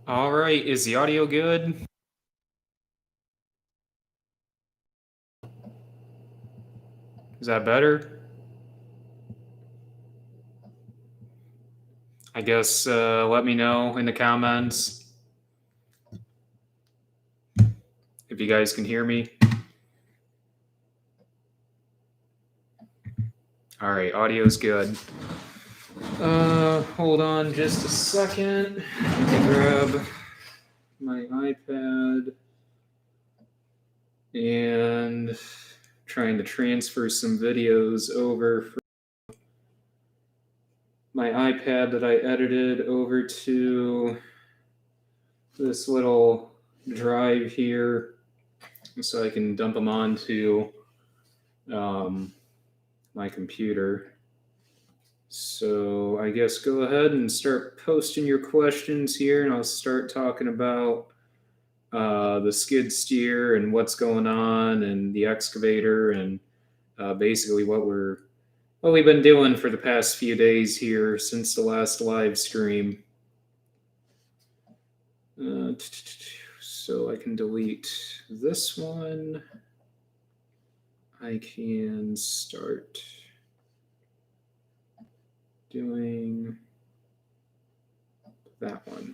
All right, is the audio good? Is that better? I guess let me know in the comments if you guys can hear me. All right, audio's good. Hold on just a second. Let me grab my iPad and trying to transfer some videos over from my iPad that I edited over to this little drive here so I can dump them onto my computer. So I guess go ahead and start posting your questions here, and I'll start talking about the skid steer and what's going on, and the excavator, and basically what we've been doing for the past few days here since the last live stream. So I can delete this one. I can start doing that one.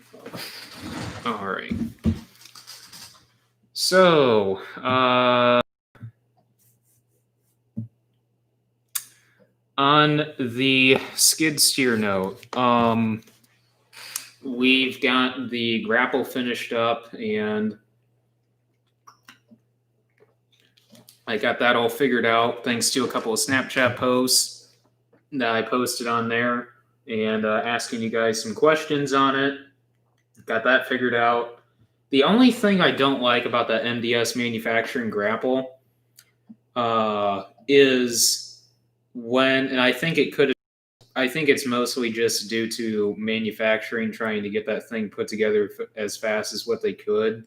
All right. So, on the skid steer note, we've got the grapple finished up, and I got that all figured out thanks to a couple of Snapchat posts that I posted on there and asking you guys some questions on it. Got that figured out. The only thing I don't like about that MDS manufacturing grapple is when, and I think it's mostly just due to manufacturing trying to get that thing put together as fast as what they could.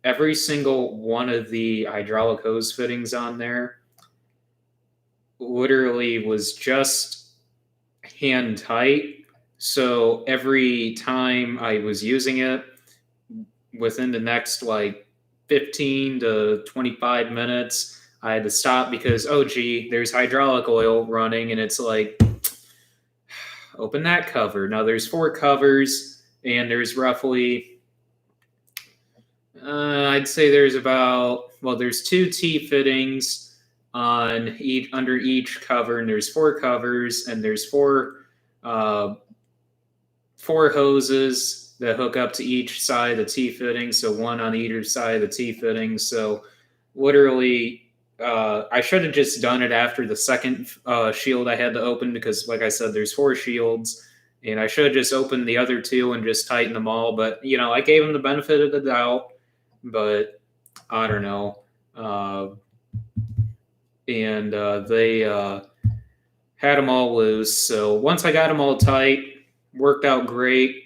Every single one of the hydraulic hose fittings on there literally was just hand tight. So every time I was using it, within the next like 15 to 25 minutes, I had to stop because, oh, gee, there's hydraulic oil running, and it's like, open that cover. Now there's 4 covers, and there's roughly, I'd say there's there's 2 T fittings on each under each cover, and there's 4 covers, and there's 4 hoses that hook up to each side of the T fitting, so 1 on either side of the T fitting. So literally, I should have just done it after the second shield I had to open because, like I said, there's 4 shields, and I should have just opened the other 2 and just tightened them all. But, I gave them the benefit of the doubt, but I don't know. And they had them all loose. So once I got them all tight, worked out great.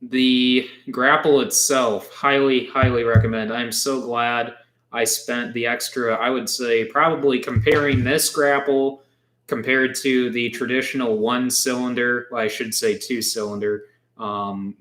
The grapple itself, highly, highly recommend. I'm so glad I spent the extra, I would say, probably comparing this grapple compared to the traditional 1-cylinder, well, I should say 2-cylinder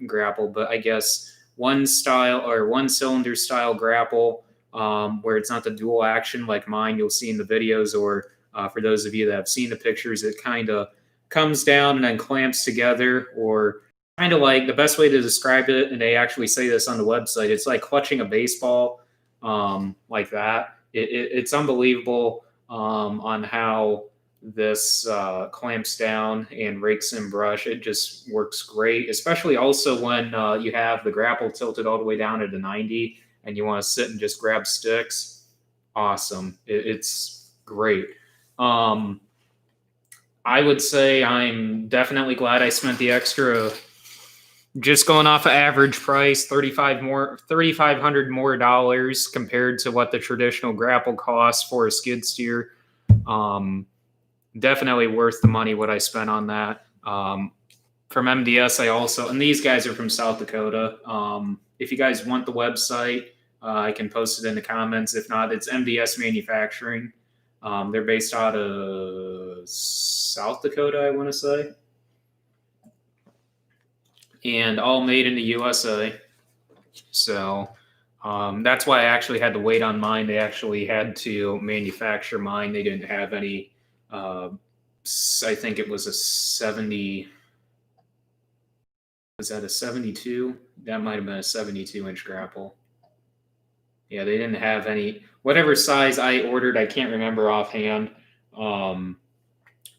grapple, but I guess 1-cylinder style grapple, where it's not the dual action like mine you'll see in the videos, or for those of you that have seen the pictures, it kind of comes down and then clamps together, or kind of like, the best way to describe it, and they actually say this on the website, it's like clutching a baseball, like that. It's unbelievable on how this clamps down and rakes in brush. It just works great, especially also when you have the grapple tilted all the way down at a 90 and you want to sit and just grab sticks. Awesome. It's great. I would say I'm definitely glad I spent the extra, just going off of average price, $3,500 more dollars compared to what the traditional grapple costs for a skid steer. Definitely worth the money what I spent on that. From MDS, I also, and these guys are from South Dakota. If you guys want the website, I can post it in the comments. If not, it's MDS Manufacturing. They're based out of South Dakota, I want to say. and all made in the USA. So that's why I actually had to wait on mine. They actually had to manufacture mine. They didn't have any. I think it was a 70. Was that a 72? That might have been a 72-inch grapple. Yeah, they didn't have any. Whatever size I ordered, I can't remember offhand.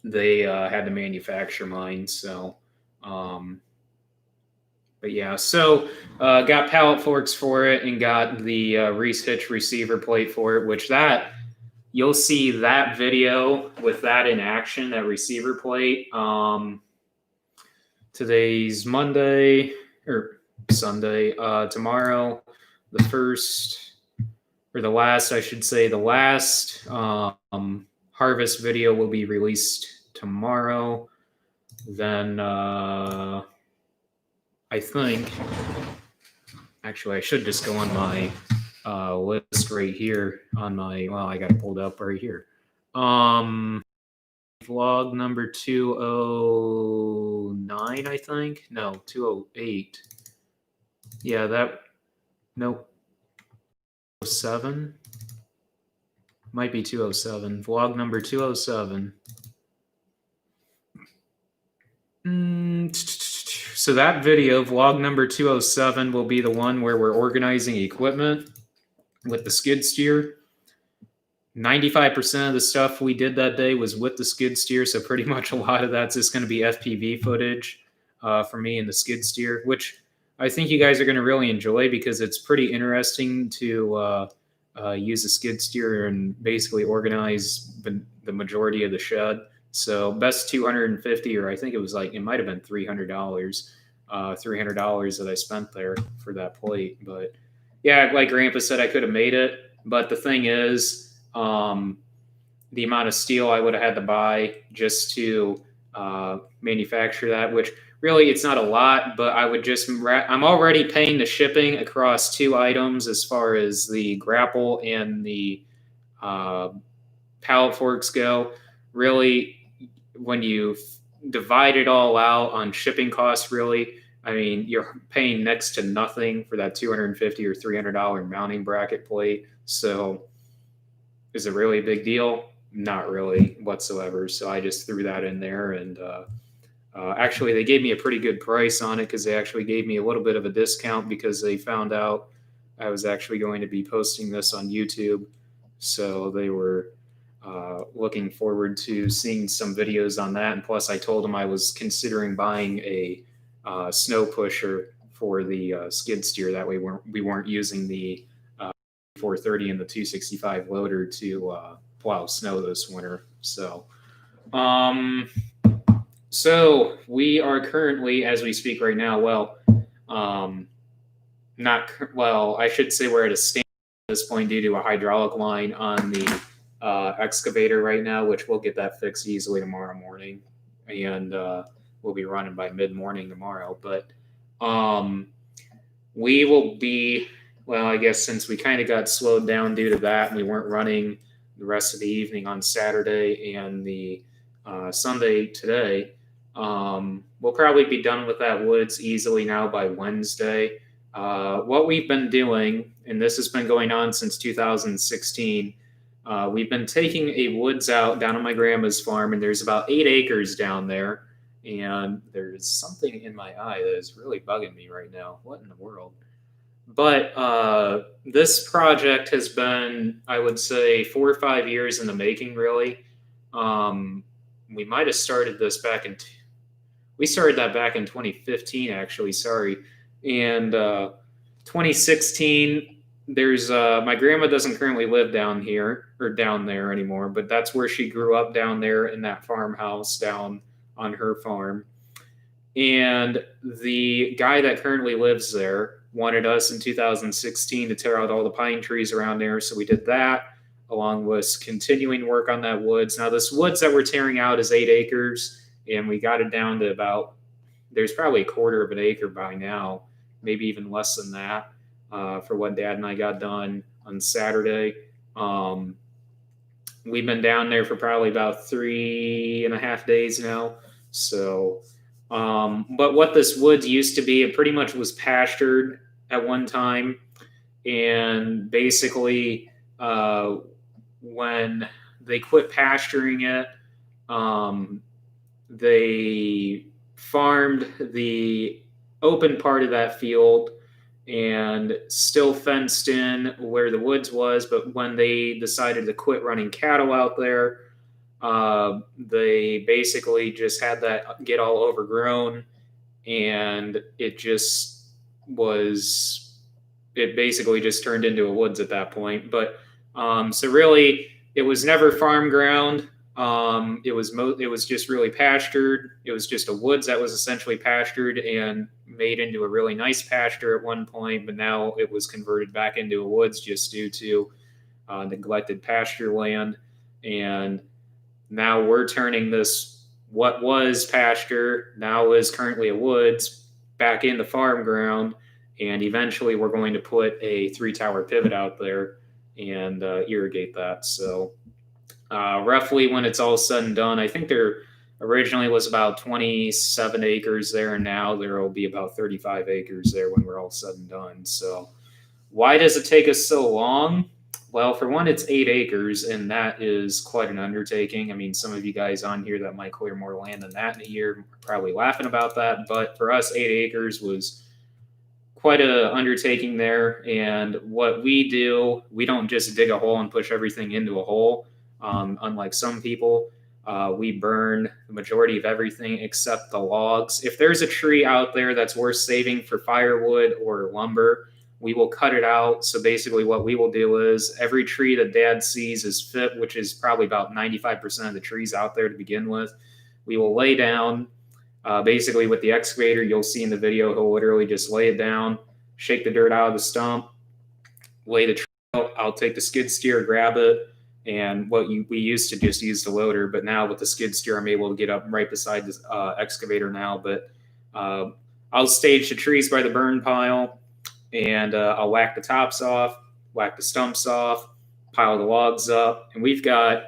They had to manufacture mine. So, but yeah, so got pallet forks for it and got the Reese Hitch receiver plate for it, which that you'll see that video with that in action, that receiver plate. Today's Monday or Sunday. Tomorrow, the first or the last, I should say, the last harvest video will be released tomorrow. Then I think, actually, I should just go on my list right here on my, well, I got it pulled up right here. Vlog number 209, I think. No, 208. Yeah, that, nope. 7 might be 207. Vlog number 207. So that video, vlog number 207, will be the one where we're organizing equipment with the skid steer. 95% of the stuff we did that day was with the skid steer, so pretty much a lot of that's just going to be FPV footage for me and the skid steer, which I think you guys are going to really enjoy because it's pretty interesting to use a skid steer and basically organize the majority of the shed. So best 250, or I think it was like, it might have been $300, $300 that I spent there for that plate. But yeah, like Grandpa said, I could have made it. But the thing is, the amount of steel I would have had to buy just to manufacture that, which really it's not a lot, but I would just, I'm already paying the shipping across 2 items as far as the grapple and the pallet forks go. Really, when you divide it all out on shipping costs, really, I mean, you're paying next to nothing for that $250 or $300 mounting bracket plate. So is it really a big deal? Not really whatsoever. So I just threw that in there, and actually they gave me a pretty good price on it because they actually gave me a little bit of a discount because they found out I was actually going to be posting this on YouTube. So they were looking forward to seeing some videos on that. And plus I told them I was considering buying a snow pusher for the skid steer. That way we weren't using the 430 and the 265 loader to plow snow this winter. So so we are currently, as we speak right now, I should say we're at a stand at this point due to a hydraulic line on the excavator right now, which we'll get that fixed easily tomorrow morning, and we'll be running by mid-morning tomorrow. But we will be, well, I guess since we kind of got slowed down due to that and we weren't running the rest of the evening on Saturday and the Sunday today, we'll probably be done with that woods easily now by Wednesday. What we've been doing, and this has been going on since 2016, we've been taking a woods out down on my grandma's farm, and there's about 8 acres down there, and there's something in my eye that is really bugging me right now. What in the world? But this project has been, I would say, 4 or 5 years in the making, really. We might have started this back in, we started that back in 2015, actually, sorry. And 2016, there's my grandma doesn't currently live down here or down there anymore, but that's where she grew up, down there in that farmhouse down on her farm. And the guy that currently lives there wanted us in 2016 to tear out all the pine trees around there. So we did that, along with continuing work on that woods. Now, this woods that we're tearing out is 8 acres, and we got it down to about, there's probably a quarter of an acre by now, maybe even less than that, for what Dad and I got done on Saturday. We've been down there for probably about 3.5 days now. So But what this woods used to be, it pretty much was pastured at one time. And basically, when they quit pasturing it, um, they farmed the open part of that field and still fenced in where the woods was. But when they decided to quit running cattle out there, they basically just had that get all overgrown, and it basically just turned into a woods at that point. But so really, it was never farm ground. It was just really pastured. It was just a woods that was essentially pastured and made into a really nice pasture at one point, but now it was converted back into a woods just due to neglected pasture land. And now we're turning this what was pasture, now is currently a woods, back into farm ground, and eventually we're going to put a 3-tower pivot out there and irrigate that. So roughly when it's all said and done, I think there originally was about 27 acres there, and now there will be about 35 acres there when we're all said and done. So why does it take us so long? Well, for one, it's 8 acres, and that is quite an undertaking. I mean, some of you guys on here that might clear more land than that in a year are probably laughing about that. But for us, 8 acres was quite a undertaking there. And what we do, we don't just dig a hole and push everything into a hole. Unlike some people, we burn the majority of everything except the logs. If there's a tree out there that's worth saving for firewood or lumber, we will cut it out. So basically, what we will do is every tree that Dad sees is fit, which is probably about 95% of the trees out there to begin with, we will lay down. Basically, with the excavator, you'll see in the video, he'll literally just lay it down, shake the dirt out of the stump, lay the tree out. I'll take the skid steer, grab it, and we used to just use the loader, but now with the skid steer, I'm able to get up right beside the excavator now. But I'll stage the trees by the burn pile, and I'll whack the tops off, whack the stumps off, pile the logs up, and we've got.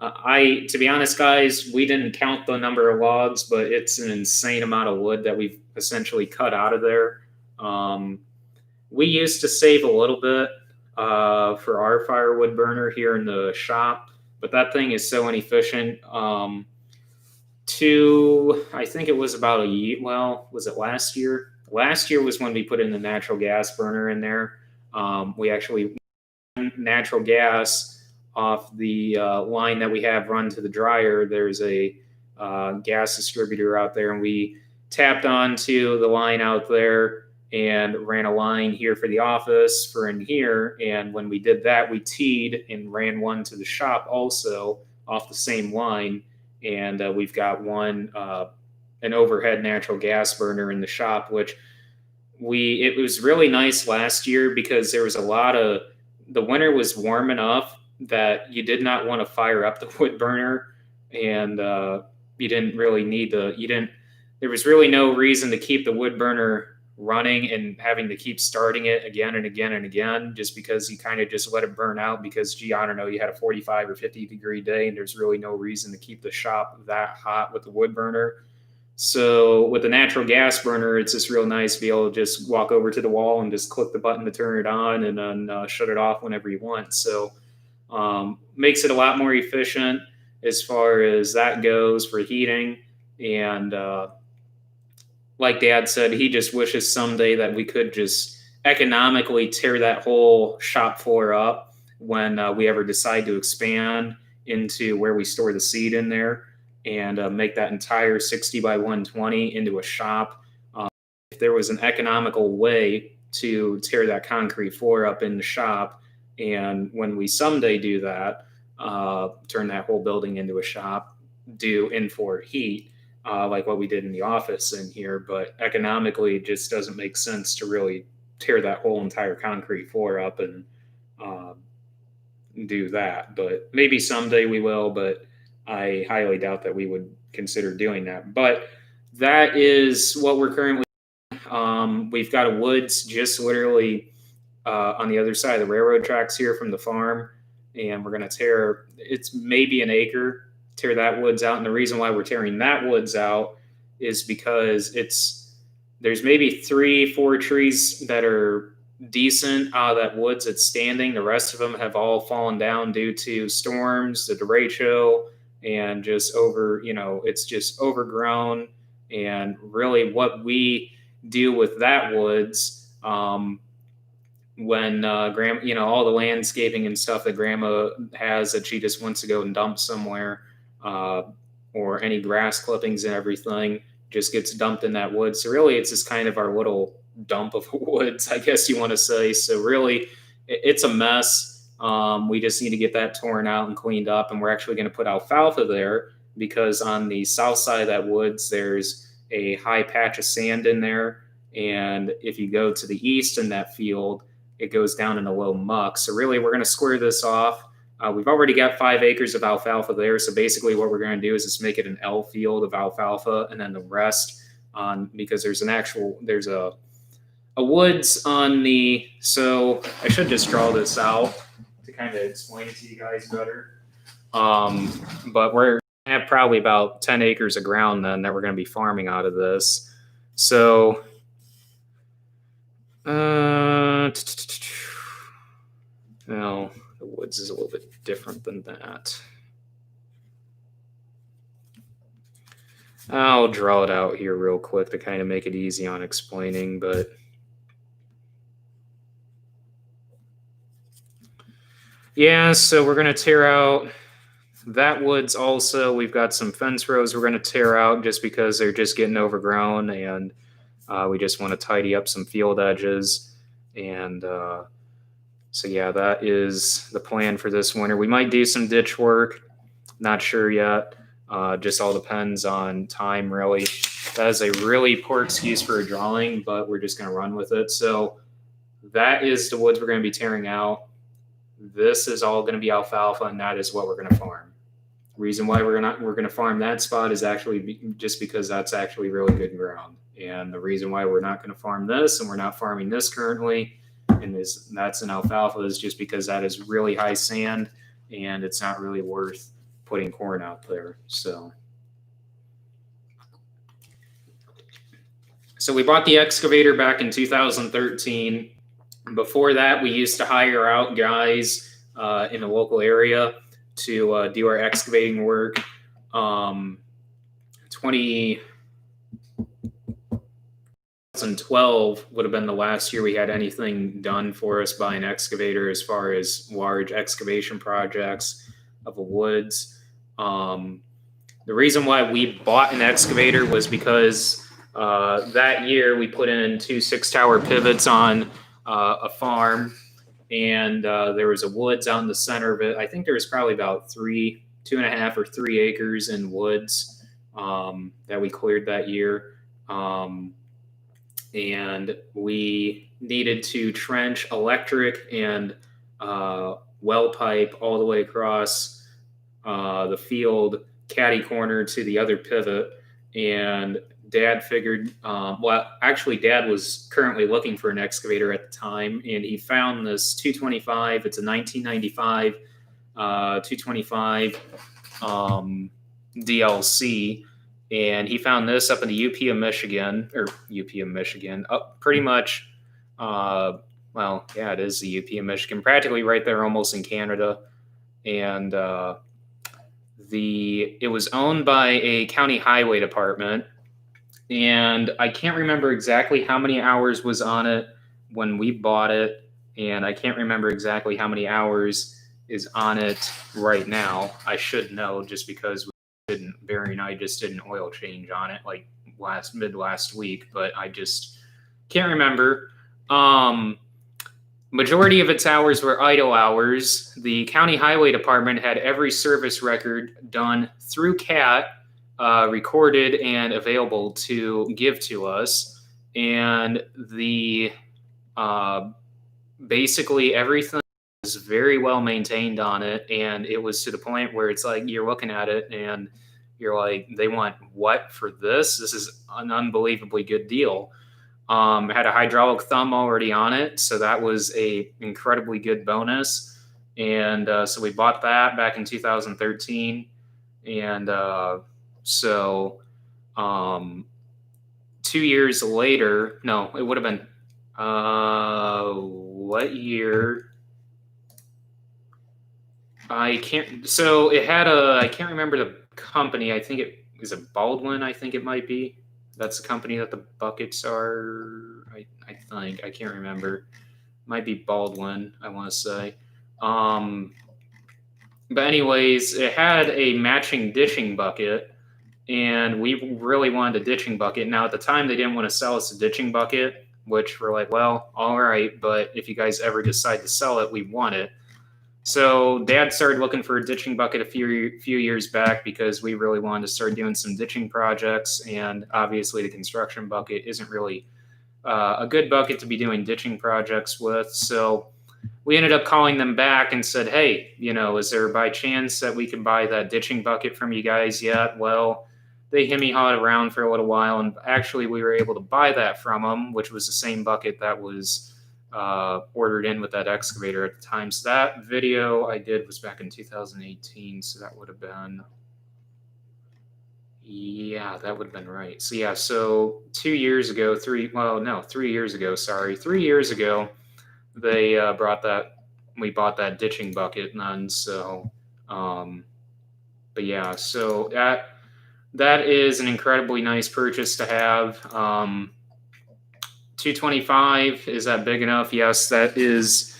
To be honest, guys, we didn't count the number of logs, but it's an insane amount of wood that we've essentially cut out of there. We used to save a little bit for our firewood burner here in the shop, but that thing is so inefficient. I think it was about a year. Well, was it last year? Last year was when we put in the natural gas burner in there. We actually natural gas off the line that we have run to the dryer. There's a gas distributor out there, and we tapped onto the line out there and ran a line here for the office for in here. And when we did that, we teed and ran one to the shop also off the same line. And we've got an overhead natural gas burner in the shop, which it was really nice last year because there was the winter was warm enough that you did not want to fire up the wood burner, and you didn't really need there was really no reason to keep the wood burner running and having to keep starting it again and again and again, just because you kind of just let it burn out because, I don't know, you had a 45 or 50 degree day, and there's really no reason to keep the shop that hot with the wood burner. So with the natural gas burner, it's just real nice to be able to just walk over to the wall and just click the button to turn it on, and then shut it off whenever you want. So makes it a lot more efficient as far as that goes for heating. And like Dad said, he just wishes someday that we could just economically tear that whole shop floor up when we ever decide to expand into where we store the seed in there, and make that entire 60 by 120 into a shop. If there was an economical way to tear that concrete floor up in the shop, and when we someday do that, turn that whole building into a shop, do in-floor heat, like what we did in the office in here. But economically, it just doesn't make sense to really tear that whole entire concrete floor up and do that. But maybe someday we will, but I highly doubt that we would consider doing that. But that is what we're currently we've got a woods just literally on the other side of the railroad tracks here from the farm, and we're going to it's maybe an acre, tear that woods out. And the reason why we're tearing that woods out is because there's maybe 3-4 trees that are decent out of that woods that's standing. The rest of them have all fallen down due to storms, the derecho, and just it's just overgrown. And really, what we deal with that woods, when grandma, all the landscaping and stuff that grandma has that she just wants to go and dump somewhere, uh, or any grass clippings and everything just gets dumped in that wood. So really, it's just kind of our little dump of woods, I guess you want to say. So really, it's a mess. We just need to get that torn out and cleaned up, and we're actually going to put alfalfa there because on the south side of that woods, there's a high patch of sand in there, and if you go to the east in that field, it goes down in a low muck. So really, we're going to square this off. We've already got 5 acres of alfalfa there. So basically what we're going to do is just make it an L field of alfalfa, and then the rest because there's a woods on so I should just draw this out to kind of explain it to you guys better. But we're going to have probably about 10 acres of ground then that we're going to be farming out of this. So, well, the woods is a little bit different than that. I'll draw it out here real quick to kind of make it easy on explaining, but yeah, so we're going to tear out that woods also. We've got some fence rows we're going to tear out just because they're just getting overgrown, and we just want to tidy up some field edges. And so yeah, that is the plan for this winter. We might do some ditch work. Not sure yet. Just all depends on time, really. That is a really poor excuse for a drawing, but we're just going to run with it. So that is the woods we're going to be tearing out. This is all going to be alfalfa, and that is what we're going to farm. Reason why we're going to farm that spot is actually just because that's actually really good ground. And the reason why we're not going to farm this, and we're not farming this currently, and that's an alfalfa, is just because that is really high sand, and it's not really worth putting corn out there. So we bought the excavator back in 2013. Before that, we used to hire out guys in the local area to do our excavating work. 2012 would have been the last year we had anything done for us by an excavator as far as large excavation projects of the woods. The reason why we bought an excavator was because that year we put in 2 6-tower pivots on a farm, and there was a woods out in the center of it. I think there was probably about 2.5 or 3 acres in woods that we cleared that year. And we needed to trench electric and well pipe all the way across the field, catty corner to the other pivot. And Dad figured, Dad was currently looking for an excavator at the time, and he found this 225. It's a 1995 225 DLC, and he found this up in the UP of Michigan, up pretty much. It is the UP of Michigan, practically right there, almost in Canada, and it was owned by a county highway department. And I can't remember exactly how many hours was on it when we bought it, and I can't remember exactly how many hours is on it right now. I should know, just because Barry and I just did an oil change on it like mid last week, but I just can't remember. Majority of its hours were idle hours. The county highway department had every service record done through CAT, recorded and available to give to us, and basically everything was very well maintained on it, and it was to the point where it's like you're looking at it and you're like, they want what for this? This is an unbelievably good deal. Had a hydraulic thumb already on it, so that was a incredibly good bonus. And so we bought that back in 2013, and 2 years later, no, it would have been what year? I can't. So it had a. I can't remember the company. I think it is a Baldwin. I think it might be. That's the company that the buckets are. I think I can't remember. Might be Baldwin. I want to say. But anyways, it had a matching ditching bucket, and we really wanted a ditching bucket. Now at the time, they didn't want to sell us a ditching bucket, which we're like, well, all right, but if you guys ever decide to sell it, we want it. So Dad started looking for a ditching bucket a few years back because we really wanted to start doing some ditching projects, and obviously the construction bucket isn't really a good bucket to be doing ditching projects with. So we ended up calling them back and said, hey, is there by chance that we could buy that ditching bucket from you guys yet? Well, they himmy-hawed around for a little while, and actually we were able to buy that from them, which was the same bucket that was ordered in with that excavator at the time. So that video I did was back in 2018, so that would have been, yeah, that would have been right. So yeah, so 2 years ago, 3 years ago, sorry, 3 years ago, they we bought that ditching bucket, and then so, but yeah, so that is an incredibly nice purchase to have. 225, is that big enough? Yes, that is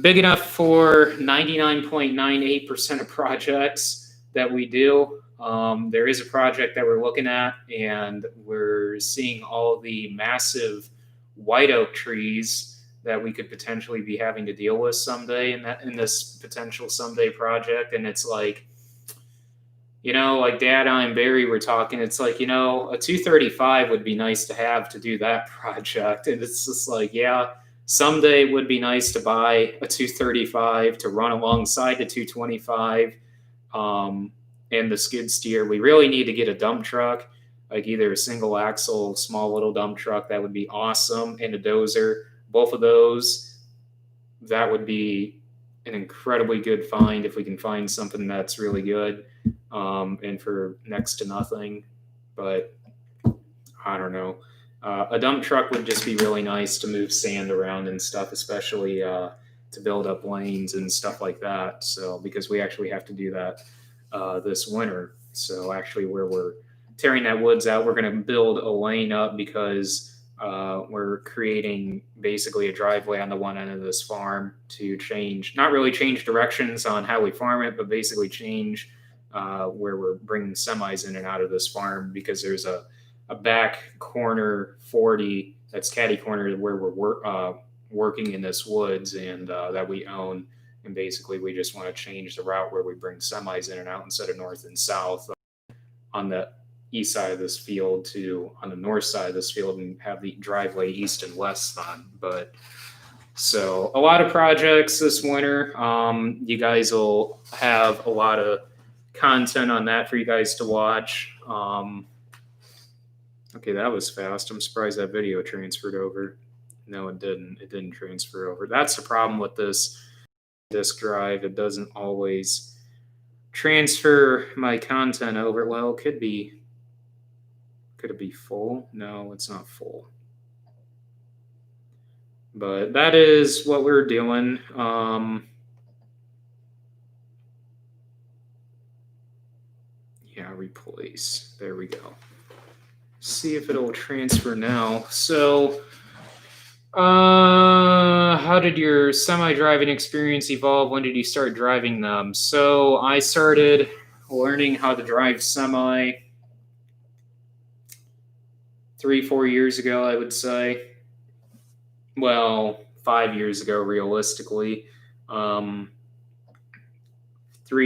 big enough for 99.98% of projects that we do. There is a project that we're looking at, and we're seeing all the massive white oak trees that we could potentially be having to deal with someday in this potential someday project. And it's like, like Dad and Barry were talking, it's like, a 235 would be nice to have to do that project. And it's just like, yeah, someday it would be nice to buy a 235 to run alongside the 225 and the skid steer. We really need to get a dump truck, like either a single axle, small little dump truck. That would be awesome. And a dozer. Both of those, that would be an incredibly good find if we can find something that's really good, and for next to nothing. But I don't know. A dump truck would just be really nice to move sand around and stuff, especially to build up lanes and stuff like that. So because we actually have to do that this winter. So actually, where we're tearing that woods out, we're going to build a lane up because we're creating basically a driveway on the one end of this farm to not really change directions on how we farm it, but basically change where we're bringing semis in and out of this farm, because there's a back corner 40 that's catty corner where we're working in this woods, and that we own. And basically we just want to change the route where we bring semis in and out instead of north and south on the east side of this field to on the north side of this field, and have the driveway east and west on. But so a lot of projects this winter. You guys will have a lot of content on that for you guys to watch. Okay, that was fast. I'm surprised that video transferred over. No, it didn't. It didn't transfer over. That's the problem with this disk drive. It doesn't always transfer my content over. Well, it could be. Could it be full? No, it's not full. But that is what we're doing. Yeah, replace. There we go. See if it'll transfer now. So, how did your semi-driving experience evolve? When did you start driving them? So I started learning how to drive semi 3-4 years ago, I would say. Well, 5 years ago, realistically. 3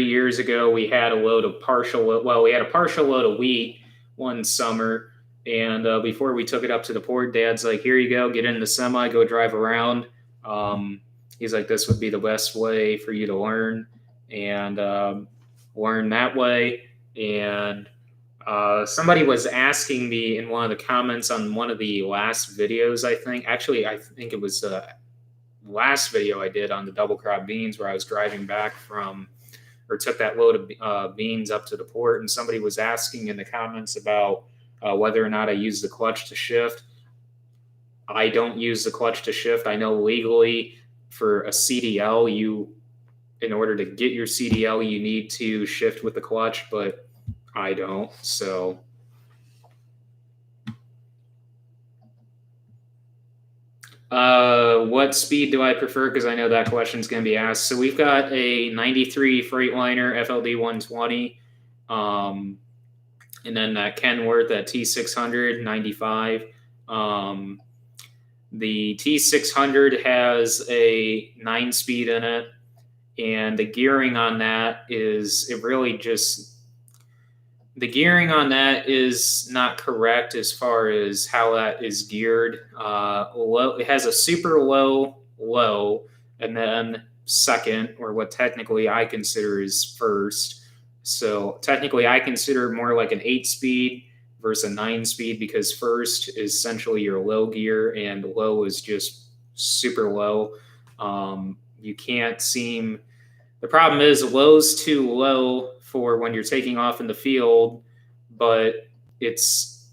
years ago, we had a partial load of wheat one summer. And before we took it up to the port, Dad's like, here you go, get in the semi, go drive around. He's like, this would be the best way for you to learn and learn that way. And somebody was asking me in one of the comments on one of the last videos, I think. Actually, I think it was the last video I did on the double crop beans, where I was driving back took that load of beans up to the port. And somebody was asking in the comments about whether or not I use the clutch to shift. I don't use the clutch to shift. I know legally for a CDL, in order to get your CDL, you need to shift with the clutch, but I don't. So what speed do I prefer? Because I know that question's going to be asked. So we've got a 93 Freightliner FLD 120, and then that Kenworth at T600 95. The T600 has a 9-speed in it, and the gearing on that is the gearing on that is not correct as far as how that is geared. It has a super low, and then second, or what technically I consider is first. So technically I consider it more like an 8-speed versus a 9-speed, because first is essentially your low gear and low is just super low. You can't seem, the problem is low's too low for when you're taking off in the field, but it's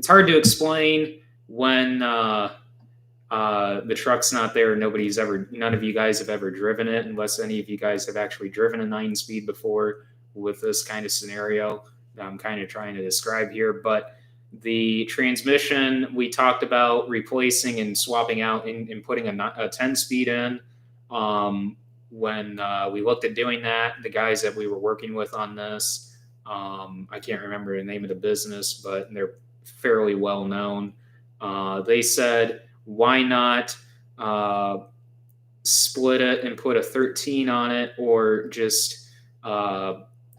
hard to explain when the truck's not there. None of you guys have ever driven it, unless any of you guys have actually driven a 9-speed before with this kind of scenario that I'm kind of trying to describe here. But the transmission, we talked about replacing and swapping out and putting a 10-speed in. When we looked at doing that, the guys that we were working with on this, I can't remember the name of the business, but they're fairly well known. They said, why not split it and put a 13 on it, or just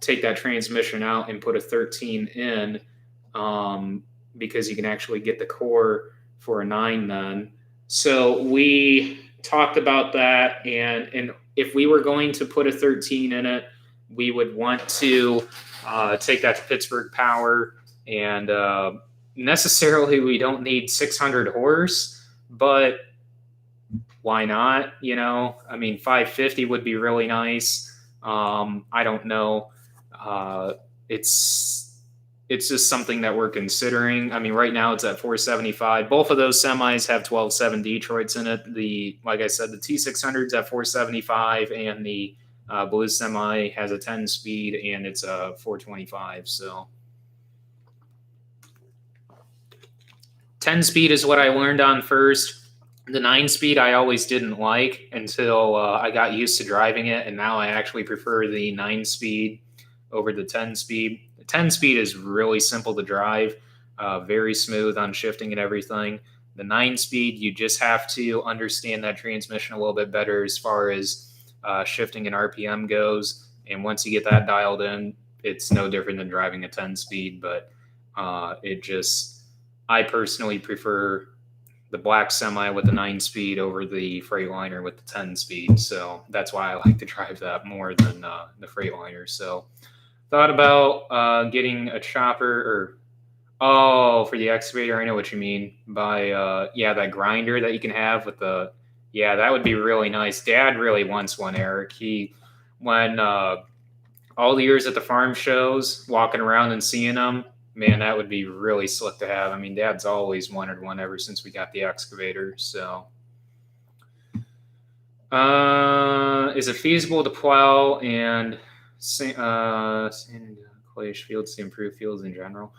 take that transmission out and put a 13 in, because you can actually get the core for a 9 then. So we talked about that, and if we were going to put a 13 in it, we would want to take that to Pittsburgh Power, and necessarily we don't need 600 horse, but why not? I mean, 550 would be really nice. I don't know. It's just something that we're considering. I mean, right now it's at 475. Both of those semis have 12.7 Detroits in it. Like I said, the T600's at 475, and the Blue Semi has a 10-speed, and it's a 425. So 10-speed is what I learned on first. The 9-speed I always didn't like until I got used to driving it, and now I actually prefer the 9-speed over the 10-speed. The 10-speed is really simple to drive, very smooth on shifting and everything. The 9-speed, you just have to understand that transmission a little bit better as far as shifting and RPM goes. And once you get that dialed in, it's no different than driving a 10-speed. But I personally prefer the black semi with the 9-speed over the Freightliner with the 10-speed. So that's why I like to drive that more than the Freightliner. So thought about getting a chopper, for the excavator. I know what you mean by that grinder that you can have with the, that would be really nice. Dad really wants one, Eric. When all the years at the farm shows, walking around and seeing them, man, that would be really slick to have. I mean, Dad's always wanted one ever since we got the excavator. So is it feasible to plow and sand and clayish fields to improve fields in general?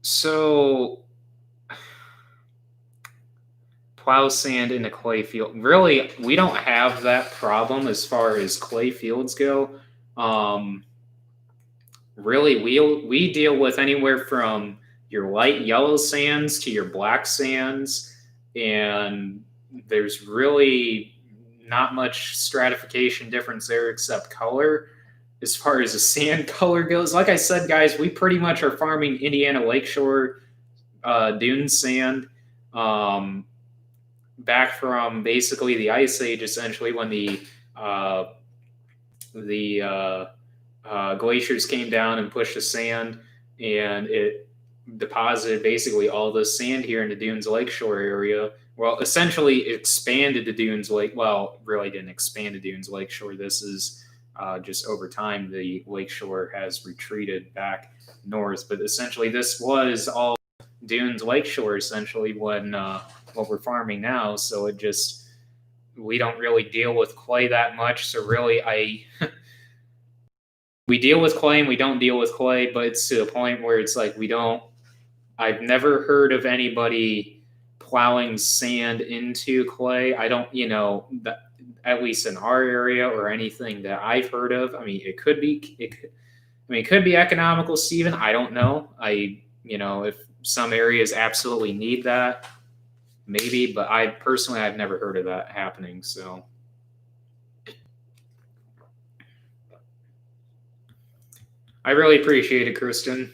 So plow sand in a clay field. Really, we don't have that problem as far as clay fields go. Really, we deal with anywhere from your light yellow sands to your black sands, and there's really not much stratification difference there except color. As far as the sand color goes, like I said, guys, we pretty much are farming Indiana Lakeshore dune sand, back from basically the Ice Age, essentially, when the glaciers came down and pushed the sand, and it deposited basically all the sand here in the Dunes Lakeshore area. Well, essentially expanded the Dunes Lake. Well, really didn't expand the Dunes Lakeshore. This is Just over time, the lakeshore has retreated back north. But essentially, this was all dunes lakeshore essentially when what we're farming now. So it just we don't really deal with clay that much. So really, we deal with clay and we don't deal with clay, but it's to the point where it's like we don't. I've never heard of anybody plowing sand into clay. I don't, at least in our area or anything that I've heard of. I mean, it could be, it could be economical, Stephen. I don't know. If some areas absolutely need that, maybe, but I've never heard of that happening. So I really appreciate it, Kristen.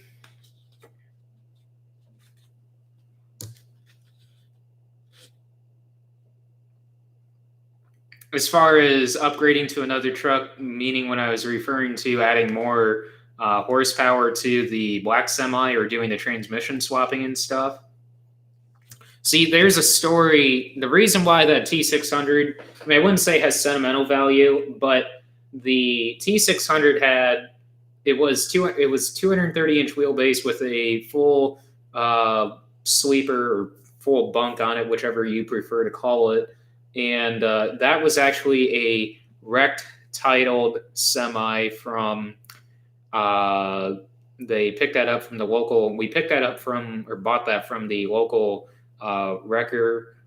As far as upgrading to another truck, meaning when I was referring to adding more horsepower to the black semi or doing the transmission swapping and stuff. See, there's a story. The reason why that T600, I mean, I wouldn't say has sentimental value, but the T600 it was 230-inch wheelbase with a full sleeper or full bunk on it, whichever you prefer to call it. And that was actually a wrecked titled semi from they picked that up from the local. We picked that up from or bought that from the local wrecker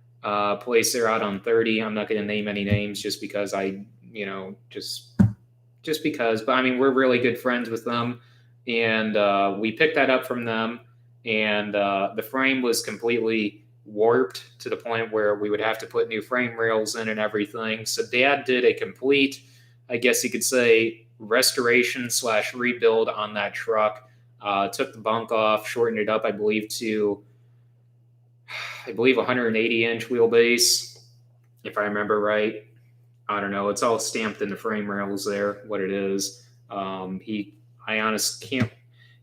place there out on 30. I'm not going to name any names just because just because. But I mean, we're really good friends with them, and we picked that up from them, and the frame was completely warped to the point where we would have to put new frame rails in and everything. So Dad did a complete, I guess you could say, restoration / rebuild on that truck. Took the bunk off, shortened it up, I believe 180-inch wheelbase, if I remember right. I don't know. It's all stamped in the frame rails there, what it is. I honestly can't,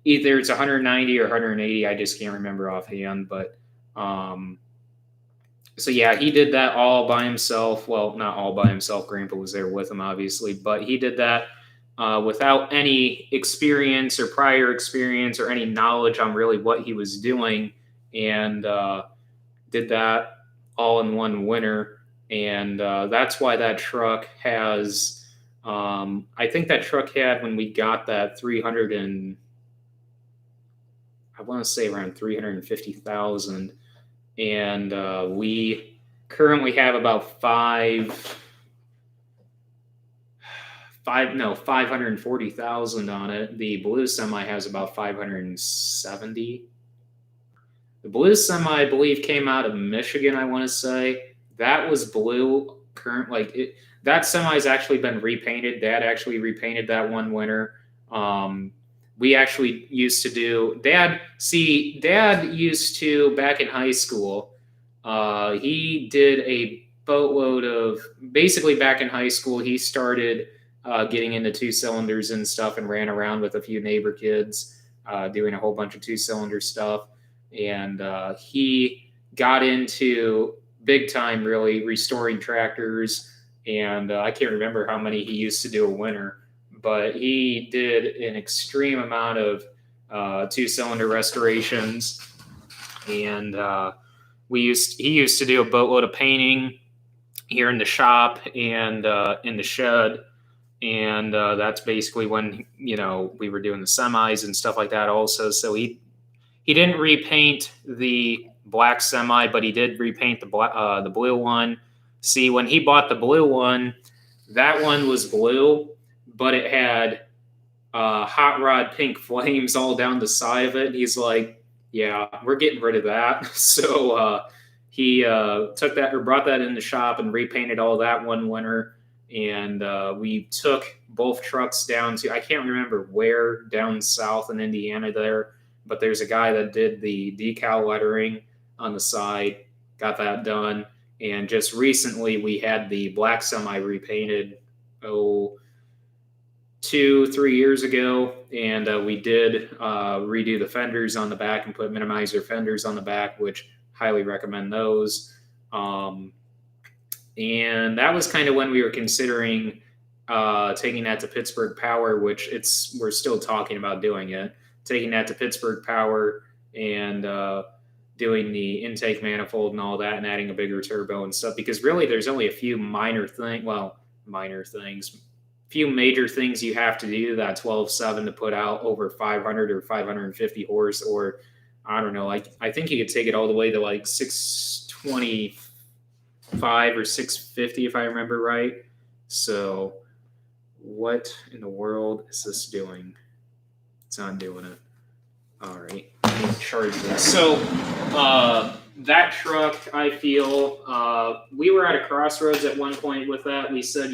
either it's 190 or 180. I just can't remember offhand, but so yeah, he did that all by himself. Well, not all by himself. Grandpa was there with him, obviously, but he did that without any experience or prior experience or any knowledge on really what he was doing, and did that all in one winter. And that's why that truck has. I think that truck had, when we got that, 300 and I want to say around 350,000, and we currently have about 540,000 on it. The blue semi has about 570. The blue semi, I believe, came out of Michigan. I want to say that was blue. That semi's actually been repainted. Dad actually repainted that one winter. We actually used to do Dad used to, back in high school, he did a boatload of, basically back in high school, he started getting into two cylinders and stuff and ran around with a few neighbor kids doing a whole bunch of two-cylinder stuff. And he got into big time, really, restoring tractors. And I can't remember how many he used to do a winter, but he did an extreme amount of two-cylinder restorations. And he used to do a boatload of painting here in the shop and in the shed. And that's basically when we were doing the semis and stuff like that also. So he didn't repaint the black semi, but he did repaint the blue one. See, when he bought the blue one, that one was blue, but it had hot rod pink flames all down the side of it. And he's like, "Yeah, we're getting rid of that." So he took that, or brought that in the shop and repainted all that one winter. And we took both trucks down to, I can't remember where, down south in Indiana there, but there's a guy that did the decal lettering on the side, got that done. And just recently we had the black semi repainted, 2-3 years ago. And we did redo the fenders on the back and put minimizer fenders on the back, which highly recommend those. And that was kind of when we were considering taking that to Pittsburgh Power, which we're still talking about doing it, taking that to Pittsburgh Power and doing the intake manifold and all that and adding a bigger turbo and stuff, because really there's only a few few major things you have to do that 12.7 to put out over 500 or 550 horse, or I don't know, I think you could take it all the way to like 625 or 650 if I remember right. So what in the world is this doing? It's not doing it. All right, let me charge this. So that truck, I feel, we were at a crossroads at one point with that. We said,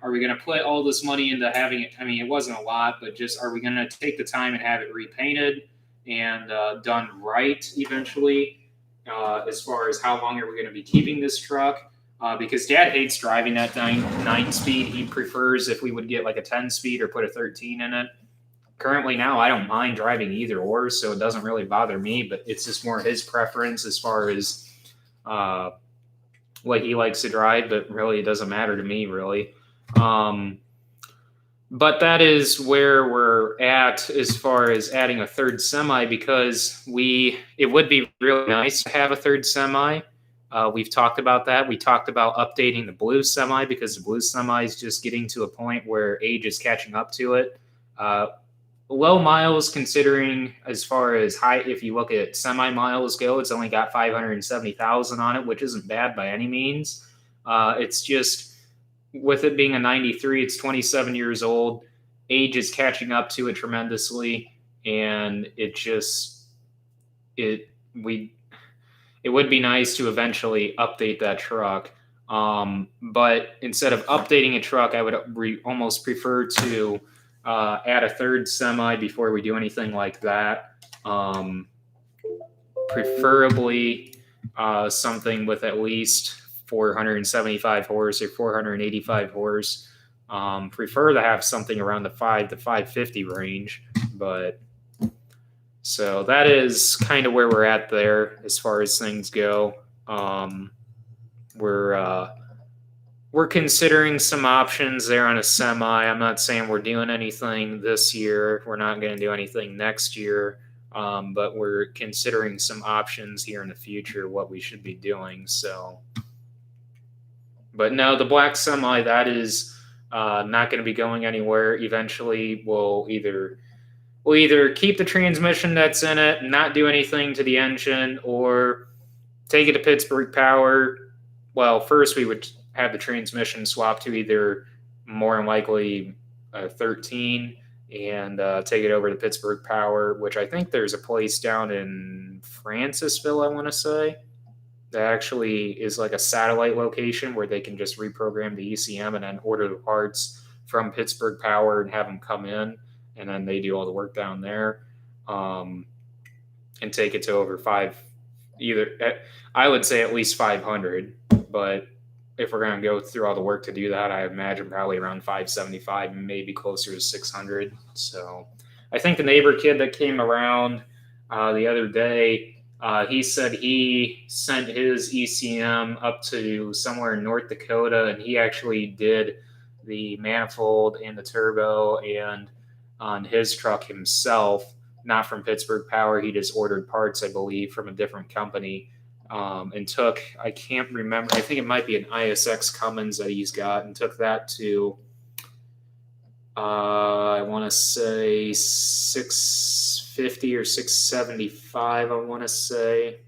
are we going to put all this money into having it? I mean, it wasn't a lot, but just are we going to take the time and have it repainted and done right eventually? As far as how long are we going to be keeping this truck? Because Dad hates driving that 9-speed. He prefers if we would get like a 10-speed or put a 13 in it. Currently now, I don't mind driving either or, so it doesn't really bother me, but it's just more his preference as far as what he likes to drive, but really it doesn't matter to me, really. But that is where we're at as far as adding a third semi, because it would be really nice to have a third semi. We've talked about that. We talked about updating the blue semi because the blue semi is just getting to a point where age is catching up to it. Low miles, considering as far as high, if you look at semi miles go, it's only got 570,000 on it, which isn't bad by any means. It's just, with it being a 93, it's 27 years old. Age is catching up to it tremendously, and it would be nice to eventually update that truck. But instead of updating a truck, I would almost prefer to add a third semi before we do anything like that. Preferably something with at least 475 horse or 485 horse. Prefer to have something around the 5 to 550 range, but so that is kind of where we're at there as far as things go. We're considering some options there on a semi. I'm not saying we're doing anything this year. We're not going to do anything next year, but we're considering some options here in the future, what we should be doing. So, but no, the black semi, that is not going to be going anywhere. Eventually, we'll either keep the transmission that's in it and not do anything to the engine, or take it to Pittsburgh Power. Well, first we would have the transmission swapped to either more than likely a 13 and take it over to Pittsburgh Power, which I think there's a place down in Francisville, I want to say, that actually is like a satellite location where they can just reprogram the ECM and then order the parts from Pittsburgh Power and have them come in, and then they do all the work down there, and take it to over I would say at least 500, but if we're going to go through all the work to do that, I imagine probably around 575, maybe closer to 600. So I think the neighbor kid that came around the other day, he said he sent his ECM up to somewhere in North Dakota, and he actually did the manifold and the turbo and on his truck himself, not from Pittsburgh Power. He just ordered parts, I believe, from a different company. And took, I can't remember, I think it might be an ISX Cummins that he's got, and took that to, I want to say 650 or 675, I want to say.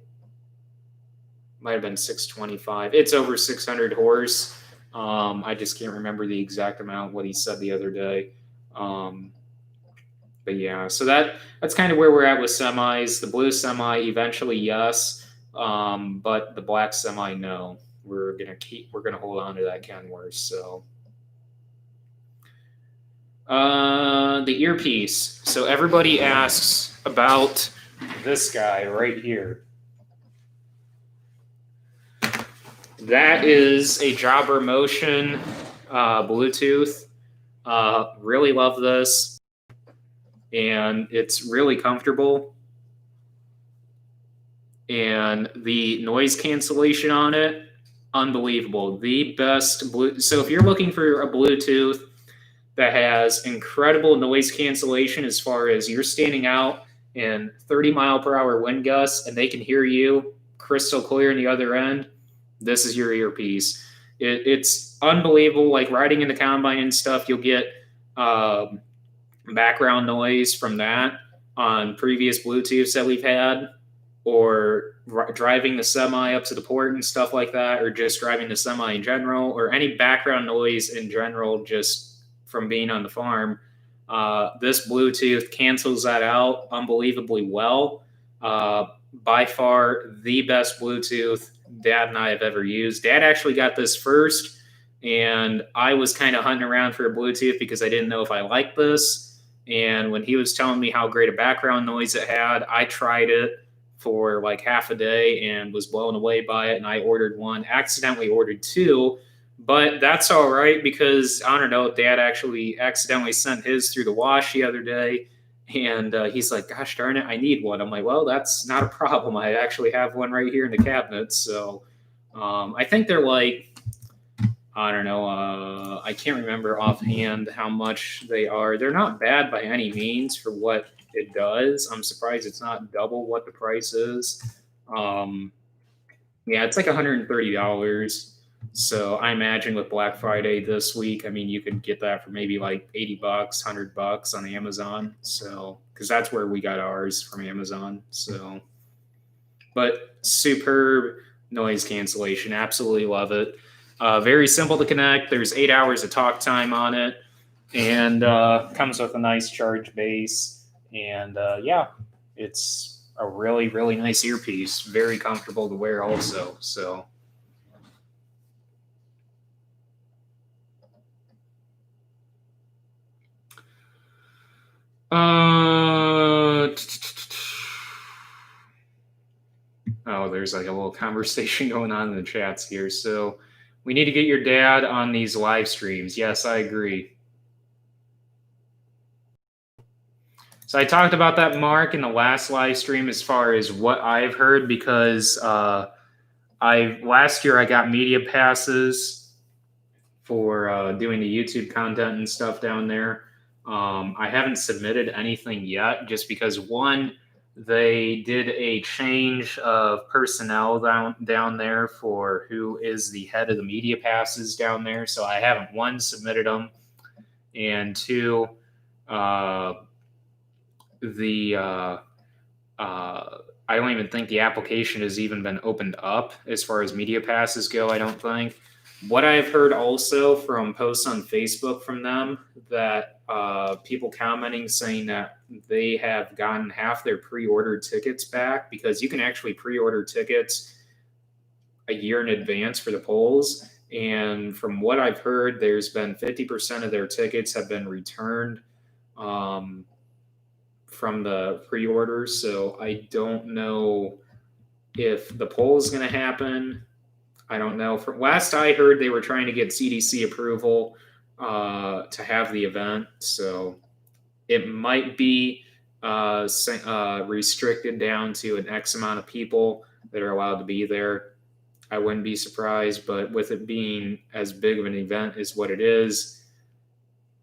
Might have been 625. It's over 600 horse. I just can't remember the exact amount, what he said the other day. But yeah, so that's kind of where we're at with semis. The blue semi, eventually, yes. But the black semi, no. We're gonna hold on to that Kenworth. So, the earpiece. So everybody asks about this guy right here. That is a Jobber Motion Bluetooth. Really love this, and it's really comfortable. And the noise cancellation on it, unbelievable. The best blue. So if you're looking for a Bluetooth that has incredible noise cancellation, as far as you're standing out in 30-mile-per-hour wind gusts and they can hear you crystal clear on the other end, this is your earpiece. It's unbelievable. Like riding in the combine and stuff, you'll get background noise from that on previous Bluetooths that we've had, or driving the semi up to the port and stuff like that, or just driving the semi in general, or any background noise in general just from being on the farm. This Bluetooth cancels that out unbelievably well. By far the best Bluetooth Dad and I have ever used. Dad actually got this first, and I was kind of hunting around for a Bluetooth because I didn't know if I liked this. And when he was telling me how great a background noise it had, I tried it for like half a day and was blown away by it. And I ordered one, accidentally ordered two, but that's all right because I don't know, Dad actually accidentally sent his through the wash the other day. And he's like, gosh darn it, I need one. I'm like, well, that's not a problem. I actually have one right here in the cabinet. So I think they're like, I don't know. I can't remember offhand how much they are. They're not bad by any means for what it does. I'm surprised it's not double what the price is. Yeah, it's like $130. So I imagine with Black Friday this week, I mean, you could get that for maybe like $80, $100 on Amazon. So, because that's where we got ours, from Amazon. So, but superb noise cancellation. Absolutely love it. Very simple to connect. There's 8 hours of talk time on it, and comes with a nice charge base. And yeah, it's a really, really nice earpiece. Very comfortable to wear also. So. Oh, there's like a little conversation going on in the chats here. So we need to get your dad on these live streams. Yes, I agree. So I talked about that, Mark, in the last live stream as far as what I've heard, because last year I got media passes for doing the YouTube content and stuff down there. I haven't submitted anything yet, just because one, they did a change of personnel down there for who is the head of the media passes down there. So I haven't, one, submitted them, and two, I don't even think the application has even been opened up as far as media passes go, I don't think. What I've heard also from posts on Facebook from them, that people commenting saying that they have gotten half their pre-ordered tickets back, because you can actually pre-order tickets a year in advance for the polls. And from what I've heard, there's been 50% of their tickets have been returned from the pre-orders. So I don't know if the poll is going to happen. I don't know. From last I heard, they were trying to get CDC approval to have the event. So it might be restricted down to an X amount of people that are allowed to be there. I wouldn't be surprised, but with it being as big of an event as what it is,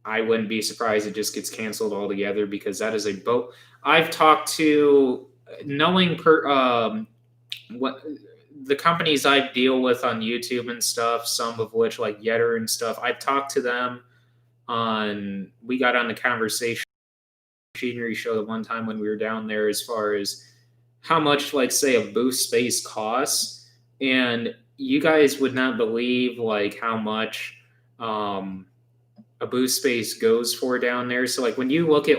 I wouldn't be surprised it just gets canceled altogether, because that is a boat. I've talked to, knowing what the companies I deal with on YouTube and stuff, some of which like Yetter and stuff, I've talked to them we got on the conversation machinery show the one time when we were down there, as far as how much, like, say, a booth space costs. And you guys would not believe like how much a booth space goes for down there. So like when you look at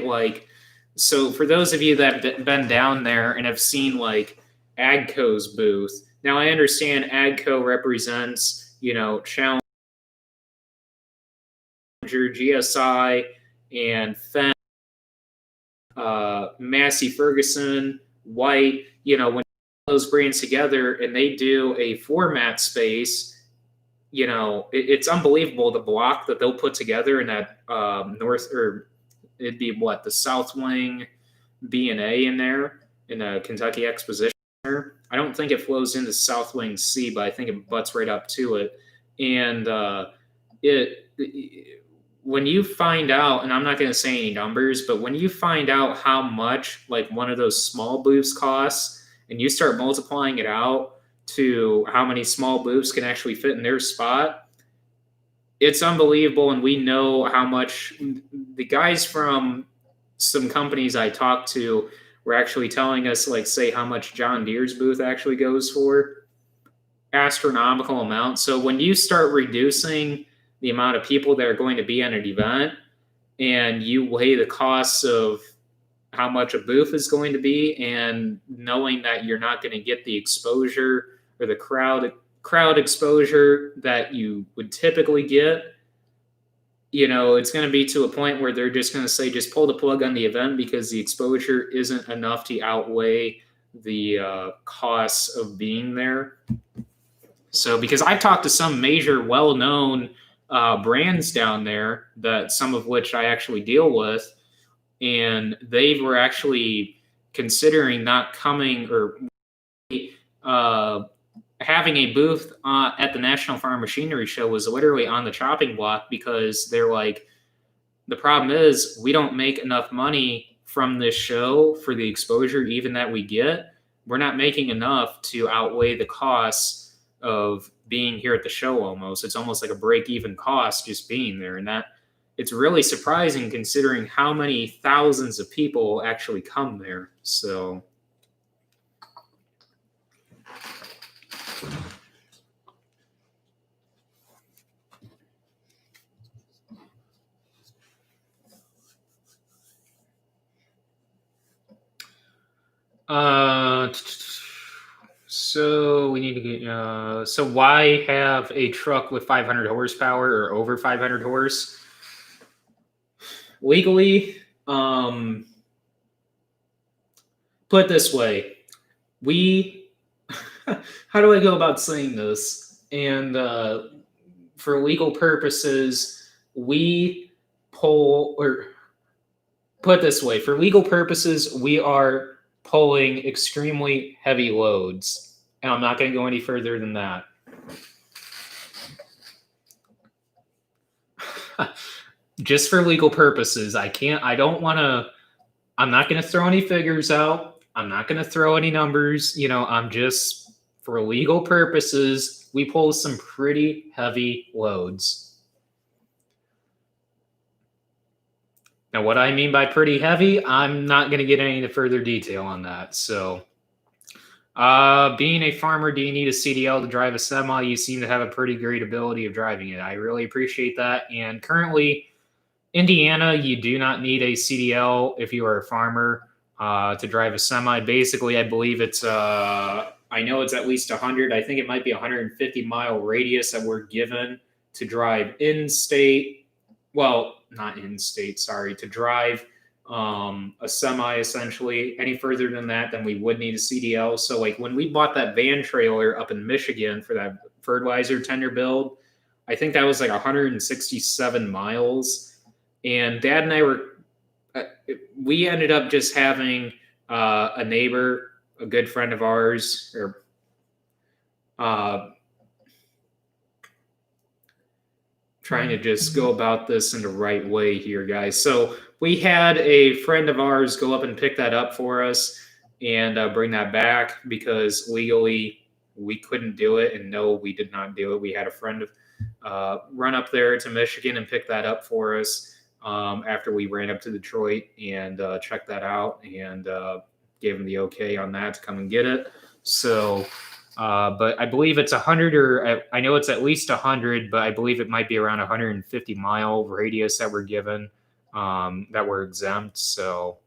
so for those of you that have been down there and have seen like AGCO's booth, now I understand AGCO represents, Challenger, GSI, and Fendt, Massey Ferguson, White, when those brands together and they do a format space, it's unbelievable the block that they'll put together in that it'd be the South Wing B&A in there in the Kentucky Exposition Center. I don't think it flows into South Wing Sea, but I think it butts right up to it. And it when you find out, and I'm not going to say any numbers, but when you find out how much like one of those small booths costs, and you start multiplying it out to how many small booths can actually fit in their spot, it's unbelievable. And we know how much the guys from some companies I talked to were actually telling us, like, say how much John Deere's booth actually goes for. Astronomical amount. So when you start reducing the amount of people that are going to be at an event, and you weigh the costs of how much a booth is going to be, and knowing that you're not going to get the exposure or the crowd exposure that you would typically get, it's going to be to a point where they're just going to say, just pull the plug on the event because the exposure isn't enough to outweigh the costs of being there. So, because I've talked to some major well-known brands down there, that some of which I actually deal with, and they were actually considering not coming or having a booth at the National Farm Machinery Show was literally on the chopping block, because they're like, the problem is we don't make enough money from this show for the exposure even that we get. We're not making enough to outweigh the costs of being here at the show. It's almost like a break-even cost just being there. And that it's really surprising considering how many thousands of people actually come there. So so we need to get, so why have a truck with 500 horsepower or over 500 horse? Legally, put it this way, how do I go about saying this? And for legal purposes, we pull, or put it this way, for legal purposes, we are pulling extremely heavy loads. And I'm not going to go any further than that. Just for legal purposes, I'm not going to throw any figures out. I'm not going to throw any numbers. I'm just, for legal purposes, we pull some pretty heavy loads. Now, what I mean by pretty heavy, I'm not going to get any further detail on that. So, being a farmer, do you need a CDL to drive a semi? You seem to have a pretty great ability of driving it. I really appreciate that. And currently, Indiana, you do not need a CDL if you are a farmer to drive a semi. Basically, I believe it's, I know it's at least 100. I think it might be 150-mile radius that we're given to drive in-state. Well, not in-state, sorry, to drive a semi, essentially. Any further than that, then we would need a CDL. So, like, when we bought that van trailer up in Michigan for that fertilizer tender build, I think that was like 167 miles. And Dad and I we ended up just having a neighbor, a good friend of ours, or trying to just go about this in the right way here, guys. So we had a friend of ours go up and pick that up for us and bring that back, because legally we couldn't do it. And no, we did not do it. We had a friend run up there to Michigan and pick that up for us after we ran up to Detroit and checked that out and gave him the okay on that to come and get it. So but I believe it's 100, or I know it's at least 100, but I believe it might be around 150-mile radius that we're given, that we're exempt. So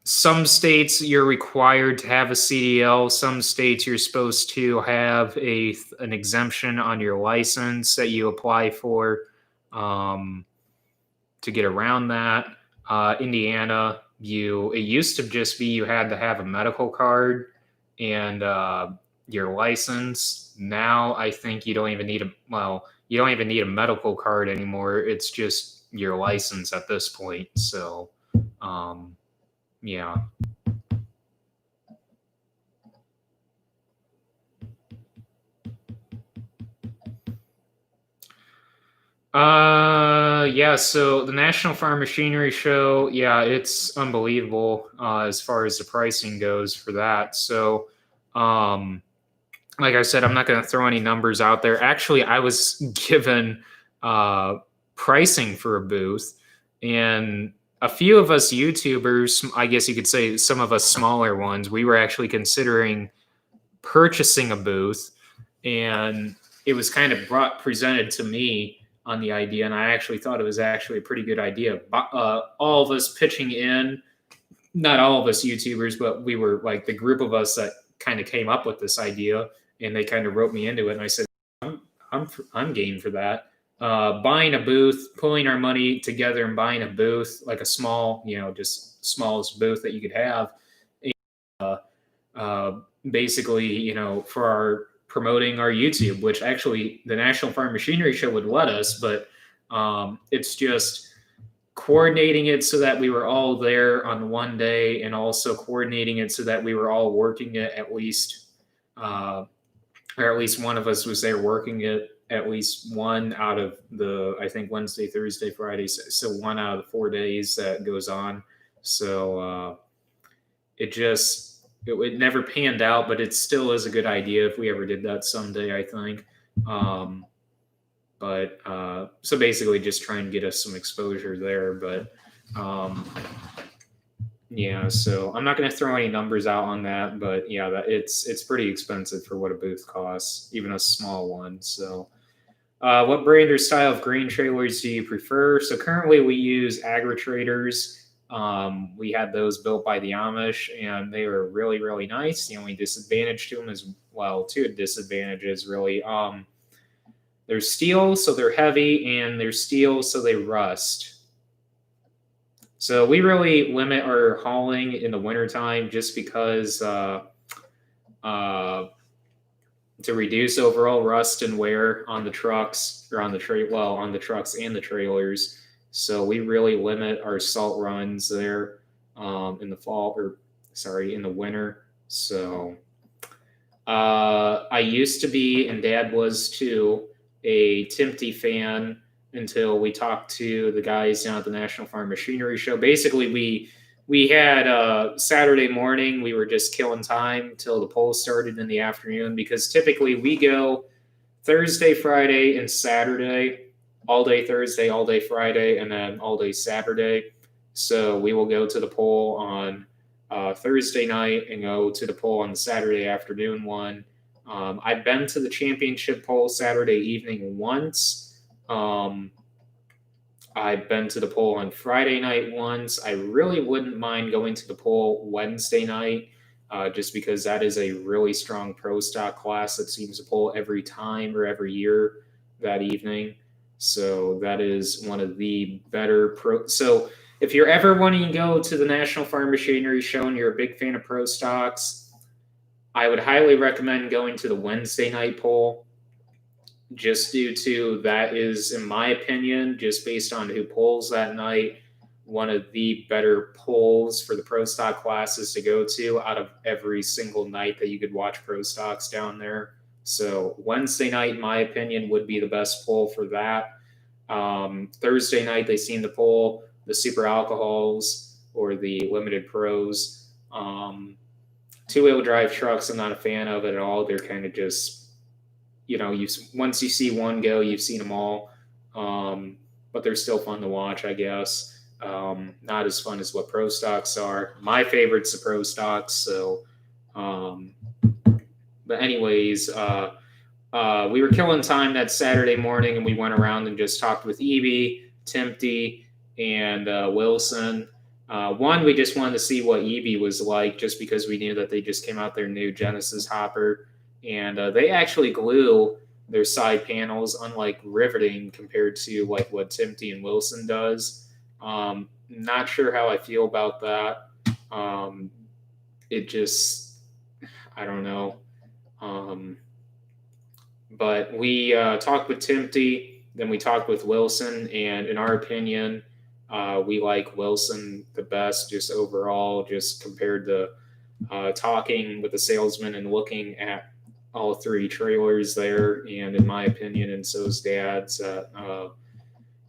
some states you're required to have a CDL. Some states you're supposed to have an exemption on your license that you apply for to get around that. Indiana, it used to just be you had to have a medical card and your license. Now I think you don't even need a medical card anymore. It's just your license at this point. So yeah. Yeah, so the National Farm Machinery Show, yeah, it's unbelievable as far as the pricing goes for that. So, um, like I said, I'm not going to throw any numbers out there. Actually, I was given uh, pricing for a booth, and a few of us YouTubers, I guess you could say some of us smaller ones, we were actually considering purchasing a booth, and it was kind of presented to me on the idea, and I actually thought it was actually a pretty good idea. All of us pitching in, not all of us YouTubers, but we were like the group of us that kind of came up with this idea, and they kind of wrote me into it, and I said, I'm game for that. Buying a booth, pulling our money together and buying a booth, like a small, just smallest booth that you could have, uh, uh, basically, for our promoting our YouTube, which actually the National Farm Machinery Show would let us, but it's just coordinating it so that we were all there on one day, and also coordinating it so that we were all working it at least, uh, or at least one of us was there working it at least one out of the, I think, Wednesday, Thursday, Friday. So one out of the 4 days that goes on. So it never panned out, but it still is a good idea if we ever did that someday, I think. Um, but so basically just try and get us some exposure there. But yeah, so I'm not going to throw any numbers out on that, but yeah, it's pretty expensive for what a booth costs, even a small one. So what brand or style of grain trailers do you prefer? So currently we use Agri Traders. We had those built by the Amish, and they were really, really nice. The only disadvantage to them is, well, two disadvantages really. They're steel, so they're heavy, and they're steel, so they rust. So we really limit our hauling in the wintertime just because uh, to reduce overall rust and wear on the trucks, or on the trucks and the trailers. So we really limit our salt runs there in the fall, or sorry, in the winter. So I used to be, and Dad was too, a Timpty fan until we talked to the guys down at the National Farm Machinery Show. Basically, we had Saturday morning. We were just killing time till the poll started in the afternoon, because typically we go Thursday, Friday, and Saturday, all day Thursday, all day Friday, and then all day Saturday. So we will go to the poll on Thursday night and go to the poll on the Saturday afternoon one. I've been to the championship poll Saturday evening once. I've been to the poll on Friday night once. I really wouldn't mind going to the poll Wednesday night, just because that is a really strong pro stock class that seems to poll every time or every year that evening. So that is one of the better pro. So if you're ever wanting to go to the National Farm Machinery Show and you're a big fan of pro stocks, I would highly recommend going to the Wednesday night poll, just due to that is, in my opinion, just based on who polls that night, one of the better polls for the pro stock classes to go to out of every single night that you could watch pro stocks down there. So Wednesday night, in my opinion, would be the best poll for that. Thursday night, they seem to poll the super alcohols or the limited pros. Two-wheel drive trucks, I'm not a fan of it at all. They're kind of just, once you see one go, you've seen them all. But they're still fun to watch, I guess. Not as fun as what pro stocks are. My favorite's the pro stocks. So, but anyways, we were killing time that Saturday morning, and we went around and just talked with Evie, Timpty, and Wilson. One, we just wanted to see what Evie was like, just because we knew that they just came out their new Genesis hopper, and they actually glue their side panels, unlike riveting compared to like what Timpty and Wilson does. Not sure how I feel about that. It just, I don't know. But we talked with Timpty, then we talked with Wilson, and in our opinion, we like Wilson the best, just overall, just compared to talking with the salesman and looking at all three trailers there. And in my opinion, and so is Dad's,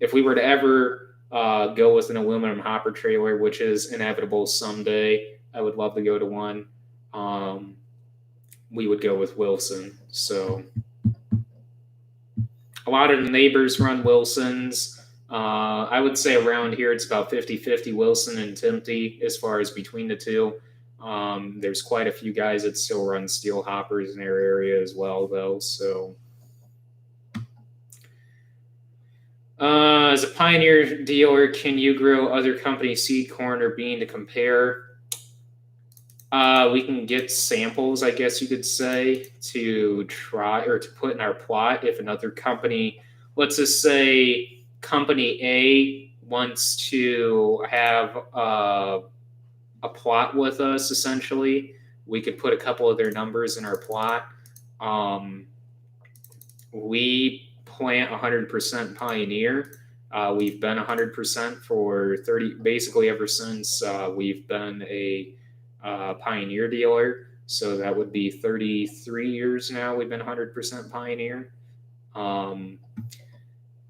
if we were to ever go with an aluminum hopper trailer, which is inevitable someday, I would love to go to one. We would go with Wilson. So a lot of the neighbors run Wilsons. I would say around here it's about 50-50 Wilson and Timty as far as between the two. There's quite a few guys that still run steel hoppers in their area as well, though. So, as a Pioneer dealer, can you grow other company seed corn or bean to compare? We can get samples, I guess you could say, to try or to put in our plot if another company, let's just say company A wants to have a plot with us, essentially. We could put a couple of their numbers in our plot. We plant 100% Pioneer. We've been 100% for basically ever since we've been a Pioneer dealer. So that would be 33 years now we've been 100% Pioneer. The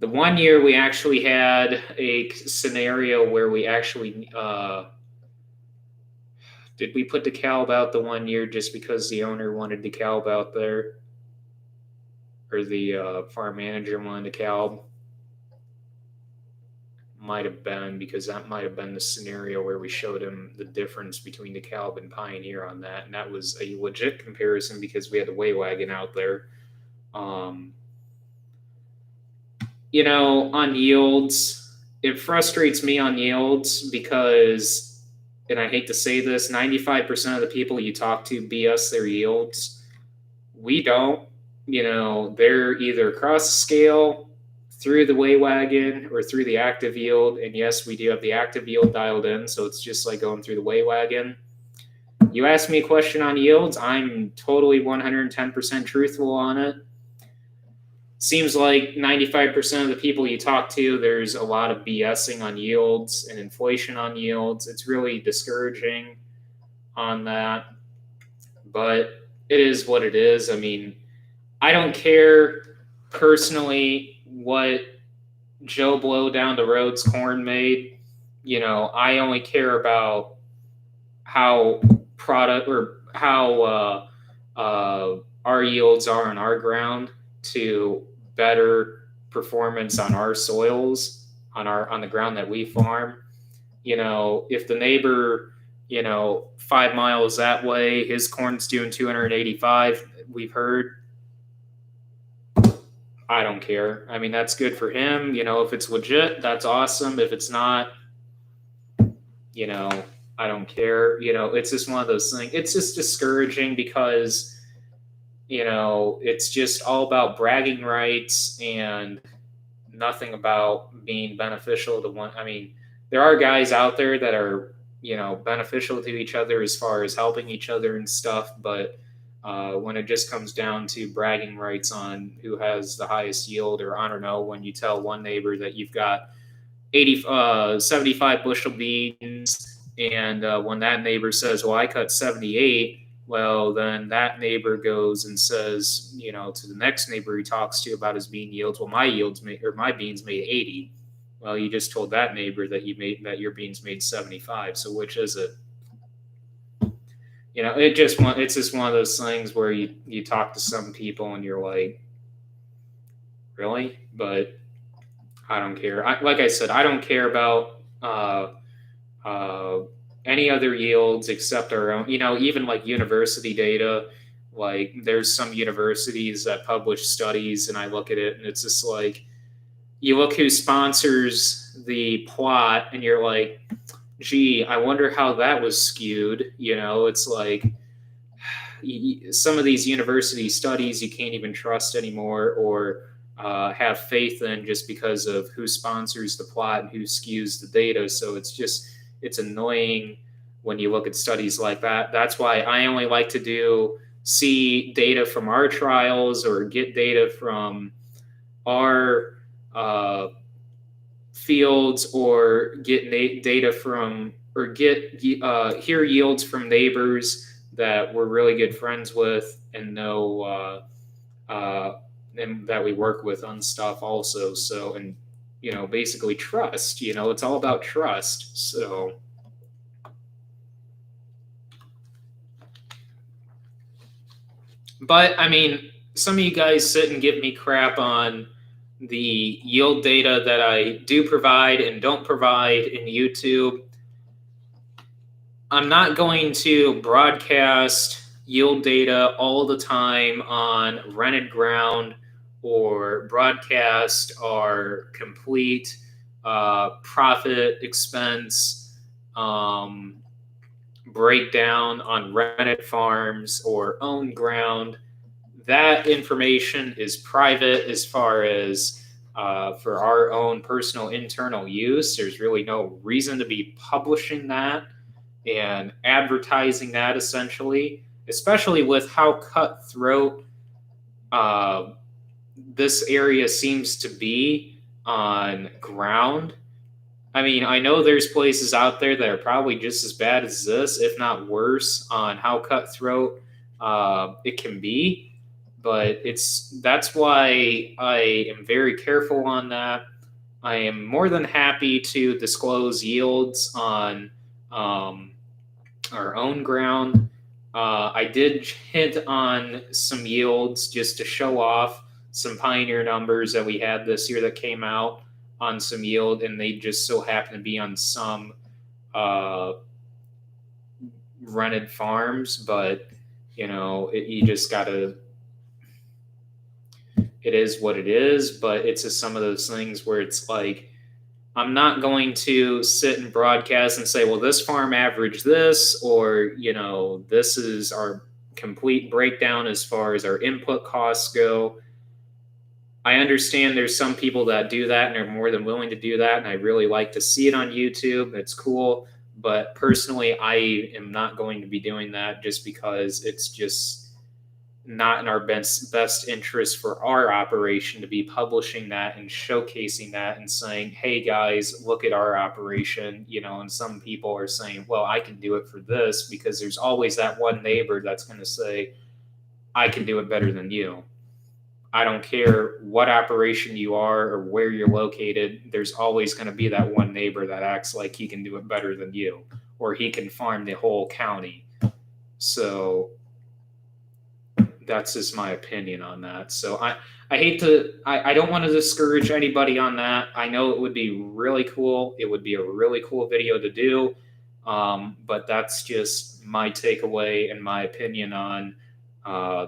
1 year we actually had a scenario where we actually did we put DeKalb out the 1 year just because the owner wanted DeKalb out there? Or the farm manager wanted DeKalb? Might have been, because that might have been the scenario where we showed him the difference between DeKalb and Pioneer on that. And that was a legit comparison because we had the weigh wagon out there. On yields, it frustrates me on yields because, and I hate to say this, 95% of the people you talk to BS their yields. We don't. They're either across the scale, through the weigh wagon, or through the active yield. And yes, we do have the active yield dialed in, so it's just like going through the weigh wagon. You ask me a question on yields, I'm totally 110% truthful on it. Seems like 95% of the people you talk to, there's a lot of BSing on yields and inflation on yields. It's really discouraging on that, but it is what it is. I mean, I don't care personally what Joe Blow down the road's corn made. I only care about how product or how our yields are on our ground to better performance on our soils, on the ground that we farm. If the neighbor, 5 miles that way, his corn's doing 285, we've heard, I don't care. I mean, that's good for him. If it's legit, that's awesome. If it's not, I don't care. It's just one of those things. It's just discouraging because, it's just all about bragging rights and nothing about being beneficial to one. I mean, there are guys out there that are, beneficial to each other as far as helping each other and stuff, but when it just comes down to bragging rights on who has the highest yield, or I don't know, when you tell one neighbor that you've got 75 bushel beans, and when that neighbor says, well, I cut 78, well, then that neighbor goes and says, to the next neighbor he talks to about his bean yields, well, my beans made 80. Well, you just told that neighbor that your beans made 75. So which is it? It's just one of those things where you talk to some people and you're like, really? But I don't care. Like I said, I don't care about any other yields except our own. Even like university data. Like there's some universities that publish studies, and I look at it, and it's just like, you look who sponsors the plot, and you're like, gee, I wonder how that was skewed. It's like some of these university studies you can't even trust anymore, or have faith in, just because of who sponsors the plot and who skews the data. So it's annoying when you look at studies like that. That's why I only like to see data from our trials, or get data from our fields, or get data from, or hear yields from neighbors that we're really good friends with and know and that we work with on stuff also. So, and basically trust. It's all about trust. So, but I mean, some of you guys sit and give me crap on the yield data that I do provide and don't provide in YouTube. I'm not going to broadcast yield data all the time on rented ground or broadcast our complete profit expense breakdown on rented farms or owned ground. That information is private as far as for our own personal internal use. There's really no reason to be publishing that and advertising that, essentially, especially with how cutthroat this area seems to be on ground. I mean, I know there's places out there that are probably just as bad as this, if not worse, on how cutthroat it can be. But that's why I am very careful on that. I am more than happy to disclose yields on our own ground. I did hit on some yields just to show off some Pioneer numbers that we had this year that came out on some yield, and they just so happen to be on some rented farms. But you just gotta. It is what it is. But it's just some of those things where it's like, I'm not going to sit and broadcast and say, well, this farm averaged this, or, this is our complete breakdown as far as our input costs go. I understand there's some people that do that and are more than willing to do that, and I really like to see it on YouTube. It's cool. But personally, I am not going to be doing that just because it's just not in our best interest for our operation to be publishing that and showcasing that and saying, hey guys, look at our operation. And some people are saying, well, I can do it for this, because there's always that one neighbor that's going to say, I can do it better than you. I don't care what operation you are or where you're located, there's always going to be that one neighbor that acts like he can do it better than you, or he can farm the whole county. So that's just my opinion on that. So I don't want to discourage anybody on that. I know it would be really cool. It would be a really cool video to do. But that's just my takeaway and my opinion on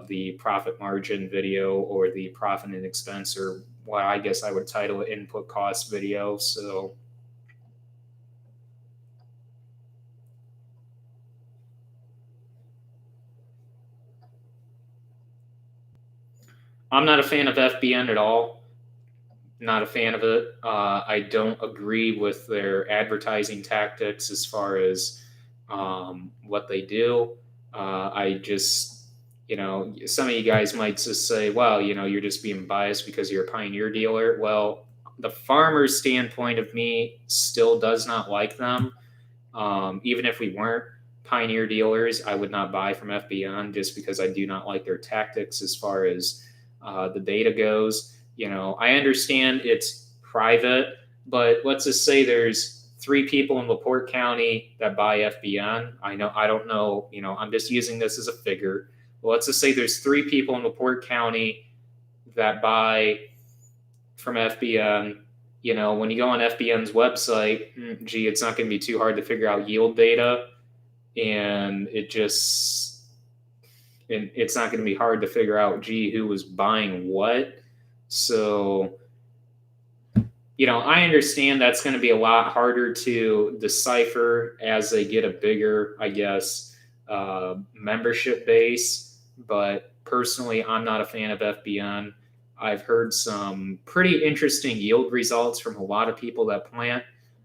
the profit margin video, or the profit and expense, or what I guess I would title it, input cost video. So I'm not a fan of FBN at all. Not a fan of it. I don't agree with their advertising tactics as far as what they do. I just, some of you guys might just say, well, you're just being biased because you're a Pioneer dealer. Well, the farmer's standpoint of me still does not like them. Even if we weren't Pioneer dealers, I would not buy from FBN just because I do not like their tactics as far as the data goes. I understand it's private, but let's just say there's 3 people in LaPorte County that buy FBN. I don't know, I'm just using this as a figure. Well, let's just say there's 3 people in LaPorte County that buy from FBN. When you go on FBN's website, it's not going to be too hard to figure out yield data. And it's not going to be hard to figure out, who was buying what. So, I understand that's going to be a lot harder to decipher as they get a bigger, I guess, membership base. But personally, I'm not a fan of FBN. I've heard some pretty interesting yield results from a lot of people that plant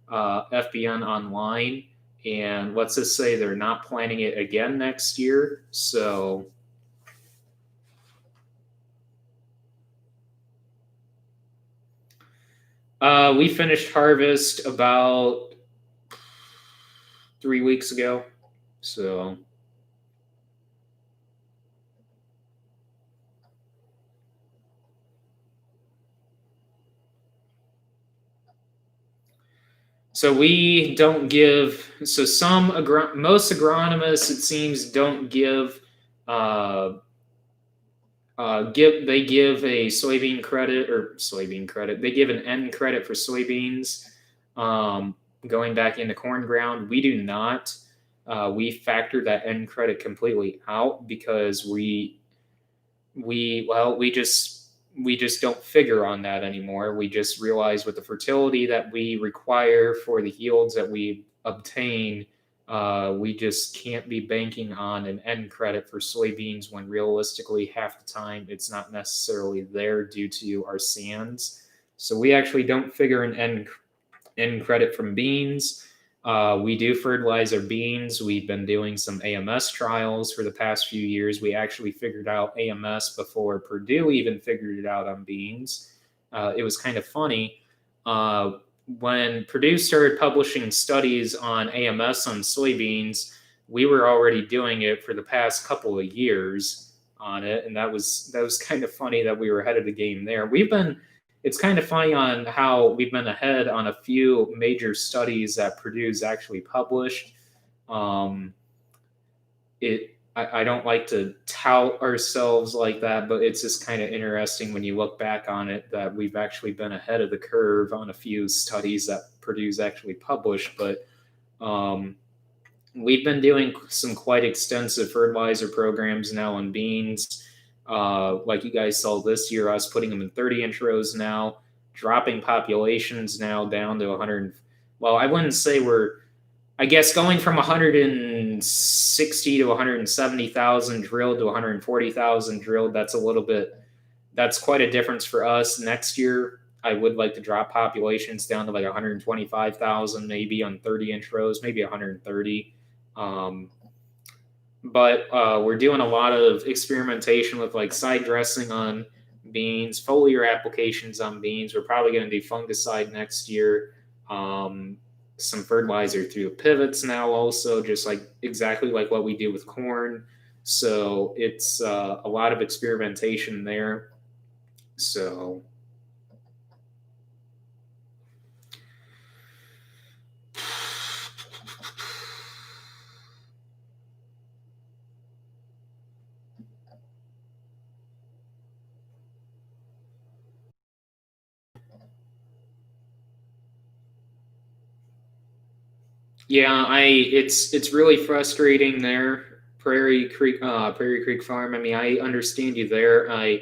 FBN online. And let's just say they're not planting it again next year. So we finished harvest about 3 weeks ago. So So we don't give. So most agronomists, it seems, don't give. Uh, they give a soybean credit. They give an N credit for soybeans, um, going back into corn ground. We do not. We factor that N credit completely out because we just don't figure on that anymore. We just realize with the fertility that we require for the yields that we obtain, we just can't be banking on an end credit for soybeans when realistically half the time it's not necessarily there due to our sands. So we actually don't figure an end credit from beans. We do fertilize our beans. We've been doing some AMS trials for the past few years. We actually figured out AMS before Purdue even figured it out on beans. It was kind of funny. Uh, when Purdue started publishing studies on AMS on soybeans, we were already doing it for the past couple of years on it, and that was kind of funny that we were ahead of the game there. It's kind of funny on how we've been ahead on a few major studies that Purdue's actually published. Um, I don't like to tout ourselves like that, but it's just kind of interesting when you look back on it that we've actually been ahead of the curve on a few studies that Purdue's actually published. But um, we've been doing some quite extensive fertilizer programs now on beans. Like you guys saw this year, us putting them in 30-inch rows now, dropping populations now down to 100. Well, I wouldn't say I guess going from 160 to 170,000 drilled to 140,000 drilled, that's quite a difference for us. Next year, I would like to drop populations down to like 125,000, maybe on 30-inch rows, maybe 130. But we're doing a lot of experimentation with like side dressing on beans, foliar applications on beans. We're probably going to do fungicide next year. Some fertilizer through the pivots now, also, just like exactly like what we do with corn. So it's a lot of experimentation there. So yeah, it's really frustrating there, Prairie Creek Farm. I mean, I understand you there. I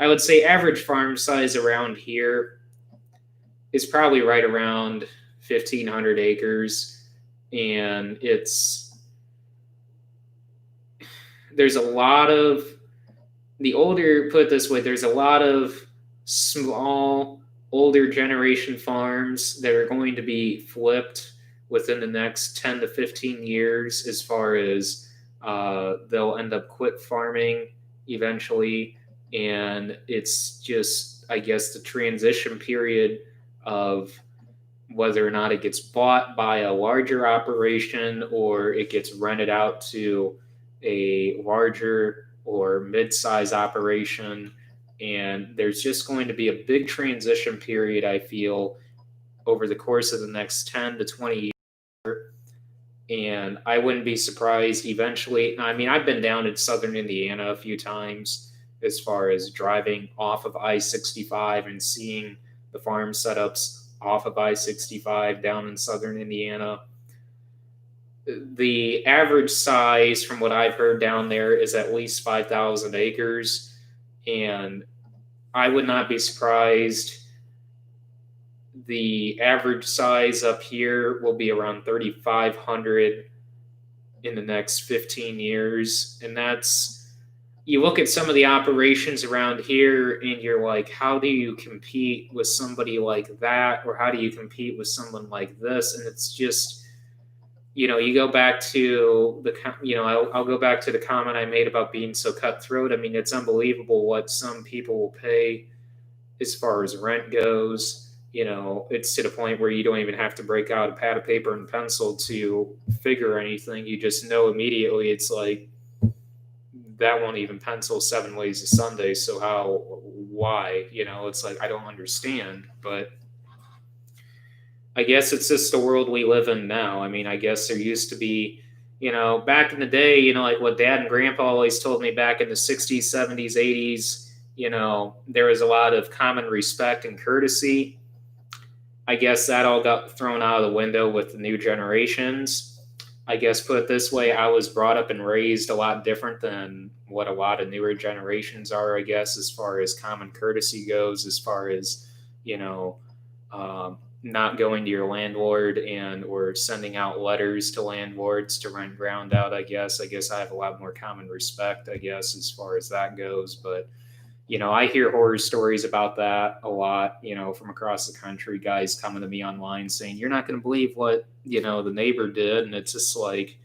would say average farm size around here is probably right around 1,500 acres, and there's a lot of the older put it this way, there's a lot of small older generation farms that are going to be flipped within the next 10 to 15 years, as far as they'll end up quit farming eventually. And it's just, I guess, the transition period of whether or not it gets bought by a larger operation or it gets rented out to a larger or mid-size operation. And there's just going to be a big transition period, I feel, over the course of the next 10 to 20 years. And I wouldn't be surprised eventually. I mean, I've been down in southern Indiana a few times as far as driving off of I-65 and seeing the farm setups off of I-65 down in southern Indiana. The average size, from what I've heard down there, is at least 5,000 acres. And I would not be surprised. The average size up here will be around 3,500 in the next 15 years. And you look at some of the operations around here and you're like, how do you compete with somebody like that? Or how do you compete with someone like this? And it's just, you go back to I'll go back to the comment I made about being so cutthroat. I mean, it's unbelievable what some people will pay as far as rent goes. It's to the point where you don't even have to break out a pad of paper and pencil to figure anything. You just know immediately. It's like, that won't even pencil 7 ways to Sunday. So why? It's like, I don't understand. But I guess it's just the world we live in now. I mean, I guess there used to be, back in the day, like what dad and grandpa always told me back in the 60s, 70s, 80s, there was a lot of common respect and courtesy. I guess that all got thrown out of the window with the new generations. I guess put it this way, I was brought up and raised a lot different than what a lot of newer generations are, I guess, as far as common courtesy goes, as far as, you know, not going to your landlord and or sending out letters to landlords to rent ground out, I guess. I guess I have a lot more common respect, I guess, as far as that goes. But I hear horror stories about that a lot, from across the country, guys coming to me online saying, "You're not going to believe what, the neighbor did." And it's just like,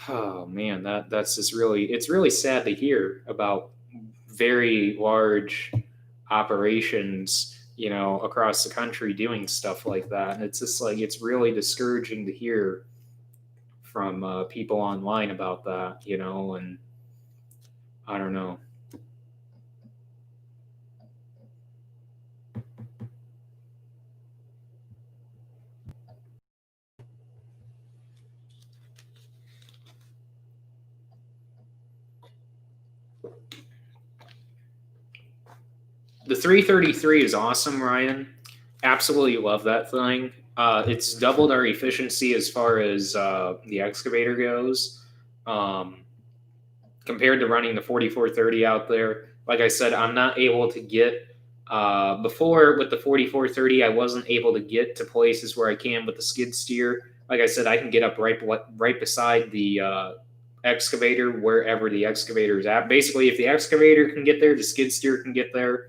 oh man, that's just it's really sad to hear about very large operations, across the country doing stuff like that. And it's just like, it's really discouraging to hear from people online about that, and I don't know. The 333 is awesome, Ryan. Absolutely love that thing. It's doubled our efficiency as far as the excavator goes, um, compared to running the 4430 out there. Like I said, I'm not able to get before with the 4430. I wasn't able to get to places where I can with the skid steer. Like I said, I can get up right beside the excavator wherever the excavator is at. Basically, if the excavator can get there, the skid steer can get there.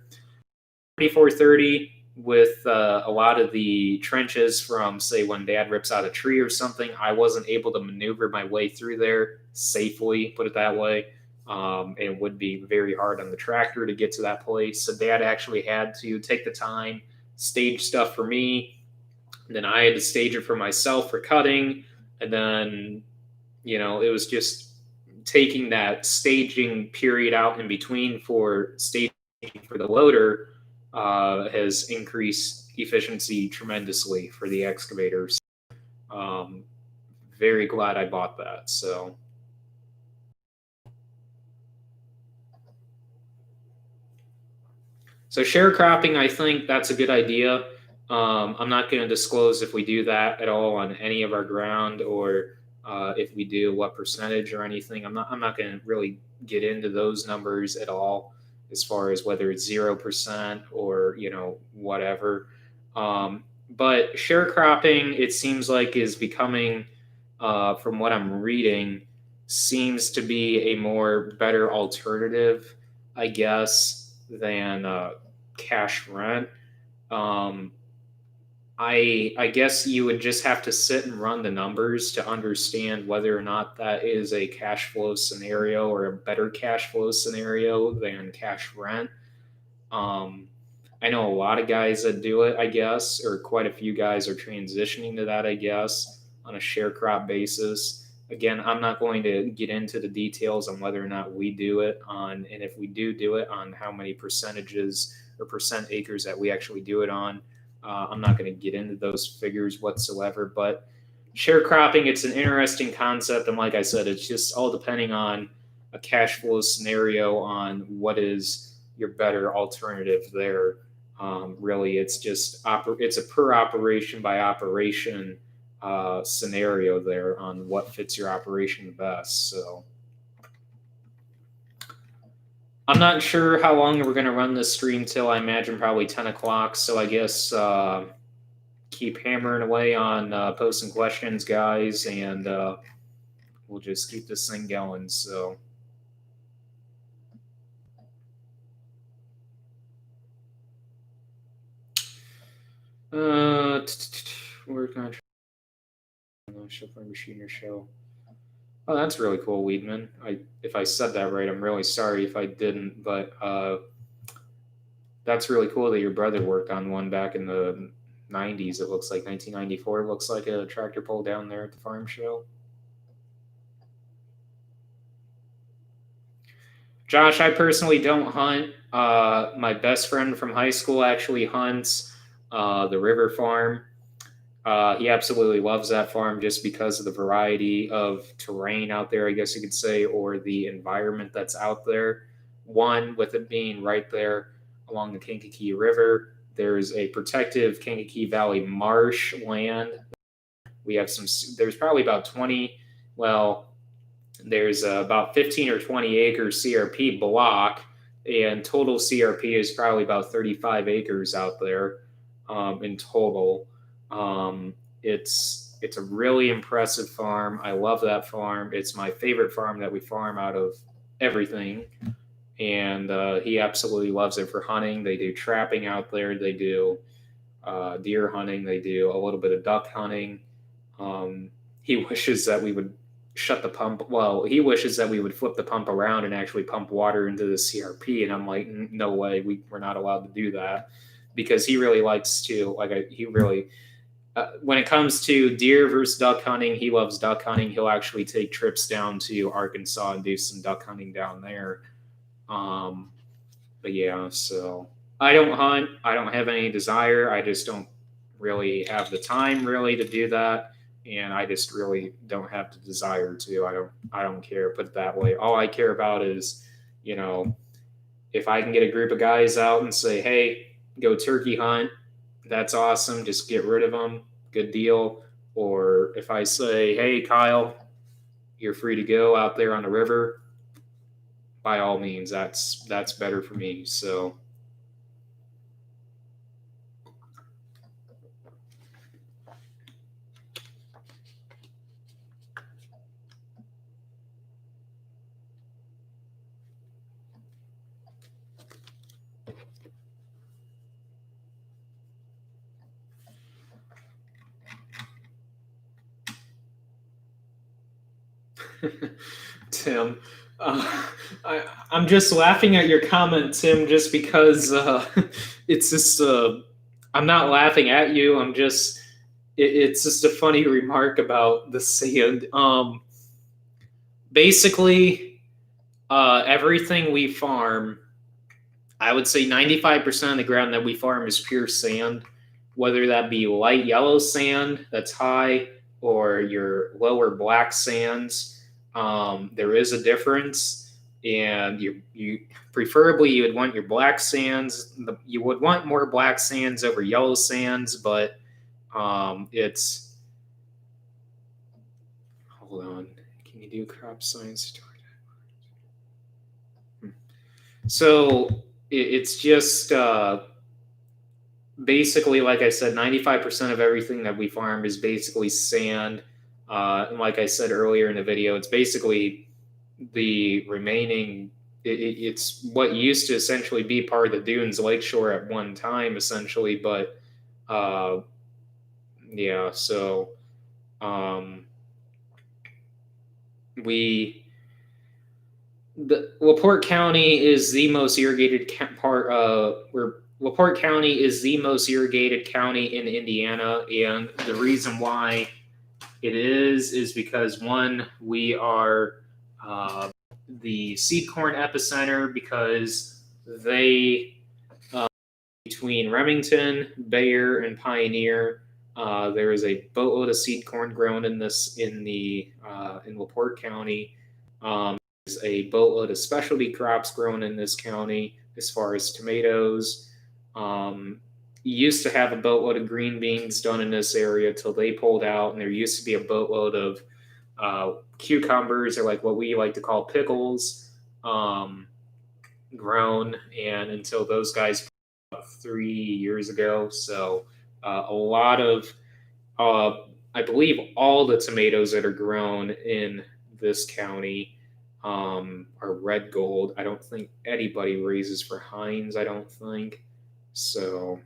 2430 with a lot of the trenches from, say, when dad rips out a tree or something, I wasn't able to maneuver my way through there safely, put it that way. It would be very hard on the tractor to get to that place. So dad actually had to take the time, stage stuff for me. Then I had to stage it for myself for cutting. And then, it was just taking that staging period out in between for staging for the loader has increased efficiency tremendously for the excavators. Um, Very glad I bought that. So sharecropping, I think that's a good idea. I'm not going to disclose if we do that at all on any of our ground, or if we do, what percentage or anything. I'm not going to really get into those numbers at all, as far as whether it's 0% or whatever. But sharecropping, it seems like, is becoming, from what I'm reading, seems to be a more better alternative, I guess, than cash rent. Um, I guess you would just have to sit and run the numbers to understand whether or not that is a cash flow scenario or a better cash flow scenario than cash rent. Um, I know a lot of guys that do it, I guess, or quite a few guys are transitioning to that, I guess, on a share crop basis. Again, I'm not going to get into the details on whether or not we do it on, and if we do it, on how many percentages or percent acres that we actually do it on. I'm not going to get into those figures whatsoever, but sharecropping, it's an interesting concept. And like I said, it's just all depending on a cash flow scenario on what is your better alternative there. Really, it's just it's a per operation by operation scenario there on what fits your operation the best. So I'm not sure how long we're going to run this stream till. I imagine probably 10 o'clock. So I guess keep hammering away on posting questions, guys, and we'll just keep this thing going. So. We're gonna show for machine or show. Oh, that's really cool, Weedman. If I said that right, I'm really sorry if I didn't, but that's really cool that your brother worked on one back in the 90s. It looks like 1994. Looks like a tractor pull down there at the farm show. Josh, I personally don't hunt. My best friend from high school actually hunts. the River Farm. He absolutely loves that farm just because of the variety of terrain out there, I guess you could say, or the environment that's out there. One, with it being right there along the Kankakee River, there's a protective Kankakee Valley marsh land. We have there's probably about 20, well, there's about 15 or 20 acre CRP block, and total CRP is probably about 35 acres out there in total. It's a really impressive farm. I love that farm. It's my favorite farm that we farm out of everything, and he absolutely loves it for hunting. They do trapping out there. They do deer hunting. They do a little bit of duck hunting. He wishes that we would shut the pump. Well, he wishes that we would flip the pump around and actually pump water into the CRP. And I'm like, no way, we're not allowed to do that, because he really likes to, he really, when it comes to deer versus duck hunting, he loves duck hunting. He'll actually take trips down to Arkansas and do some duck hunting down there. But yeah, so I don't hunt. I don't have any desire. I just don't really have the time really to do that, and I just really don't have the desire to. I don't care. Put it that way. All I care about is, you know, if I can get a group of guys out and say, "Hey, go turkey hunt," that's awesome. Just get rid of them. Good deal. Or if I say, "Hey, Kyle, you're free to go out there on the river," by all means, that's better for me. So Tim, I'm just laughing at your comment, Tim, just because it's just. I'm not laughing at you. I'm just. It's just a funny remark about the sand. Basically, everything we farm, I would say 95% of the ground that we farm is pure sand, whether that be light yellow sand that's high or your lower black sands. There is a difference, and you preferably you would want your black sands. You would want more black sands over yellow sands, but it's hold on. Can you do crop science? So it's just basically, like I said, 95% of everything that we farm is basically sand. And like I said earlier in the video, it's basically the remaining. It's what used to essentially be part of the Dunes Lakeshore at one time, essentially. But yeah, so we the LaPorte County is the most irrigated part. Where LaPorte County is the most irrigated county in Indiana, and the reason why it is because one, we are the seed corn epicenter, because they between Remington, Bayer, and Pioneer, there is a boatload of seed corn grown in LaPorte County. There's a boatload of specialty crops grown in this county, as far as tomatoes. Used to have a boatload of green beans done in this area till they pulled out, and there used to be a boatload of cucumbers, or like what we like to call pickles, grown, and until those guys 3 years ago. So a lot of, I believe, all the tomatoes that are grown in this county are red gold. I don't think anybody raises for Heinz. I don't think so.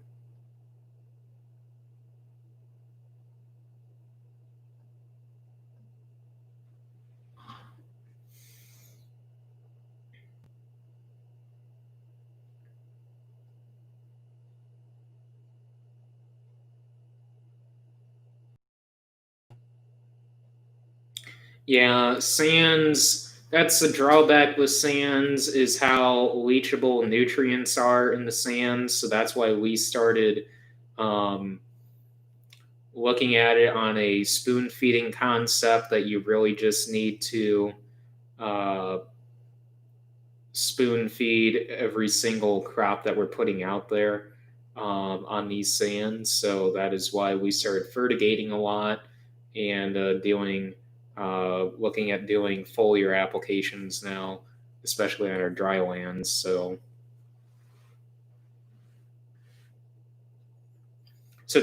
Yeah, sands. That's the drawback with sands, is how leachable nutrients are in the sands. So that's why we started Um, Looking at it on a spoon feeding concept that you really just need to uh, spoon feed every single crop that we're putting out there on these sands. So that is why we started fertigating a lot and looking at doing foliar applications now, especially on our dry lands. So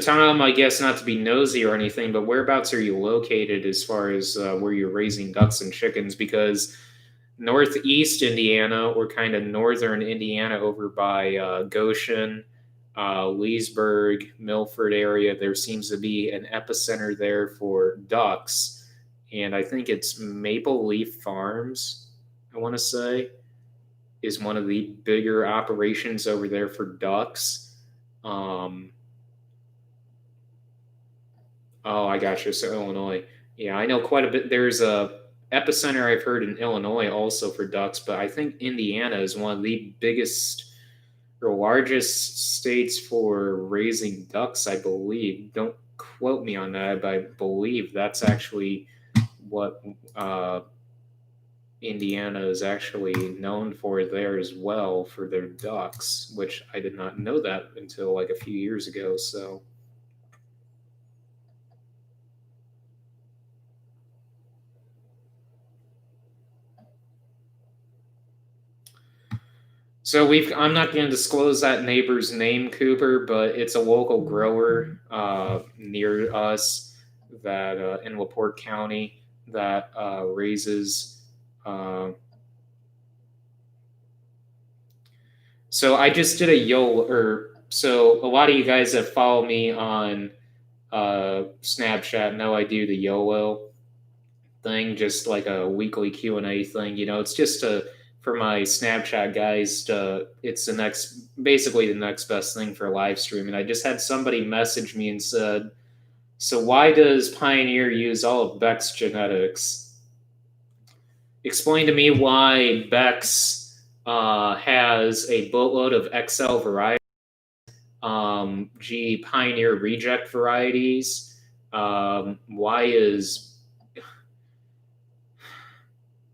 Tom, I guess not to be nosy or anything, but whereabouts are you located as far as where you're raising ducks and chickens? Because northeast Indiana or kind of northern Indiana over by Goshen, Leesburg, Milford area, there seems to be an epicenter there for ducks. And I think it's Maple Leaf Farms, I want to say, is one of the bigger operations over there for ducks. Um, Oh, I got you. So Illinois. Yeah, I know quite a bit. There's a epicenter I've heard in Illinois also for ducks, but I think Indiana is one of the biggest or largest states for raising ducks, I believe. Don't quote me on that, but I believe that's actually what Indiana is actually known for there as well for their ducks, which I did not know that until like a few years ago. So I'm not going to disclose that neighbor's name, Cooper, but it's a local grower near us that in LaPorte County that raises. Uh, so I just did a so a lot of you guys that follow me on Snapchat know I do the YOLO thing, just like a weekly Q&A thing. It's just for my Snapchat guys. It's basically the next best thing for live stream. And I just had somebody message me and said, "So why does Pioneer use all of Beck's genetics? Explain to me why Beck's has a boatload of XL varieties, Pioneer reject varieties. Why is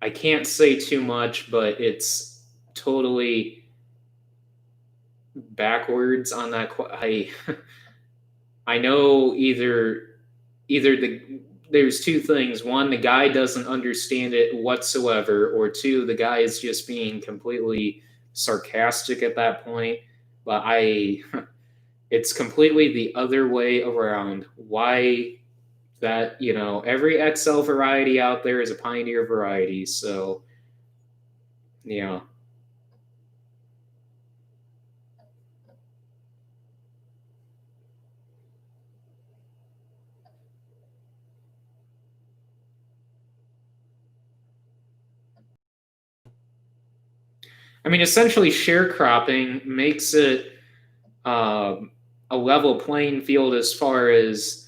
I can't say too much, but it's totally backwards on that. I know either there's two things. One, the guy doesn't understand it whatsoever, or two, the guy is just being completely sarcastic at that point. But it's completely the other way around. Why that every XL variety out there is a Pioneer variety. So yeah. I mean, essentially, sharecropping makes it um, a level playing field as far as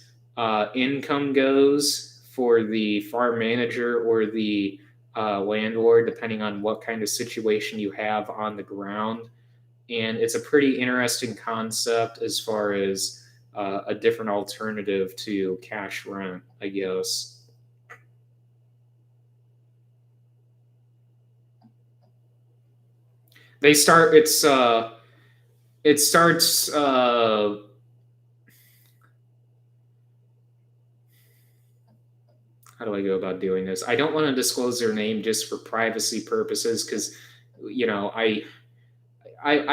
income goes for the farm manager or the landlord, depending on what kind of situation you have on the ground. And it's a pretty interesting concept as far as a different alternative to cash rent, I guess. They start. It starts. How do I go about doing this? I don't want to disclose their name just for privacy purposes because, you know, I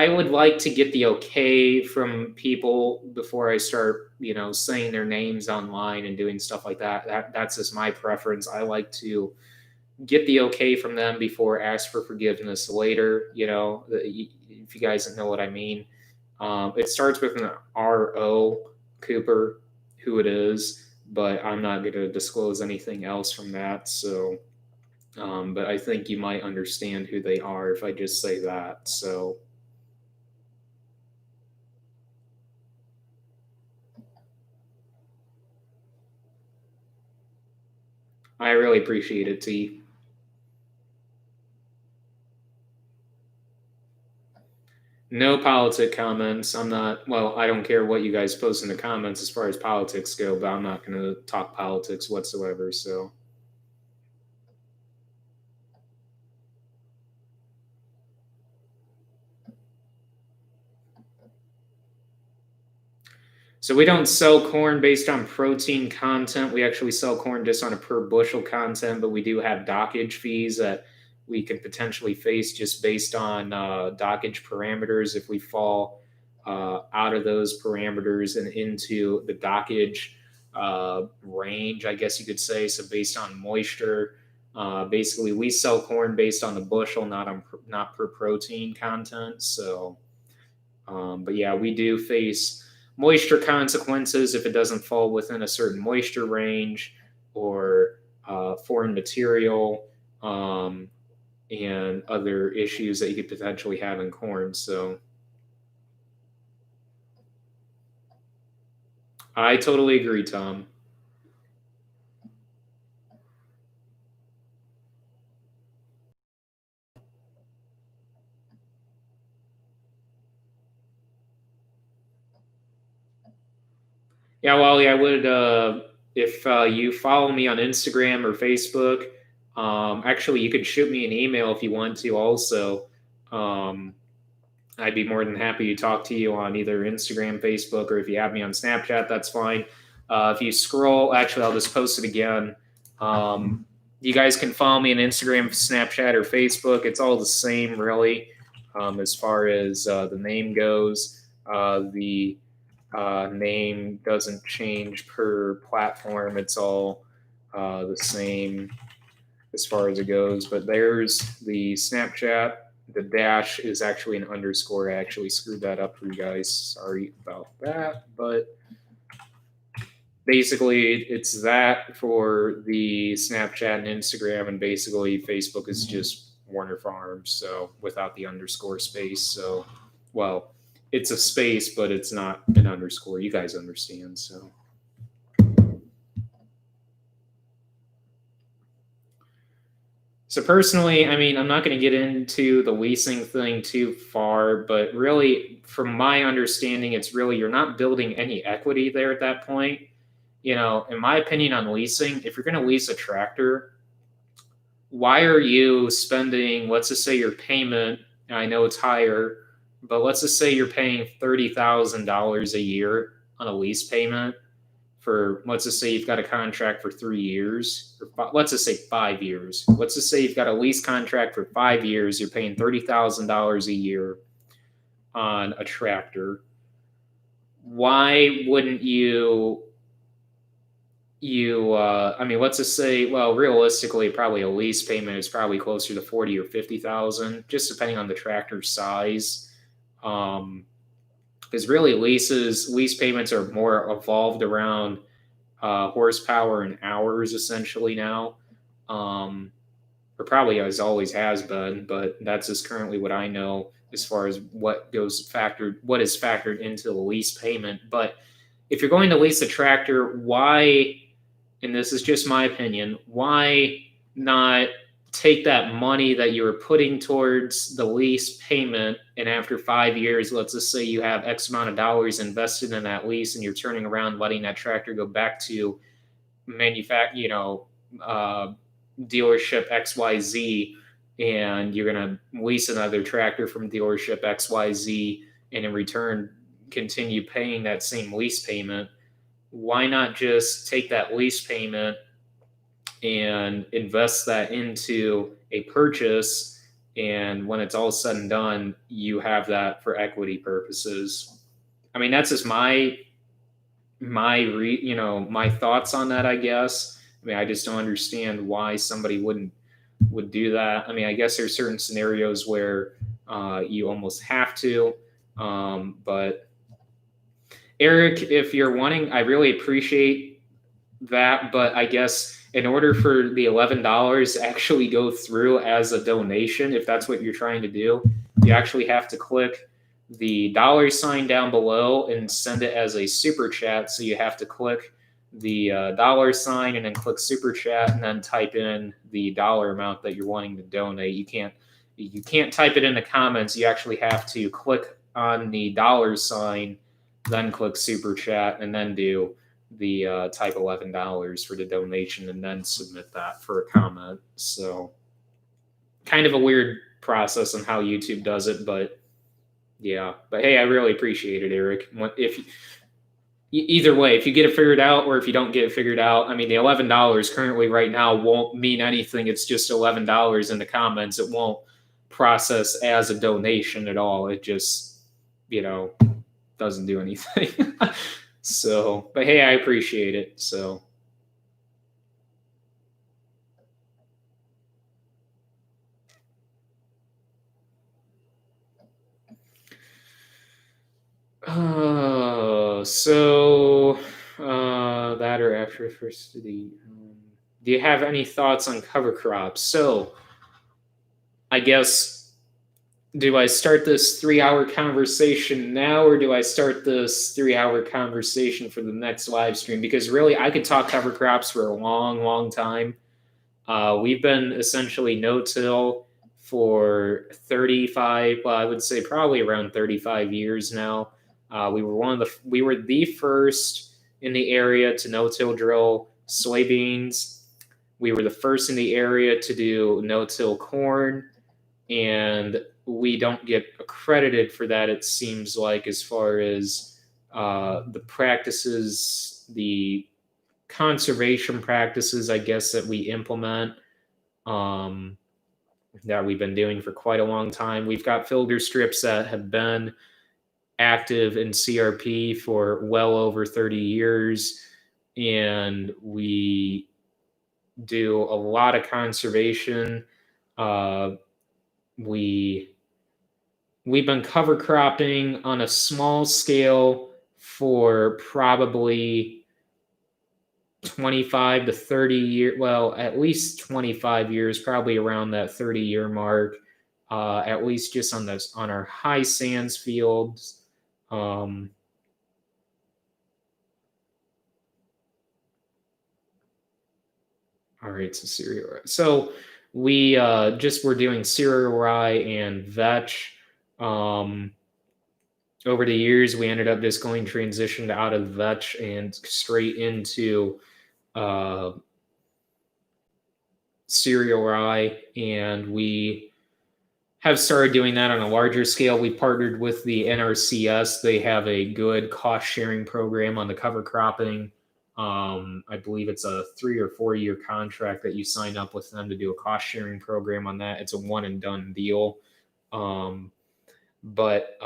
would like to get the okay from people before I start, saying their names online and doing stuff like that. That's just my preference. I like to get the okay from them before ask for forgiveness later. If you guys know what I mean. It starts with an RO, Cooper, who it is, but I'm not going to disclose anything else from that. So, but I think you might understand who they are if I just say that. So, I really appreciate it, T. No politic comments. I'm not, well, I don't care what you guys post in the comments as far as politics go, but I'm not going to talk politics whatsoever. So we don't sell corn based on protein content. We actually sell corn just on a per bushel content, but we do have dockage fees that we could potentially face just based on dockage parameters if we fall out of those parameters and into the dockage range, I guess you could say. So based on moisture, basically we sell corn based on the bushel, not per protein content. So but yeah, we do face moisture consequences if it doesn't fall within a certain moisture range or foreign material and other issues that you could potentially have in corn. So I totally agree, Tom. Yeah, Wally, I would, if you follow me on Instagram or Facebook, actually, you could shoot me an email if you want to also. Um, I'd be more than happy to talk to you on either Instagram, Facebook, or if you have me on Snapchat, that's fine. If you scroll, actually, I'll just post it again. Um, you guys can follow me on Instagram, Snapchat, or Facebook. It's all the same, really, as far as the name goes. The name doesn't change per platform. It's all the same as far as it goes. But there's the Snapchat. The dash is actually an underscore. I actually screwed that up for you guys. Sorry about that. But basically, it's that for the Snapchat and Instagram. And basically, Facebook is just Werner Farms. So without the underscore space. So, well, it's a space, but it's not an underscore. You guys understand. So. So personally, I mean, I'm not going to get into the leasing thing too far, but really, from my understanding, it's really you're not building any equity there at that point. In my opinion on leasing, if you're going to lease a tractor, why are you spending, let's just say your payment, I know it's higher, but let's just say you're paying $30,000 a year on a lease payment for, let's just say you've got a contract for 3 years, or let's just say 5 years. Let's just say you've got a lease contract for 5 years. You're paying $30,000 a year on a tractor. Why wouldn't I mean, let's just say, well, realistically, probably a lease payment is probably closer to 40 or 50,000, just depending on the tractor size. Because really, lease payments are more evolved around horsepower and hours essentially now, or probably as always has been. But that's just currently what I know as far as what is factored into the lease payment. But if you're going to lease a tractor, why? And this is just my opinion. Why not take that money that you were putting towards the lease payment, and after 5 years, let's just say you have X amount of dollars invested in that lease, and you're turning around letting that tractor go back to uh, dealership XYZ, and you're going to lease another tractor from dealership XYZ, and in return continue paying that same lease payment. Why not just take that lease payment and invest that into a purchase, and when it's all said and done, you have that for equity purposes? I mean, that's just my thoughts on that, I guess. I mean, I just don't understand why somebody would do that. I mean, I guess there's certain scenarios where you almost have to, but Eric, if you're wanting, I really appreciate that, but I guess in order for the $11 to actually go through as a donation, if that's what you're trying to do, you actually have to click the dollar sign down below and send it as a super chat. So you have to click the dollar sign and then click super chat and then type in the dollar amount that you're wanting to donate. You can't type it in the comments. You actually have to click on the $sign, then click super chat, and then do the type $11 for the donation, and then submit that for a comment. So kind of a weird process on how YouTube does it, but yeah. But hey, I really appreciate it, Eric. If either way, if you get it figured out or if you don't get it figured out, I mean, the $11 currently right now won't mean anything. It's just $11 in the comments. It won't process as a donation at all. It just, doesn't do anything. So, but hey, I appreciate it. So, that or after first the. Do you have any thoughts on cover crops? So, I guess, do I start this 3 hour conversation now, or do I start this 3 hour conversation for the next live stream? Because really, I could talk cover crops for a long, long time. We've been essentially no-till for 35, well, I would say probably around 35 years now. We were the first in the area to no-till drill soybeans. We were the first in the area to do no-till corn, and we don't get accredited for that, it seems like, as far as the practices, the conservation practices, I guess, that we implement, that we've been doing for quite a long time. We've got filter strips that have been active in CRP for well over 30 years, and we do a lot of conservation. We've been cover cropping on a small scale for probably 25 to 30 years, well, at least 25 years, probably around that 30-year mark, at least just on our high sands fields. All right, so cereal rye. So we just were doing cereal rye and vetch. Over the years, we ended up just going transitioned out of vetch and straight into cereal rye, and we have started doing that on a larger scale. We partnered with the NRCS. They have a good cost sharing program on the cover cropping. I believe it's a 3 or 4 year contract that you sign up with them to do a cost sharing program on that. It's a one and done deal. But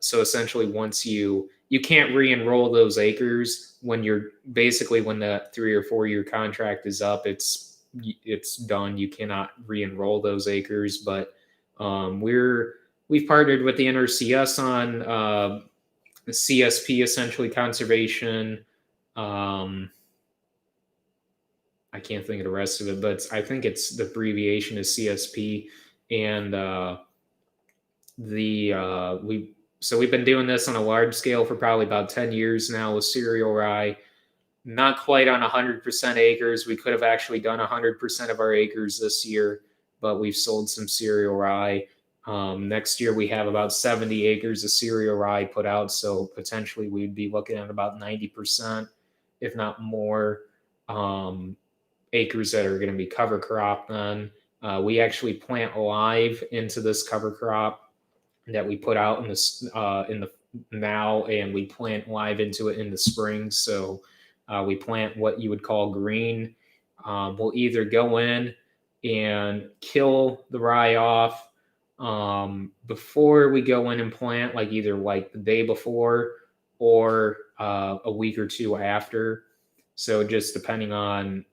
so essentially, once you can't re-enroll those acres when when the 3 or 4 year contract is up, it's done. You cannot re-enroll those acres. But we've partnered with the NRCS on CSP, essentially conservation. I can't think of the rest of it, but I think it's the abbreviation is CSP, and we've been doing this on a large scale for probably about 10 years now with cereal rye. Not quite on 100% acres. We could have actually done 100% of our acres this year, but we've sold some cereal rye. Next year we have about 70 acres of cereal rye put out, so potentially we'd be looking at about 90%, if not more, acres that are going to be cover crop. Then we actually plant live into this cover crop that we put out in the now, and we plant live into it in the spring. So we plant what you would call green. We'll either go in and kill the rye off before we go in and plant, either the day before or a week or two after. So just depending on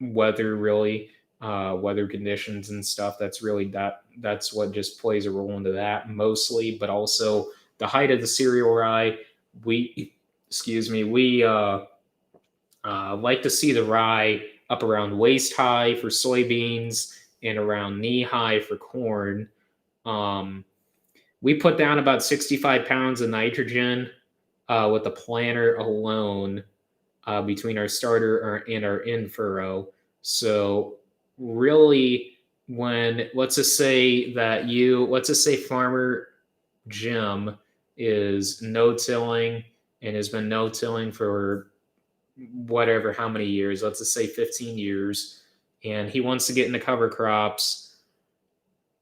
weather, really, weather conditions and stuff. That's what just plays a role into that mostly, but also the height of the cereal rye. We like to see the rye up around waist high for soybeans and around knee high for corn. We put down about 65 pounds of nitrogen with the planter alone between our starter and our in furrow. So really, let's just say Farmer Jim is no-tilling and has been no-tilling for whatever, how many years, let's just say 15 years, and he wants to get into cover crops.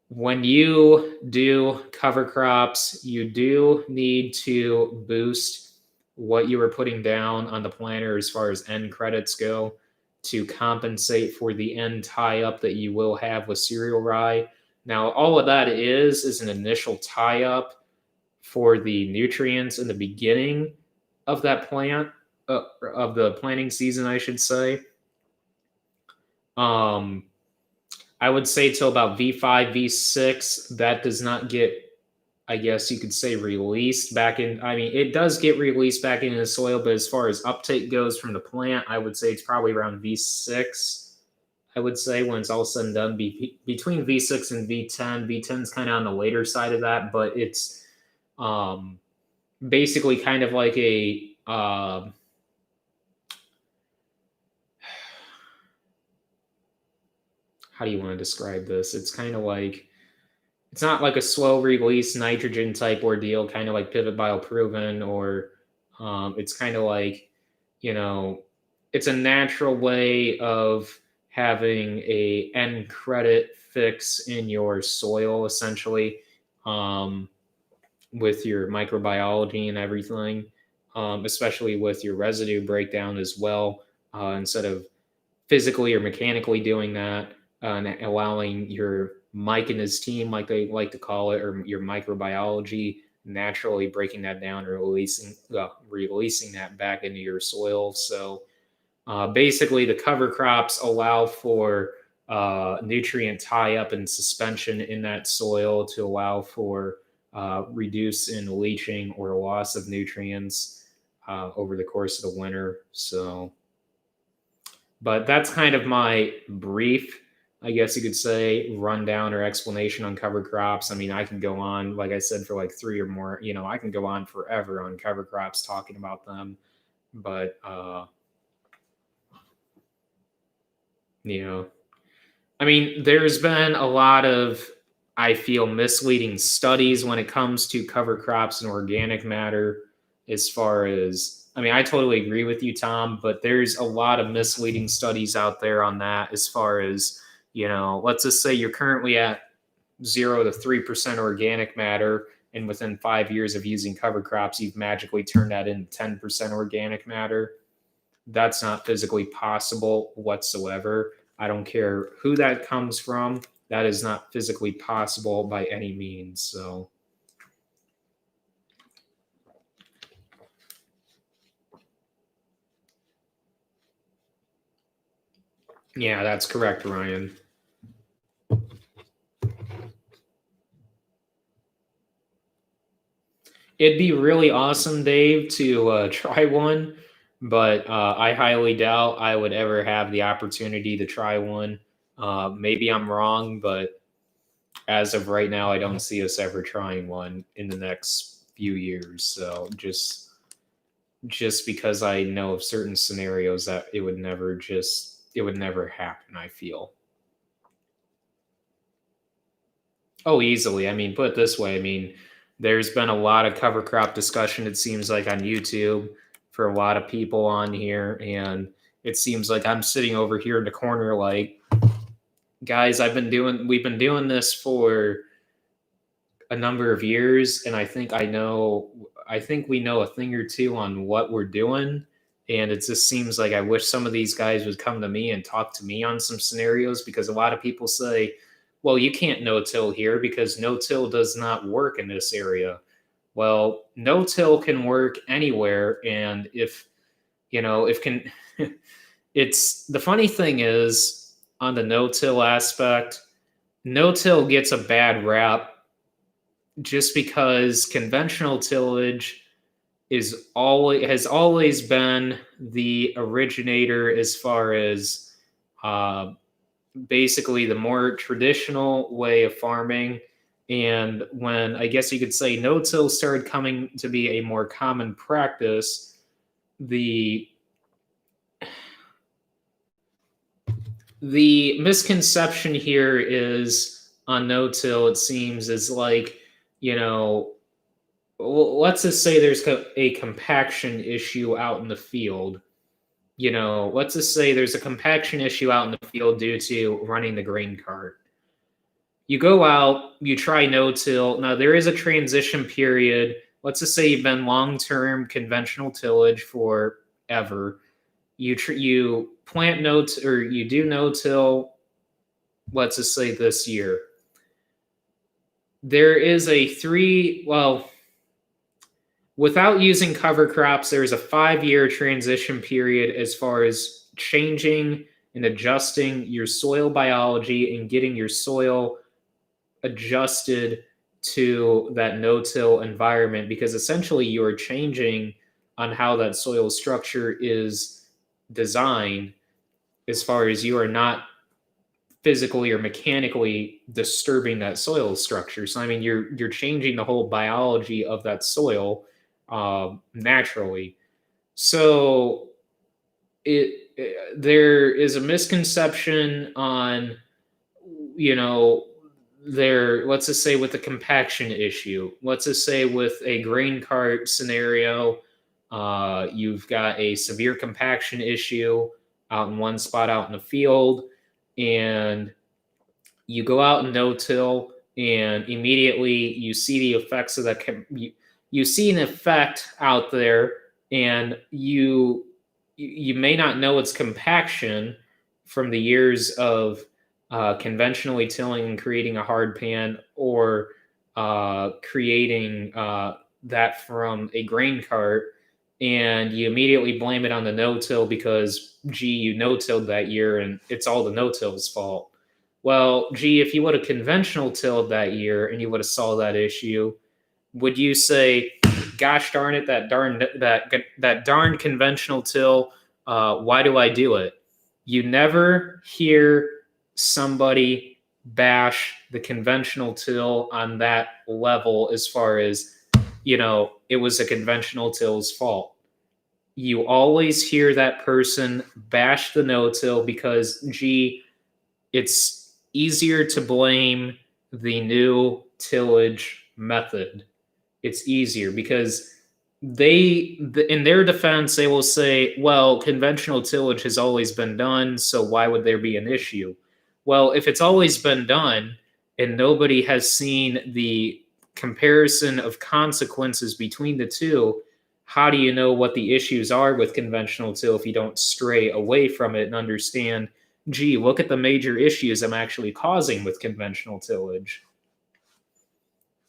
When you do cover crops, you do need to boost what you were putting down on the planter as far as end credits go to compensate for the end tie up that you will have with cereal rye. Now, all of that is an initial tie up for the nutrients in the beginning of that plant, of the planting season, I should say. Um, I would say till about V5, V6, that does not get, I guess you could say, released back in. I mean, it does get released back into the soil, but as far as uptake goes from the plant, I would say it's probably around V6. I would say when it's all said and done, between V6 and V10. V10 is kind of on the later side of that, but it's um, basically kind of like a how do you want to describe this? It's kind of like, it's not like a slow release nitrogen type ordeal, kind of like pivot bioproven, or it's kind of like, you know, it's a natural way of having a end credit fix in your soil, essentially, um, with your microbiology and everything, especially with your residue breakdown as well, instead of physically or mechanically doing that, and allowing your Mike and his team, like they like to call it, or your microbiology, naturally breaking that down or releasing that back into your soil. So basically, the cover crops allow for nutrient tie up and suspension in that soil to allow for reduce in leaching or loss of nutrients over the course of the winter. So, but that's kind of my brief, I guess you could say, rundown or explanation on cover crops. I mean, I can go on, like I said, for like three or more, I can go on forever on cover crops talking about them. But, you know, I mean, there's been a lot of, I feel, misleading studies when it comes to cover crops and organic matter. As far as, I mean, I totally agree with you, Tom, but there's a lot of misleading studies out there on that. As far as, let's just say you're currently at 0 to 3% organic matter, and within 5 years of using cover crops, you've magically turned that into 10% organic matter. That's not physically possible whatsoever. I don't care who that comes from. That is not physically possible by any means. So, yeah, that's correct, Ryan. It'd be really awesome, Dave, to try one, but I highly doubt I would ever have the opportunity to try one. Maybe I'm wrong, but as of right now, I don't see us ever trying one in the next few years. So just because I know of certain scenarios that it would never happen, I feel. Oh, easily. I mean, put it this way. I mean, there's been a lot of cover crop discussion, it seems like, on YouTube for a lot of people on here. And it seems like I'm sitting over here in the corner like, guys, we've been doing this for a number of years. And I think we know a thing or two on what we're doing. And it just seems like I wish some of these guys would come to me and talk to me on some scenarios, because a lot of people say, well, you can't no-till here because no-till does not work in this area. Well, no-till can work anywhere. And if can, it's the funny thing is, on the no-till aspect, no-till gets a bad rap just because conventional tillage has always been the originator as far as uh, basically the more traditional way of farming. And when, I guess you could say, no-till started coming to be a more common practice, the misconception here is on no-till, it seems, is like, you know let's just say there's a compaction issue out in the field. Let's just say there's a compaction issue out in the field due to running the grain cart. You go out, you try no-till. Now there is a transition period. Let's just say you've been long-term conventional tillage forever. You plant or you do no-till. Let's just say this year. There is without using cover crops, there's a 5-year transition period as far as changing and adjusting your soil biology and getting your soil adjusted to that no-till environment, because essentially you are changing on how that soil structure is designed, as far as you are not physically or mechanically disturbing that soil structure. So I mean, you're changing the whole biology of that soil naturally. So there is a misconception on, let's just say with the compaction issue, let's just say with a grain cart scenario, you've got a severe compaction issue out in one spot out in the field, and you go out and no-till, and immediately you see the effects of that. You see an effect out there, and you may not know it's compaction from the years of conventionally tilling and creating a hard pan, or creating that from a grain cart, and you immediately blame it on the no-till because, gee, you no-tilled that year and it's all the no-till's fault. Well, gee, if you would have conventional tilled that year and you would have solved that issue, would you say, gosh darn it, that darn conventional till, why do I do it? You never hear somebody bash the conventional till on that level, as far as, it was a conventional till's fault. You always hear that person bash the no-till because, gee, it's easier to blame the new tillage method. It's easier because in their defense, they will say, well, conventional tillage has always been done, so why would there be an issue? Well, if it's always been done and nobody has seen the comparison of consequences between the two, how do you know what the issues are with conventional till if you don't stray away from it and understand, gee, look at the major issues I'm actually causing with conventional tillage?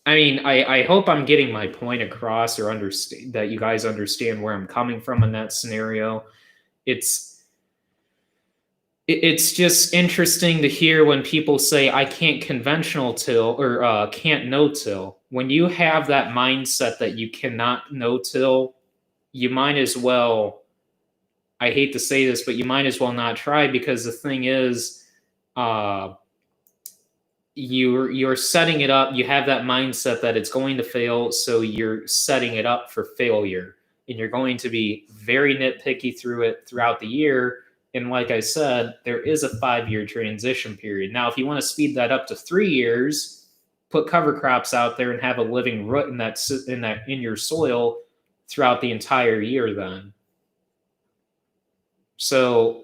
I mean, I hope I'm getting my point across, or understand that you guys understand where I'm coming from in that scenario. It's just interesting to hear when people say I can't conventional till, or can't no till. When you have that mindset that you cannot no till, you might as well. I hate to say this, but you might as well not try, because the thing is, you're setting it up. You have that mindset that it's going to fail, so you're setting it up for failure, and you're going to be very nitpicky throughout the year. And like I said, there is a 5-year transition period. Now, if you want to speed that up to 3 years, put cover crops out there and have a living root in your soil throughout the entire year then. So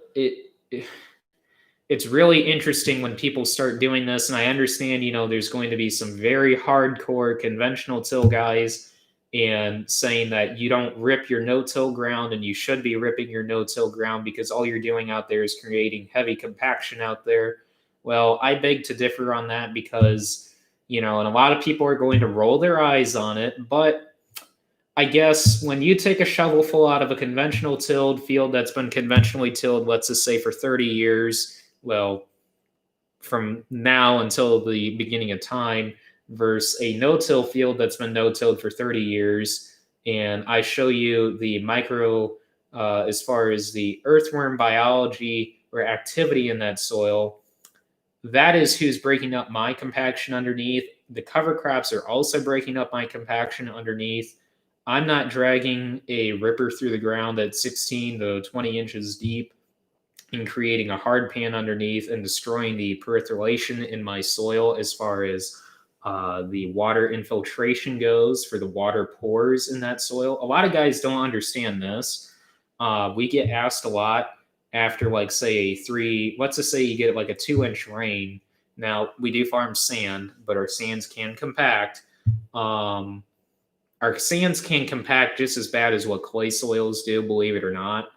it's really interesting when people start doing this, and I understand, there's going to be some very hardcore conventional till guys and saying that you don't rip your no-till ground, and you should be ripping your no-till ground because all you're doing out there is creating heavy compaction out there. Well, I beg to differ on that, because, and a lot of people are going to roll their eyes on it, but I guess when you take a shovelful out of a conventional tilled field that's been conventionally tilled, let's just say for 30 years, well, from now until the beginning of time, versus a no-till field that's been no-tilled for 30 years, and I show you the as far as the earthworm biology or activity in that soil, that is who's breaking up my compaction underneath. The cover crops are also breaking up my compaction underneath. I'm not dragging a ripper through the ground that's 16 to 20 inches deep and creating a hard pan underneath and destroying the percolation in my soil, as far as the water infiltration goes for the water pores in that soil. A lot of guys don't understand this. We get asked a lot after, like, say, let's just say you get like a 2 inch rain. Now, we do farm sand, but our sands can compact. Um, our sands can compact just as bad as what clay soils do, believe it or not.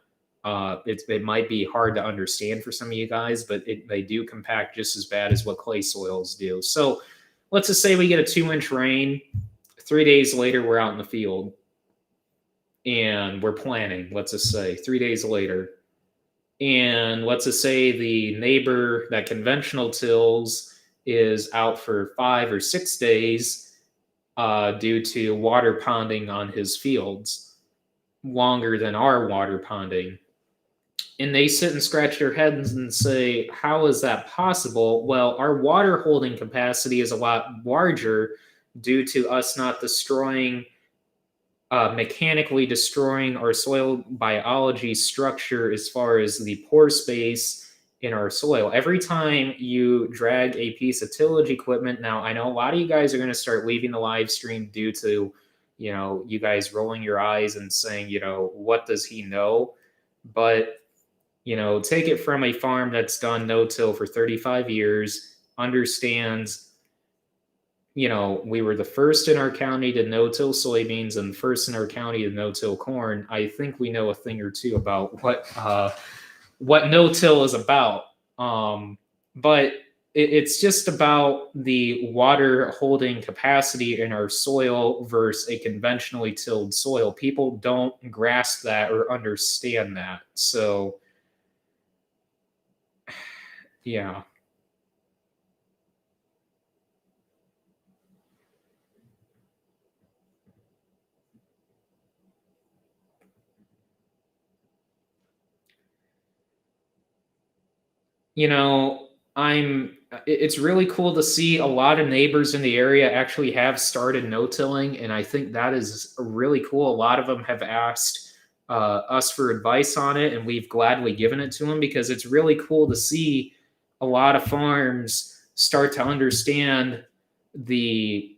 It might be hard to understand for some of you guys, but they do compact just as bad as what clay soils do. So let's just say we get a 2 inch rain. 3 days later, we're out in the field and we're planting. Let's just say 3 days later. And let's just say the neighbor that conventional tills is out for 5 or 6 days due to water ponding on his fields longer than our water ponding. And they sit and scratch their heads and say, how is that possible? Well, our water holding capacity is a lot larger due to us not mechanically destroying our soil biology structure as far as the pore space in our soil. Every time you drag a piece of tillage equipment, now I know a lot of you guys are going to start leaving the live stream due to, you guys rolling your eyes and saying, what does he know? But, take it from a farm that's done no-till for 35 years, understands, we were the first in our county to no-till soybeans and first in our county to no-till corn. I think we know a thing or two about what no-till is about. But it's just about the water holding capacity in our soil versus a conventionally tilled soil. People don't grasp that or understand that. So, yeah. you know, it's really cool to see a lot of neighbors in the area actually have started no-tilling, and I think that is really cool. A lot of them have asked us for advice on it, and we've gladly given it to them because it's really cool to see a lot of farms start to understand the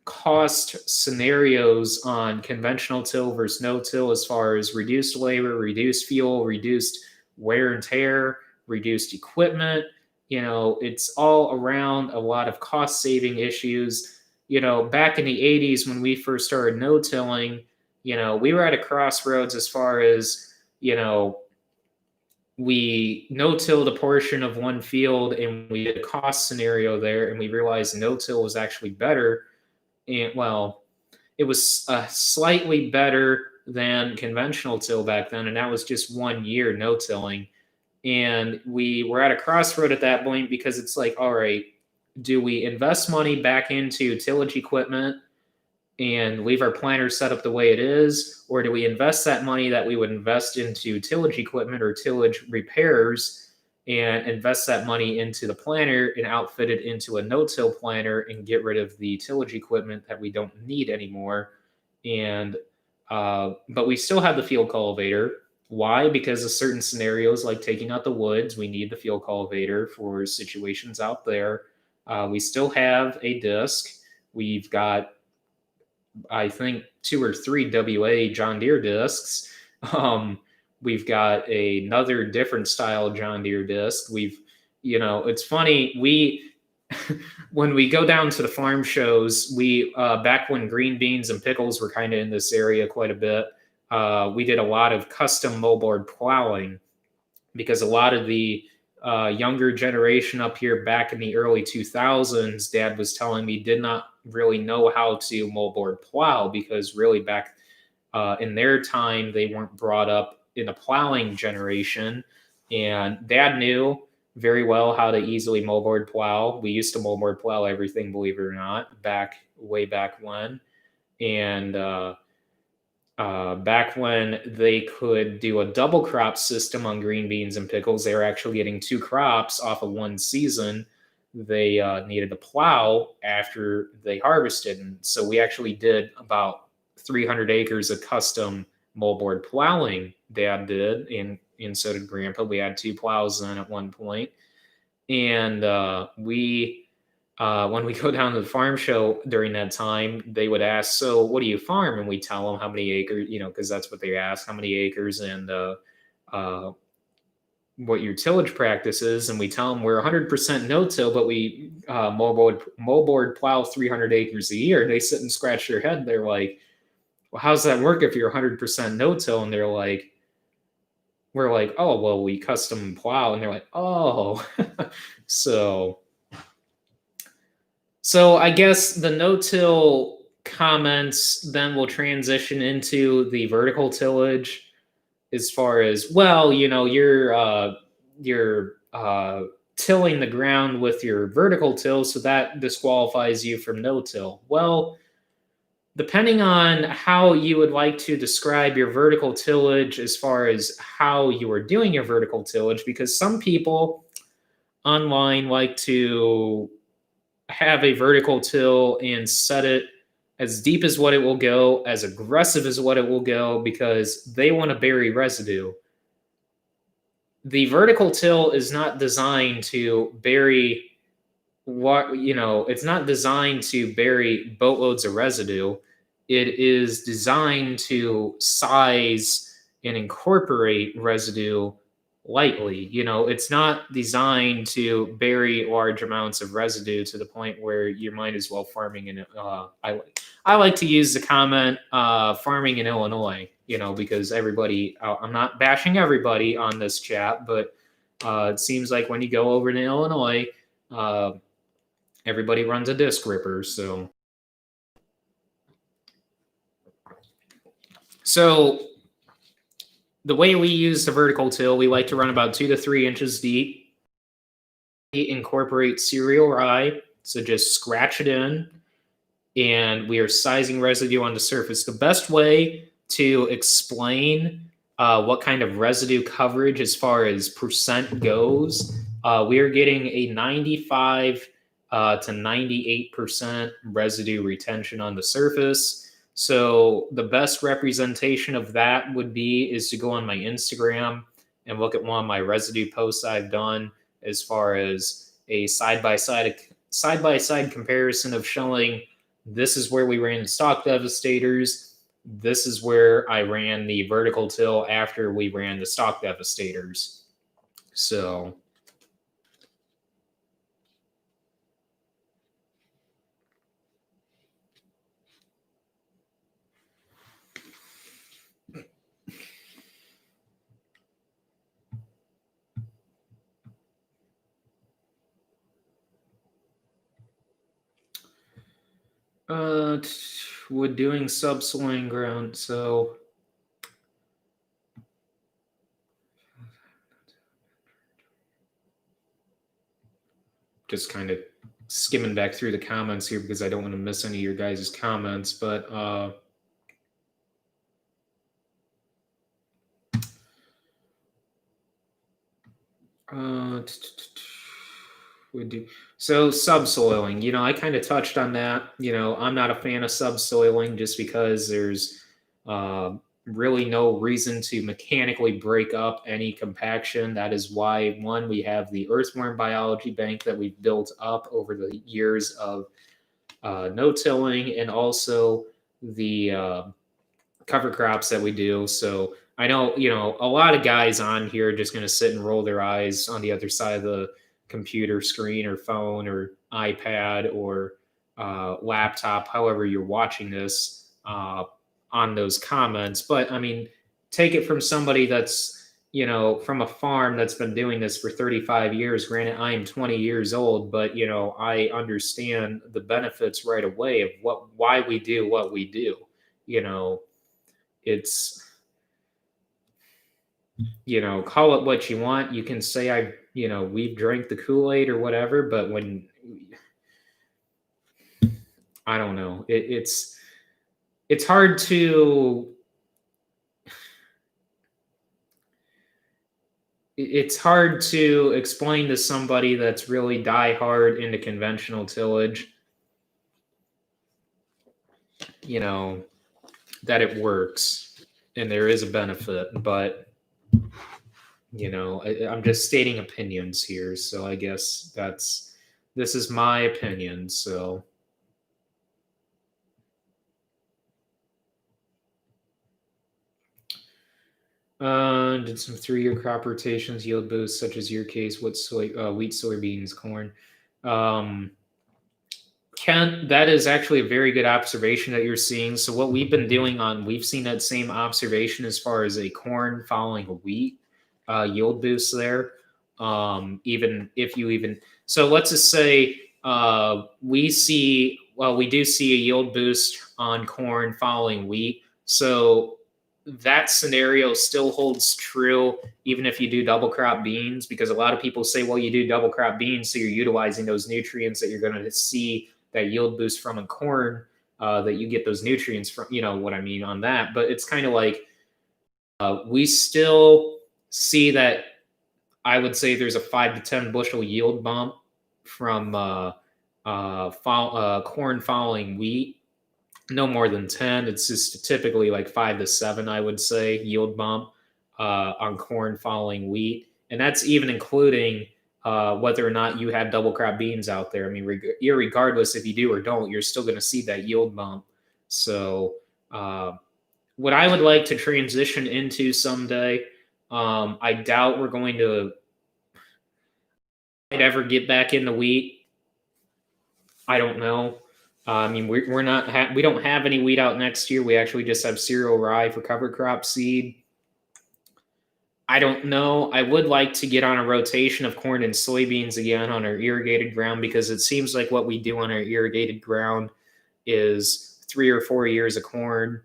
cost scenarios on conventional till versus no-till as far as reduced labor, reduced fuel, reduced wear and tear, reduced equipment. It's all around a lot of cost saving issues. Back in the 80s when we first started no-tilling, we were at a crossroads as far as, we no-tilled a portion of one field and we did a cost scenario there and we realized no-till was actually better. And well, it was slightly better than conventional till back then, and that was just 1 year no-tilling. And we were at a crossroad at that point because it's like, all right, do we invest money back into tillage equipment and leave our planter set up the way it is, or do we invest that money that we would invest into tillage equipment or tillage repairs and invest that money into the planter and outfit it into a no-till planter and get rid of the tillage equipment that we don't need anymore? And but we still have the field cultivator. Why? Because of certain scenarios like taking out the woods, we need the field cultivator for situations out there. We still have a disc. We've got, I think, 2 or 3 WA John Deere discs. We've got another different style John Deere disc. It's funny. When we go down to the farm shows, back when green beans and pickles were kind of in this area quite a bit, we did a lot of custom moldboard plowing because a lot of the younger generation up here back in the early 2000s, Dad was telling me, did not really know how to moldboard plow because really back in their time, they weren't brought up in a plowing generation. And Dad knew very well how to easily moldboard plow. We used to moldboard plow everything, believe it or not, way back when. And back when they could do a double crop system on green beans and pickles, they were actually getting 2 crops off of one season. They needed to plow after they harvested. And so we actually did about 300 acres of custom moldboard plowing. Dad did, and so did Grandpa. We had 2 plows in at one point. And we when we go down to the farm show during that time, they would ask, "So, what do you farm?" And we tell them how many acres, because that's what they ask, how many acres and uh, what your tillage practice is. And we tell them we're 100% no-till, but we moldboard plow 300 acres a year. They sit and scratch their head. They're like, "Well, how's that work if you're 100% no-till?" And we're like, "Oh, well, we custom plow." And they're like, "Oh." so So I guess the no-till comments then will transition into the vertical tillage as far as, well, you're tilling the ground with your vertical till, so that disqualifies you from no-till. Well, depending on how you would like to describe your vertical tillage as far as how you are doing your vertical tillage, because some people online like to have a vertical till and set it as deep as what it will go, as aggressive as what it will go, because they want to bury residue. The vertical till is not designed to bury it's not designed to bury boatloads of residue. It is designed to size and incorporate residue lightly. It's not designed to bury large amounts of residue to the point where you might as well farming in. I like to use the comment farming in Illinois. Because everybody. I'm not bashing everybody on this chat, but it seems like when you go over to Illinois, everybody runs a disc ripper. So the way we use the vertical till, we like to run about 2 to 3 inches deep. We incorporate cereal rye, so just scratch it in, and we are sizing residue on the surface. The best way to explain what kind of residue coverage as far as percent goes, we are getting a 95 to 98% residue retention on the surface. So the best representation of that is to go on my Instagram and look at one of my residue posts I've done as far as a side by side comparison of showing this is where we ran the stalk devastators. This is where I ran the vertical till after we ran the stalk devastators. So with doing subsoiling ground, so just kind of skimming back through the comments here because I don't want to miss any of your guys' comments, but we do so subsoiling. I kind of touched on that. I'm not a fan of subsoiling just because there's really no reason to mechanically break up any compaction. That is why, one, we have the earthworm biology bank that we've built up over the years of no-tilling, and also the cover crops that we do. So I know, a lot of guys on here are just going to sit and roll their eyes on the other side of the computer screen or phone or iPad or laptop, however you're watching this, on those comments. But I mean, take it from somebody that's, from a farm that's been doing this for 35 years. Granted, I am 20 years old, but, I understand the benefits right away of why we do what we do. It's, call it what you want. You can say we've drank the Kool-Aid or whatever, but when, I don't know, it's hard to explain to somebody that's really die hard into conventional tillage, that it works and there is a benefit. But I'm just stating opinions here, so I guess that's This is my opinion. So, did some 3-year crop rotations yield boosts, such as your case? What wheat, soybeans, corn? Um, Ken, that is actually a very good observation that you're seeing. So what we've been doing we've seen that same observation as far as a corn following a wheat yield boost there. Even if you even so, let's just say we do see a yield boost on corn following wheat. So that scenario still holds true even if you do double crop beans, because a lot of people say, well, you do double crop beans, so you're utilizing those nutrients that you're going to see that yield boost from a corn, that you get those nutrients from, you know what I mean on that. But it's kind of like we still see that. I would say there's a 5 to 10 bushel yield bump from corn following wheat. No more than 10. It's just typically like 5 to 7, I would say, yield bump on corn following wheat. And that's even including whether or not you have double crop beans out there. I mean, regardless if you do or don't, you're still going to see that yield bump. So, what I would like to transition into someday, I doubt we're going to ever get back into wheat. I don't know. I mean, we're not we don't have any wheat out next year. We actually just have cereal rye for cover crop seed. I don't know. I would like to get on a rotation of corn and soybeans again on our irrigated ground, because it seems like what we do on our irrigated ground is 3 or 4 years of corn.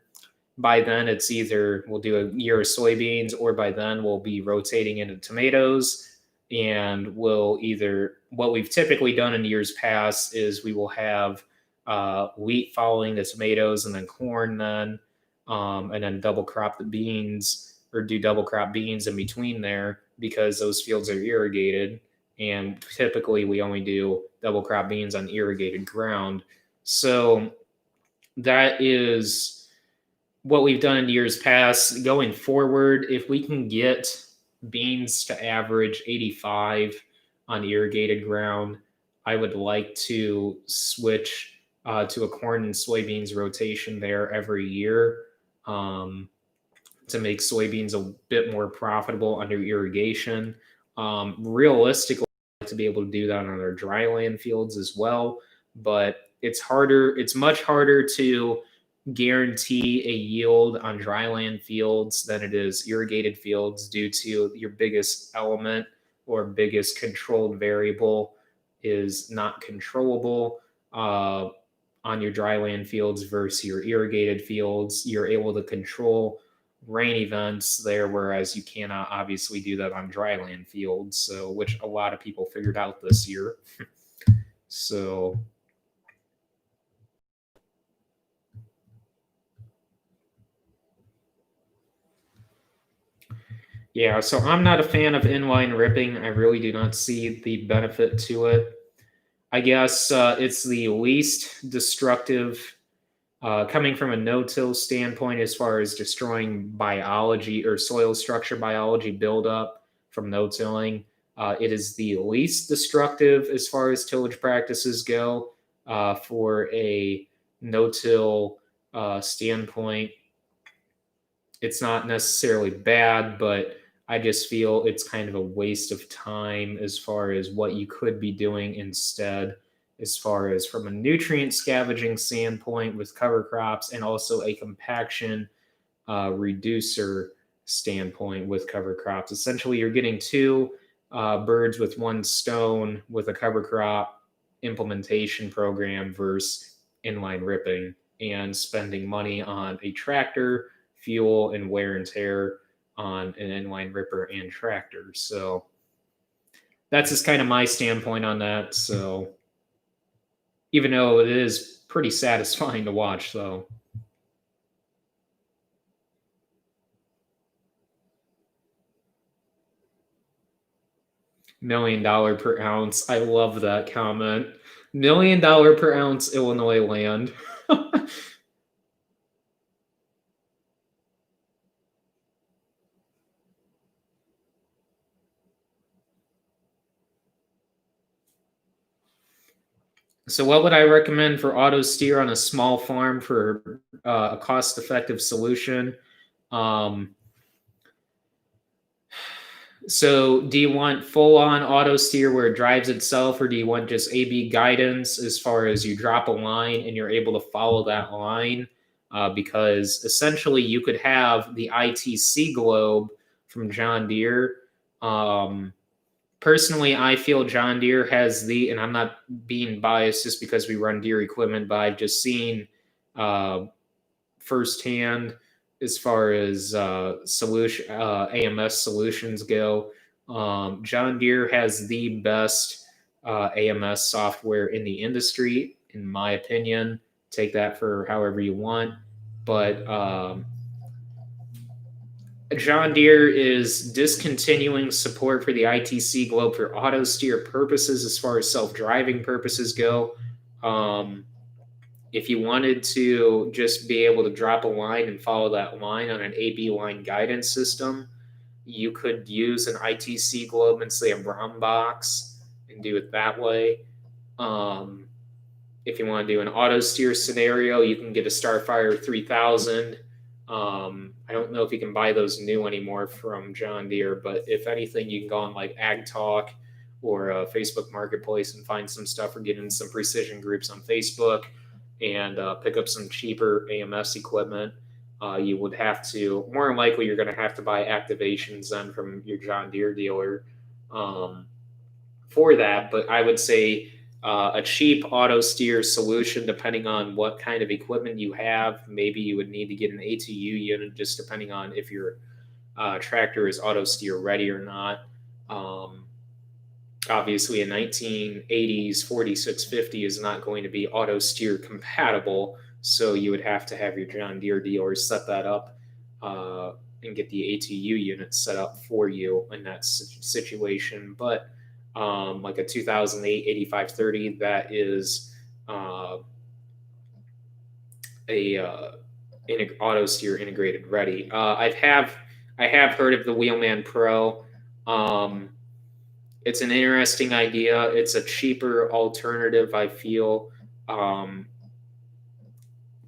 By then, it's either we'll do a year of soybeans, or by then we'll be rotating into tomatoes. And we'll either, what we've typically done in years past is we will have wheat following the tomatoes, and then corn then, and then double crop the beans, or do double crop beans in between there, because those fields are irrigated. And typically we only do double crop beans on irrigated ground. So that is what we've done in years past. Going forward, if we can get beans to average 85 on irrigated ground, I would like to switch to a corn and soybeans rotation there every year, to make soybeans a bit more profitable under irrigation. Realistically, I'd like to be able to do that on our dry land fields as well, but it's harder. It's much harder to guarantee a yield on dry land fields than it is irrigated fields, due to your biggest element or biggest controlled variable is not controllable on your dry land fields versus your irrigated fields. You're able to control rain events there, whereas you cannot obviously do that on dry land fields. So, which a lot of people figured out this year. So, yeah, so I'm not a fan of inline ripping. I really do not see the benefit to it. I guess it's the least destructive, coming from a no-till standpoint, as far as destroying biology or soil structure biology buildup from no-tilling. It is the least destructive as far as tillage practices go, for a no-till standpoint. It's not necessarily bad, but I just feel it's kind of a waste of time as far as what you could be doing instead, as far as from a nutrient scavenging standpoint with cover crops, and also a compaction reducer standpoint with cover crops. Essentially, you're getting two birds with one stone with a cover crop implementation program versus inline ripping, and spending money on a tractor, fuel, and wear and tear on an inline ripper and tractor. So that's just kind of my standpoint on that. So even though it is pretty satisfying to watch, though. $1 million per ounce. I love that comment. $1 million per ounce Illinois land. So, what would I recommend for auto steer on a small farm for a cost effective solution? Um, so, do you want full on auto steer where it drives itself, or do you want just A/B guidance as far as you drop a line and you're able to follow that line? Because essentially, you could have the ITC globe from John Deere. Um, Personally, I feel John Deere has and I'm not being biased just because we run Deere equipment, but I've just seen uh, firsthand as far as AMS solutions go. John Deere has the best AMS software in the industry, in my opinion. Take that for however you want, but John Deere is discontinuing support for the ITC Globe for auto steer purposes as far as self driving purposes go. Um, if you wanted to just be able to drop a line and follow that line on an AB line guidance system, you could use an ITC Globe and say a brown box and do it that way. Um, if you want to do an auto steer scenario, you can get a Starfire 3000. I don't know if you can buy those new anymore from John Deere, but if anything, you can go on like Ag Talk or Facebook Marketplace and find some stuff or get in some precision groups on Facebook and pick up some cheaper AMS equipment. You would have to, more than likely, you're going to have to buy activations then from your John Deere dealer um, for that. But I would say a cheap auto steer solution, depending on what kind of equipment you have. Maybe you would need to get an ATU unit, just depending on if your tractor is auto steer ready or not. Um, Obviously, a 1980s 4650 is not going to be auto steer compatible, so you would have to have your John Deere dealer set that up and get the ATU unit set up for you in that situation. But like a 2008 8530, that is uh, a auto steer integrated ready. I have heard of the Wheelman Pro. Um, it's an interesting idea. It's a cheaper alternative, I feel. Um,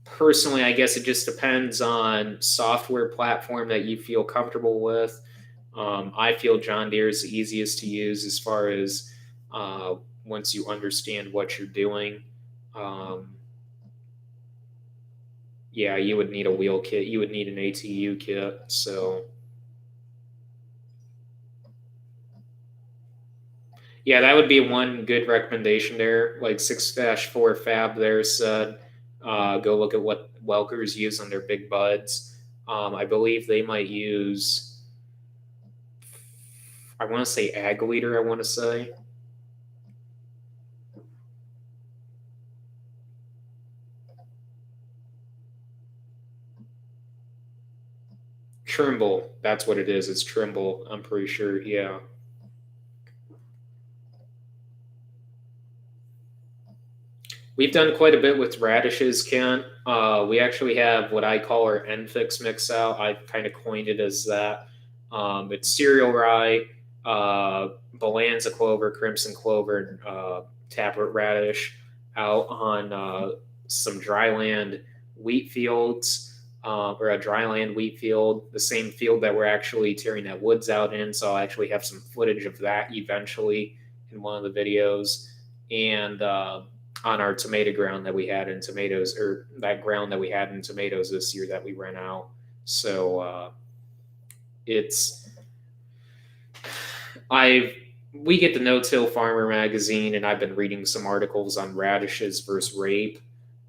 Personally, I guess it just depends on software platform that you feel comfortable with. I feel John Deere is the easiest to use as far as once you understand what you're doing. Um, yeah, you would need a wheel kit. You would need an ATU kit. So yeah, that would be one good recommendation there. Like 6-4 Fab there said, go look at what Welkers use on their big buds. I believe they might use, I want to say Ag Leader, I want to say. Trimble, that's what it is. It's Trimble, I'm pretty sure. Yeah. We've done quite a bit with radishes, Kent. We actually have what I call our NFix mix out. I've kind of coined it as that. It's cereal rye, Balanza clover, crimson clover, and taproot radish out on some dryland wheat fields, or a dryland wheat field, the same field that we're actually tearing that woods out in. So I'll actually have some footage of that eventually in one of the videos. And on our tomato ground that we had in tomatoes, or that ground that we had in tomatoes this year that we ran out. So it's I've we get the No Till Farmer magazine, and I've been reading some articles on radishes versus rape,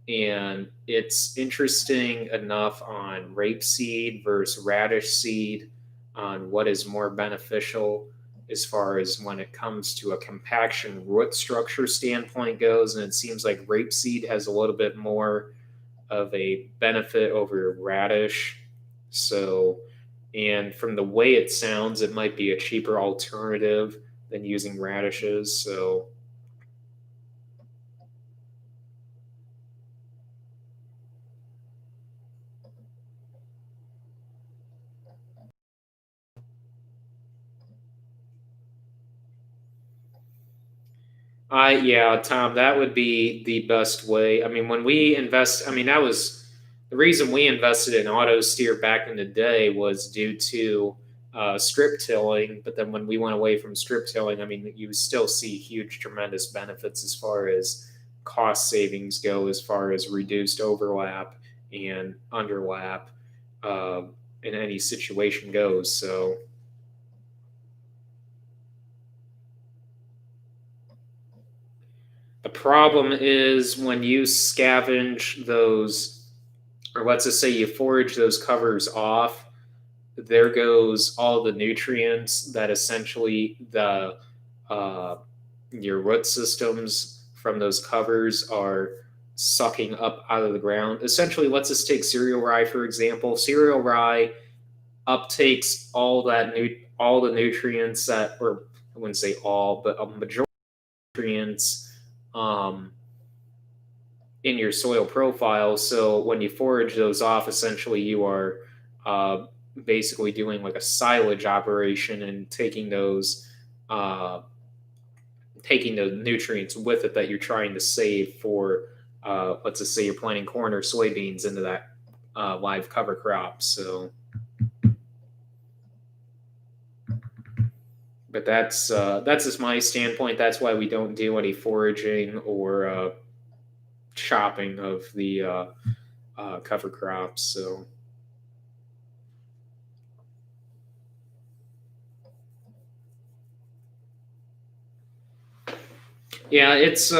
and it's interesting enough on rapeseed versus radish seed on what is more beneficial as far as when it comes to a compaction root structure standpoint goes. And it seems like rapeseed has a little bit more of a benefit over radish. So, and from the way it sounds, it might be a cheaper alternative than using radishes. So, Yeah, Tom, that would be the best way. I mean, when we invest, I mean, that was the reason we invested in auto steer back in the day was due to strip tilling. But then when we went away from strip tilling, I mean, you still see huge, tremendous benefits as far as cost savings go, as far as reduced overlap and underlap uh, in any situation goes. So, the problem is when you scavenge those, or let's just say you forage those covers off, there goes all the nutrients that essentially the uh, your root systems from those covers are sucking up out of the ground. Essentially, let's just take cereal rye for example. Cereal rye uptakes all the nutrients that, or I wouldn't say all, but a majority of nutrients um, in your soil profile. So when you forage those off, essentially you are uh, basically doing like a silage operation and uh, taking the nutrients with it that you're trying to save for. Let's just say you're planting corn or soybeans into that live cover crop. So, but that's just my standpoint. That's why we don't do any foraging or chopping of the cover crops. So. Yeah, it's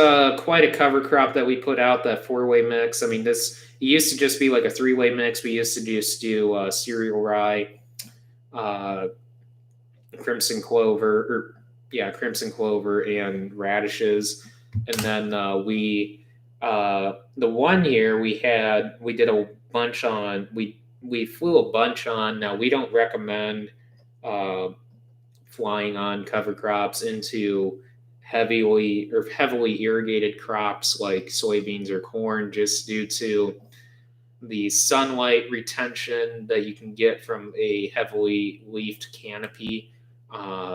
quite a cover crop that we put out, that four-way mix. I mean, this it used to just be like a three-way mix. We used to just do cereal rye, uh, crimson clover, or yeah, crimson clover and radishes. And then the one year we did a bunch on, we flew a bunch on. Now, we don't recommend uh, flying on cover crops into heavily irrigated crops like soybeans or corn, just due to the sunlight retention that you can get from a heavily leafed canopy.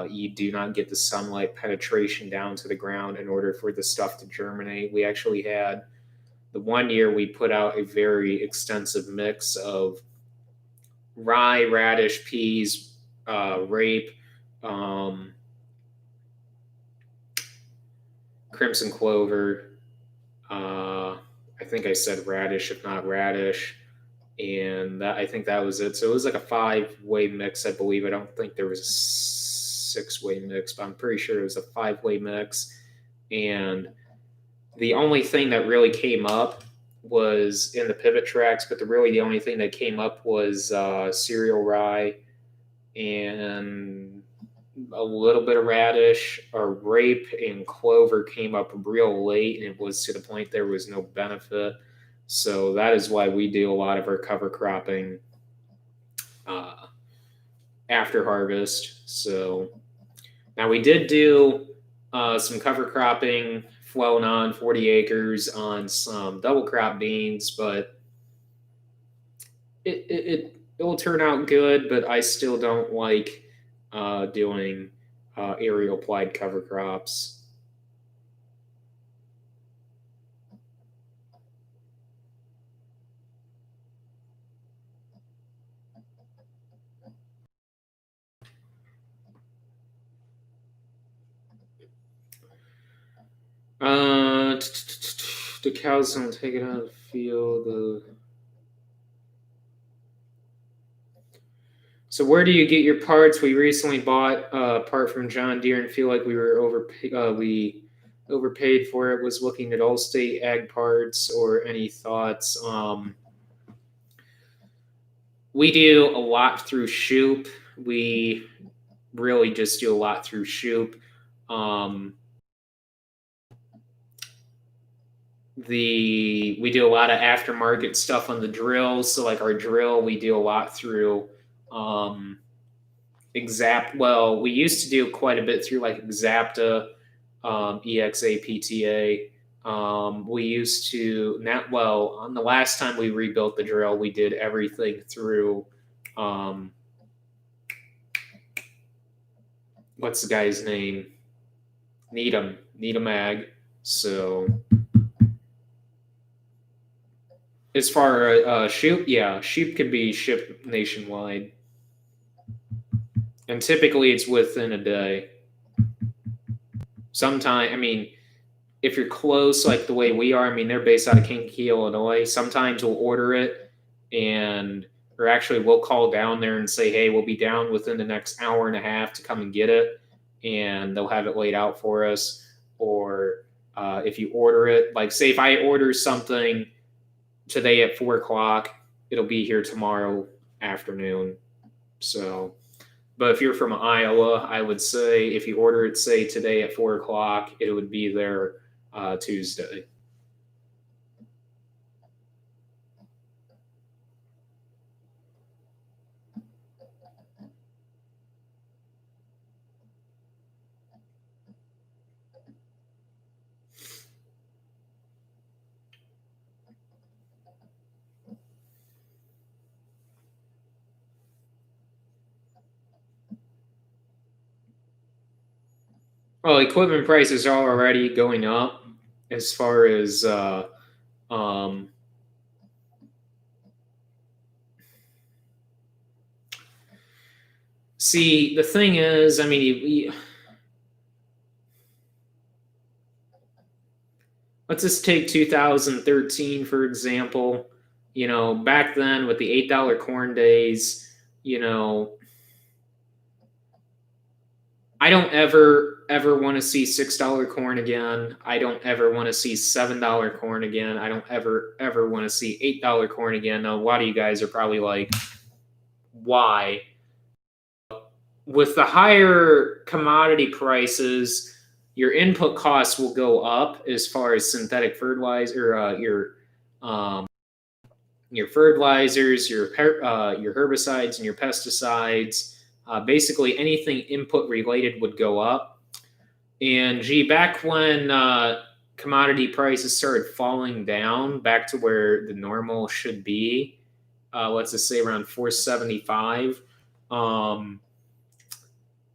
You do not get the sunlight penetration down to the ground in order for the stuff to germinate. We actually had the one year we put out a very extensive mix of rye, radish, peas, rape, um, crimson clover. I think I said radish, if not radish, and that I think that was it. So it was like a five-way mix, I believe. I don't think there was a six-way mix, but I'm pretty sure it was a five-way mix. And the only thing that really came up was in the pivot tracks, but the only thing that came up was cereal rye and a little bit of radish. Or rape and clover came up real late, and it was to the point there was no benefit. So that is why we do a lot of our cover cropping uh, after harvest. So now we did do some cover cropping, flown on 40 acres on some double crop beans, but it will turn out good. But I still don't like doing aerial applied cover crops. 'The cows don't take it out of the field. So where do you get your parts? We recently bought a part from John Deere and feel like we overpaid for it. Was looking at Allstate Ag Parts, or any thoughts? We do a lot through Shoop. We really just do a lot through Shoop. Um, we do a lot of aftermarket stuff on the drills. So like our drill, we do a lot through um, we used to do quite a bit through like Exapta, EXAPTA. We used to not well on the last time we rebuilt the drill, we did everything through um, what's the guy's name? Needham. need a mag. So as far as sheep can be shipped nationwide, and typically it's within a day. Sometime, I mean, if you're close, like the way we are, I mean, they're based out of Kankakee, Illinois. Sometimes we'll order it, and or actually we'll call down there and say, hey, we'll be down within the next hour and a half to come and get it, and they'll have it laid out for us. Or if you order it, like say if I order something today at 4 o'clock, it'll be here tomorrow afternoon. So, but if you're from Iowa, I would say if you order it, say today at 4 o'clock, it would be there Tuesday. Well, equipment prices are already going up as far as um, see, the thing is, I mean, let's just take 2013 for example. You know, back then with the $8 corn days, you know, I don't ever want to see $6 corn again. I don't ever want to see $7 corn again. I don't ever want to see $8 corn again. Now, a lot of you guys are probably like, why? With the higher commodity prices, your input costs will go up as far as synthetic fertilizer, your fertilizers, your herbicides, and your pesticides. Basically, anything input related would go up. And gee, back when commodity prices started falling down back to where the normal should be, let's just say around 475.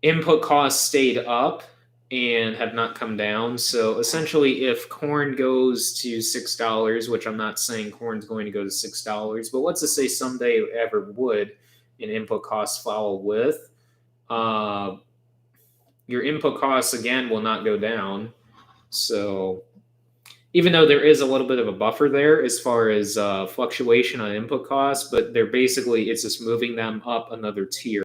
Input costs stayed up and have not come down. So essentially, if corn goes to $6, which I'm not saying corn's going to go to $6, but let's just say someday it ever would, and input costs follow with, your input costs again will not go down. So even though there is a little bit of a buffer there as far as fluctuation on input costs, but they're basically it's just moving them up another tier.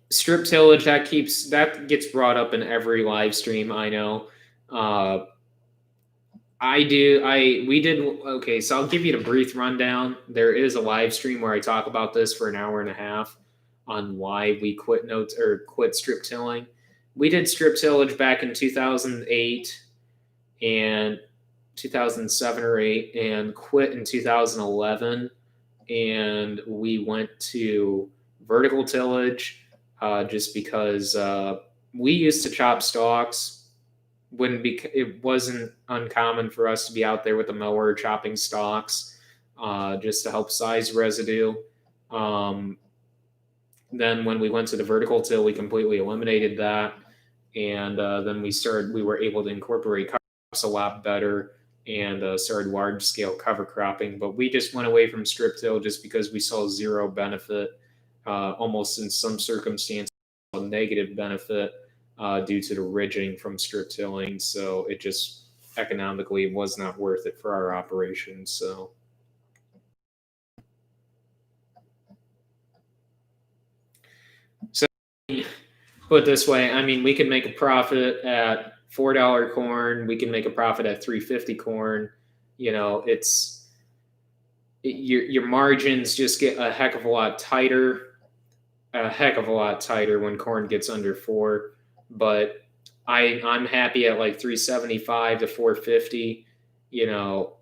Strip tillage that gets brought up in every live stream. I know. I do. We did. Okay, so I'll give you the brief rundown. There is a live stream where I talk about this for an hour and a half on why we quit strip tilling. We did strip tillage back in 2008 and 2007 or 8 and quit in 2011, and we went to vertical tillage just because we used to chop stalks. It wasn't uncommon for us to be out there with a mower chopping stalks just to help size residue. Then when we went to the vertical till, we completely eliminated that, and then we were able to incorporate crops a lot better and started large scale cover cropping. But we just went away from strip till just because we saw zero benefit, almost in some circumstances, a negative benefit due to the ridging from strip tilling. So it just economically was not worth it for our operation. So put it this way, I mean, we can make a profit at $4 corn. We can make a profit at 350 corn. You know, your margins just get a heck of a lot tighter, when corn gets under 4. But I'm happy at like 375 to 450. You know,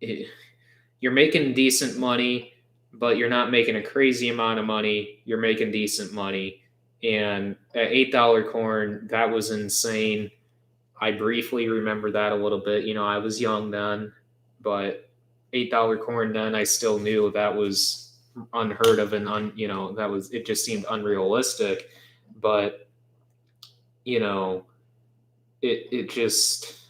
you're making decent money, but you're not making a crazy amount of money. You're making decent money. And at $8 corn, that was insane. I briefly remember that a little bit. You know, I was young then, but $8 corn then, I still knew that was unheard of and it just seemed unrealistic. But it just,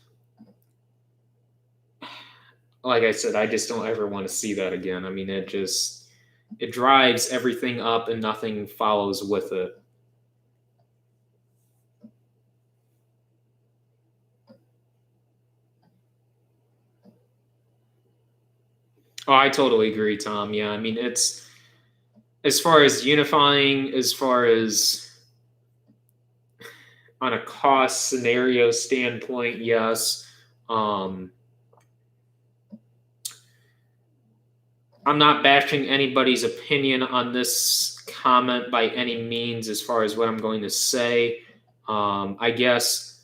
like I said, I just don't ever want to see that again. I mean, it drives everything up and nothing follows with it. Oh, I totally agree, Tom. Yeah, I mean, it's as far as unifying, as far as on a cost scenario standpoint, yes. I'm not bashing anybody's opinion on this comment by any means as far as what I'm going to say. I guess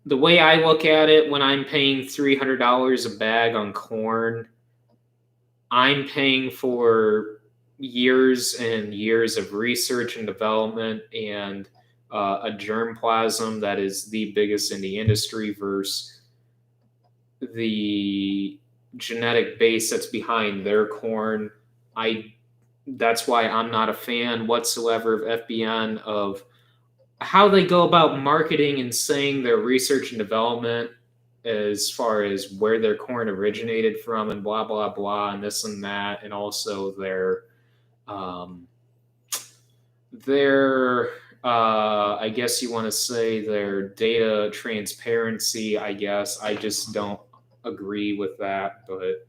the way I look at it, when I'm paying $300 a bag on corn, I'm paying for years and years of research and development and a germplasm that is the biggest in the industry versus the genetic base that's behind their corn. That's why I'm not a fan whatsoever of FBN, of how they go about marketing and saying their research and development as far as where their corn originated from and blah blah blah and this and that, and also their I guess you want to say their data transparency. I guess I just don't agree with that, but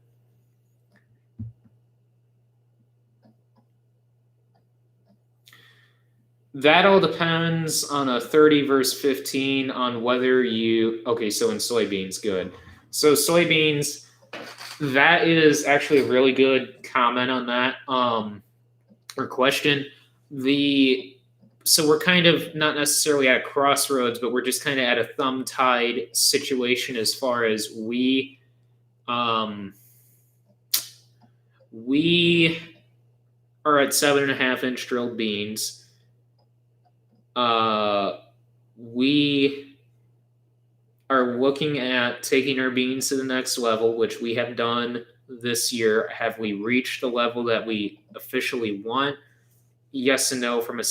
that all depends on a 30 versus 15 on whether okay, so in soybeans, good. So soybeans, that is actually a really good comment on that, or question. So we're kind of not necessarily at a crossroads, but we're just kind of at a thumb tied situation as far as we are at 7.5-inch drilled beans. We are looking at taking our beans to the next level, which we have done this year. Have we reached the level that we officially want? Yes and no, from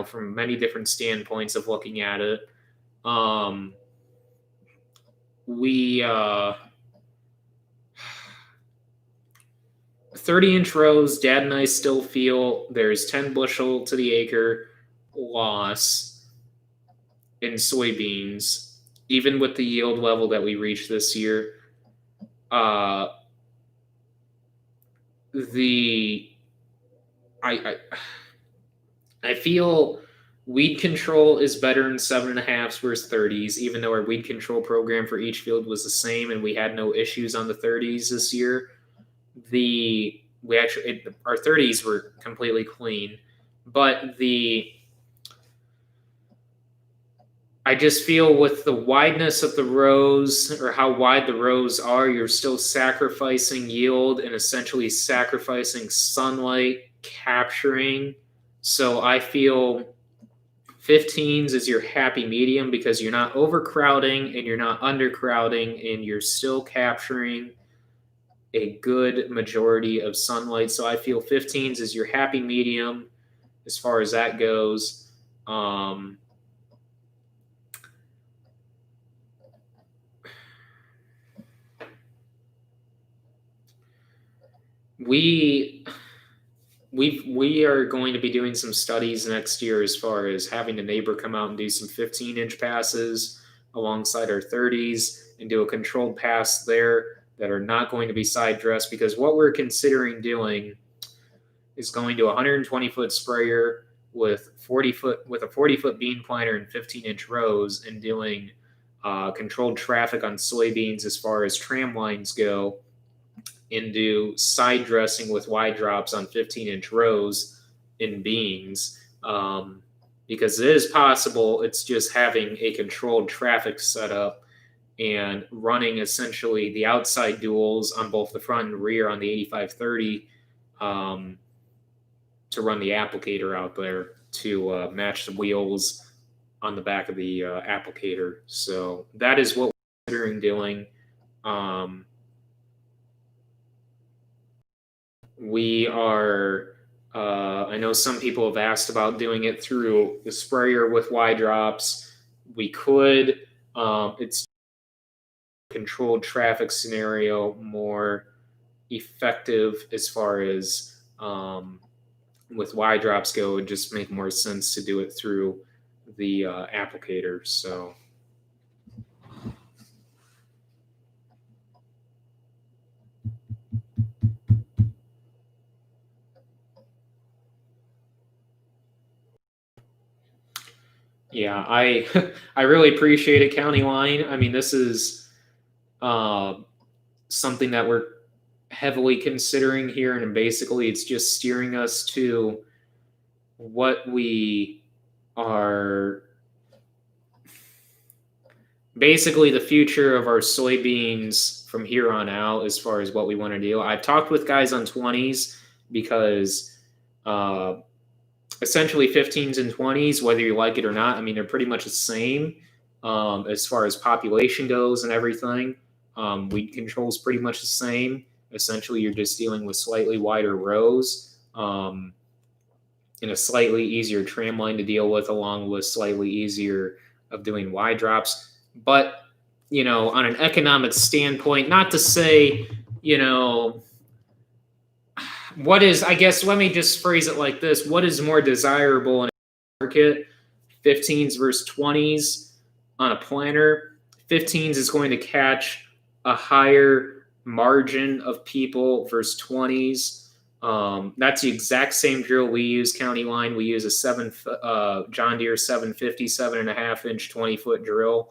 from many different standpoints of looking at it. We 30-inch rows, Dad and I still feel there's 10 bushel to the acre loss in soybeans, even with the yield level that we reached this year. I feel weed control is better in 7.5s versus 30s, even though our weed control program for each field was the same and we had no issues on the 30s this year. Our 30s were completely clean, but I just feel with the wideness of the rows, or how wide the rows are, you're still sacrificing yield and essentially sacrificing sunlight capturing. So I feel 15s is your happy medium because you're not overcrowding and you're not undercrowding and you're still capturing a good majority of sunlight. So I feel 15s is your happy medium as far as that goes. We are going to be doing some studies next year as far as having a neighbor come out and do some 15-inch passes alongside our 30s and do a controlled pass there that are not going to be side dressed, because what we're considering doing is going to a 120-foot sprayer with a 40-foot bean planter and 15-inch rows, and doing controlled traffic on soybeans as far as tram lines go, and do side dressing with wide drops on 15-inch rows in beans, because it is possible. It's just having a controlled traffic setup and running essentially the outside duals on both the front and rear on the 8530 to run the applicator out there to match the wheels on the back of the applicator. So that is what we're considering doing. we are, I know some people have asked about doing it through the sprayer with Y drops. We could, it's controlled traffic scenario more effective as far as with Y drops go. It would just make more sense to do it through the applicator. So. Yeah, I I really appreciate it, County Line. I mean, this is uh, something that we're heavily considering here, and basically, it's just steering us to what we are basically the future of our soybeans from here on out, as far as what we want to do. I've talked with guys on 20s because uh, essentially 15s and 20s, whether you like it or not, I mean, they're pretty much the same as far as population goes and everything. Weed control is pretty much the same. Essentially, you're just dealing with slightly wider rows and a slightly easier tram line to deal with, along with slightly easier of doing Y drops. But, on an economic standpoint, not to say, what is, I guess, let me just phrase it like this: what is more desirable in a market, 15s versus 20s on a planter? 15s is going to catch a higher margin of people versus 20s. That's the exact same drill we use, County Line. We use a John Deere 750 7.5-inch 20-foot drill.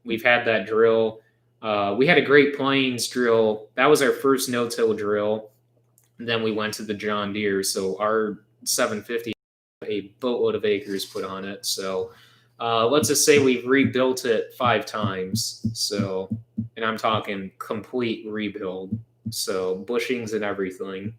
We've had that drill. We had a Great Plains drill. That was our first no-till drill. And then we went to the John Deere. So our 750, a boatload of acres put on it. So let's just say we've rebuilt it 5 times. So, and I'm talking complete rebuild. So bushings and everything.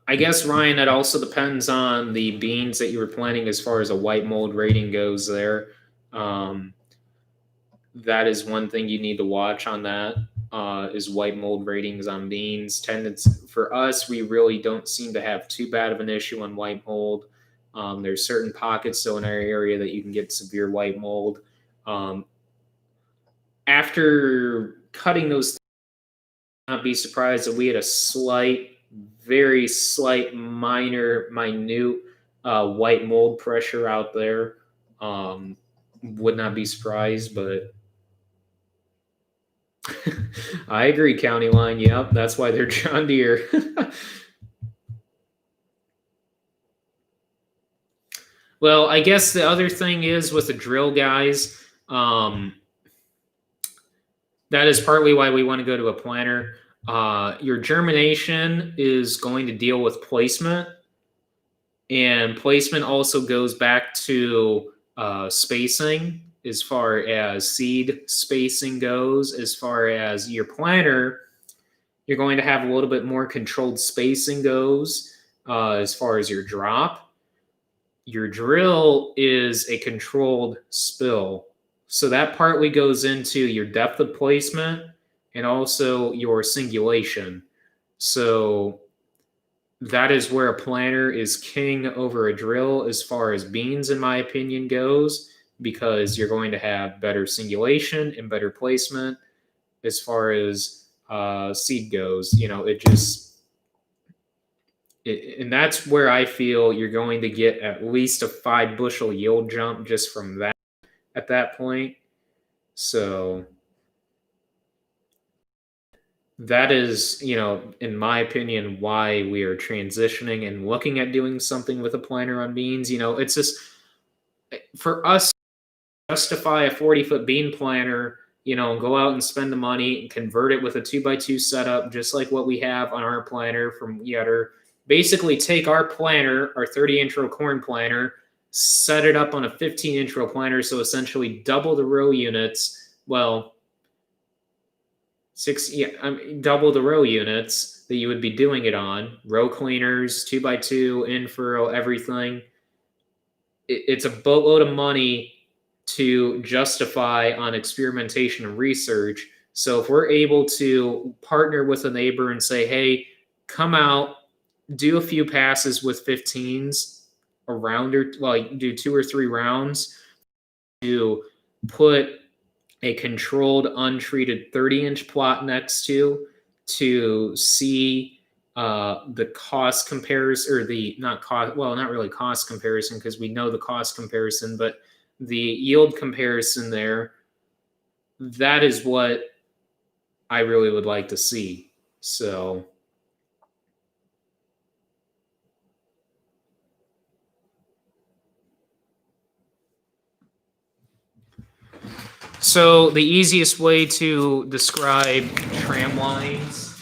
I guess, Ryan, it also depends on the beans that you were planting as far as a white mold rating goes there. That is one thing you need to watch on that, is white mold ratings on beans. For us, we really don't seem to have too bad of an issue on white mold. There's certain pockets still in our area that you can get severe white mold. After cutting those, not be surprised if we had a very slight, minute white mold pressure out there. Would not be surprised, but I agree, County Line. Yep, that's why they're John Deere. Well, I guess the other thing is with the drill guys, that is partly why we want to go to a planter. Your germination is going to deal with placement, and placement also goes back to spacing as far as seed spacing goes. As far as your planter, you're going to have a little bit more controlled spacing goes as far as your drop. Your drill is a controlled spill. So that partly goes into your depth of placement and also your singulation. So that is where a planter is king over a drill as far as beans, in my opinion, goes, because you're going to have better singulation and better placement as far as seed goes. And that's where I feel you're going to get at least a 5 bushel yield jump just from that at that point. So that is, in my opinion, why we are transitioning and looking at doing something with a planter on beans. It's just for us to justify a 40-foot bean planter, and go out and spend the money and convert it with a 2x2 setup, just like what we have on our planter from Yetter. Basically take our planter, our 30-inch row corn planter, set it up on a 15-inch row planter, so essentially double the row units. Well, double the row units that you would be doing it on. Row cleaners, 2x2, in furrow, everything. It's a boatload of money to justify on experimentation and research. So if we're able to partner with a neighbor and say, hey, come out, do a few passes with 15s, a round or like do 2 or 3 rounds to put a controlled untreated 30-inch plot next to see the cost comparison, or the not cost, well, not really cost comparison because we know the cost comparison, but the yield comparison there. That is what I really would like to see. So the easiest way to describe tram lines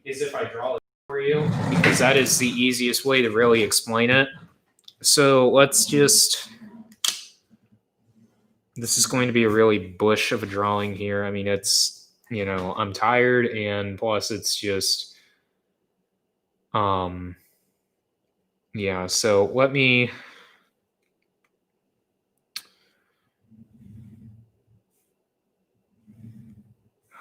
is if I draw it for you, because that is the easiest way to really explain it. So let's just, this is going to be a really bush of a drawing here. I mean, it's, I'm tired, and plus it's just, yeah, so let me,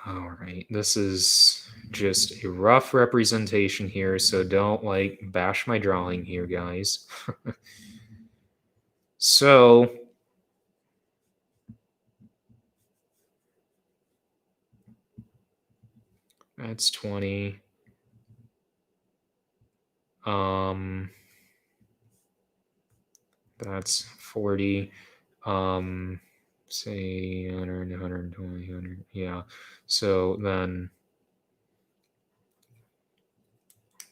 all right, this is just a rough representation here, so don't bash my drawing here, guys. So that's 20. That's 40. Say 100, 120, 100. Yeah. So then,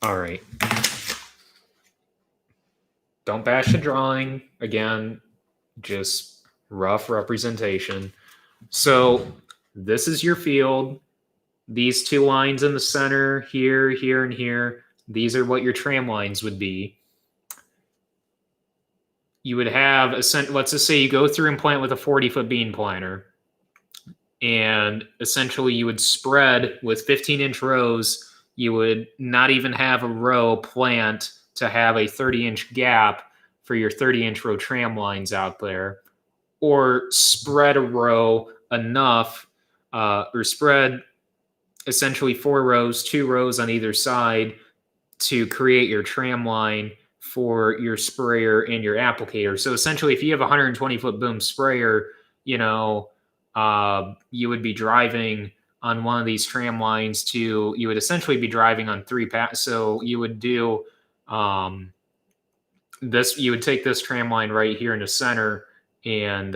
all right. Don't bash the drawing. Again, just rough representation. So this is your field. These 2 lines in the center, here, here, and here, these are what your tram lines would be. You would have, let's just say you go through and plant with a 40-foot bean planter. And essentially you would spread with 15-inch rows. You would not even have a row plant to have a 30-inch gap for your 30-inch row tram lines out there. Or spread a row enough, or spread essentially 4 rows, 2 rows on either side to create your tram line for your sprayer and your applicator. So essentially, if you have a 120-foot boom sprayer, you would be driving on one of these tram lines you would essentially be driving on 3 passes. So you would do this, you would take this tram line right here in the center and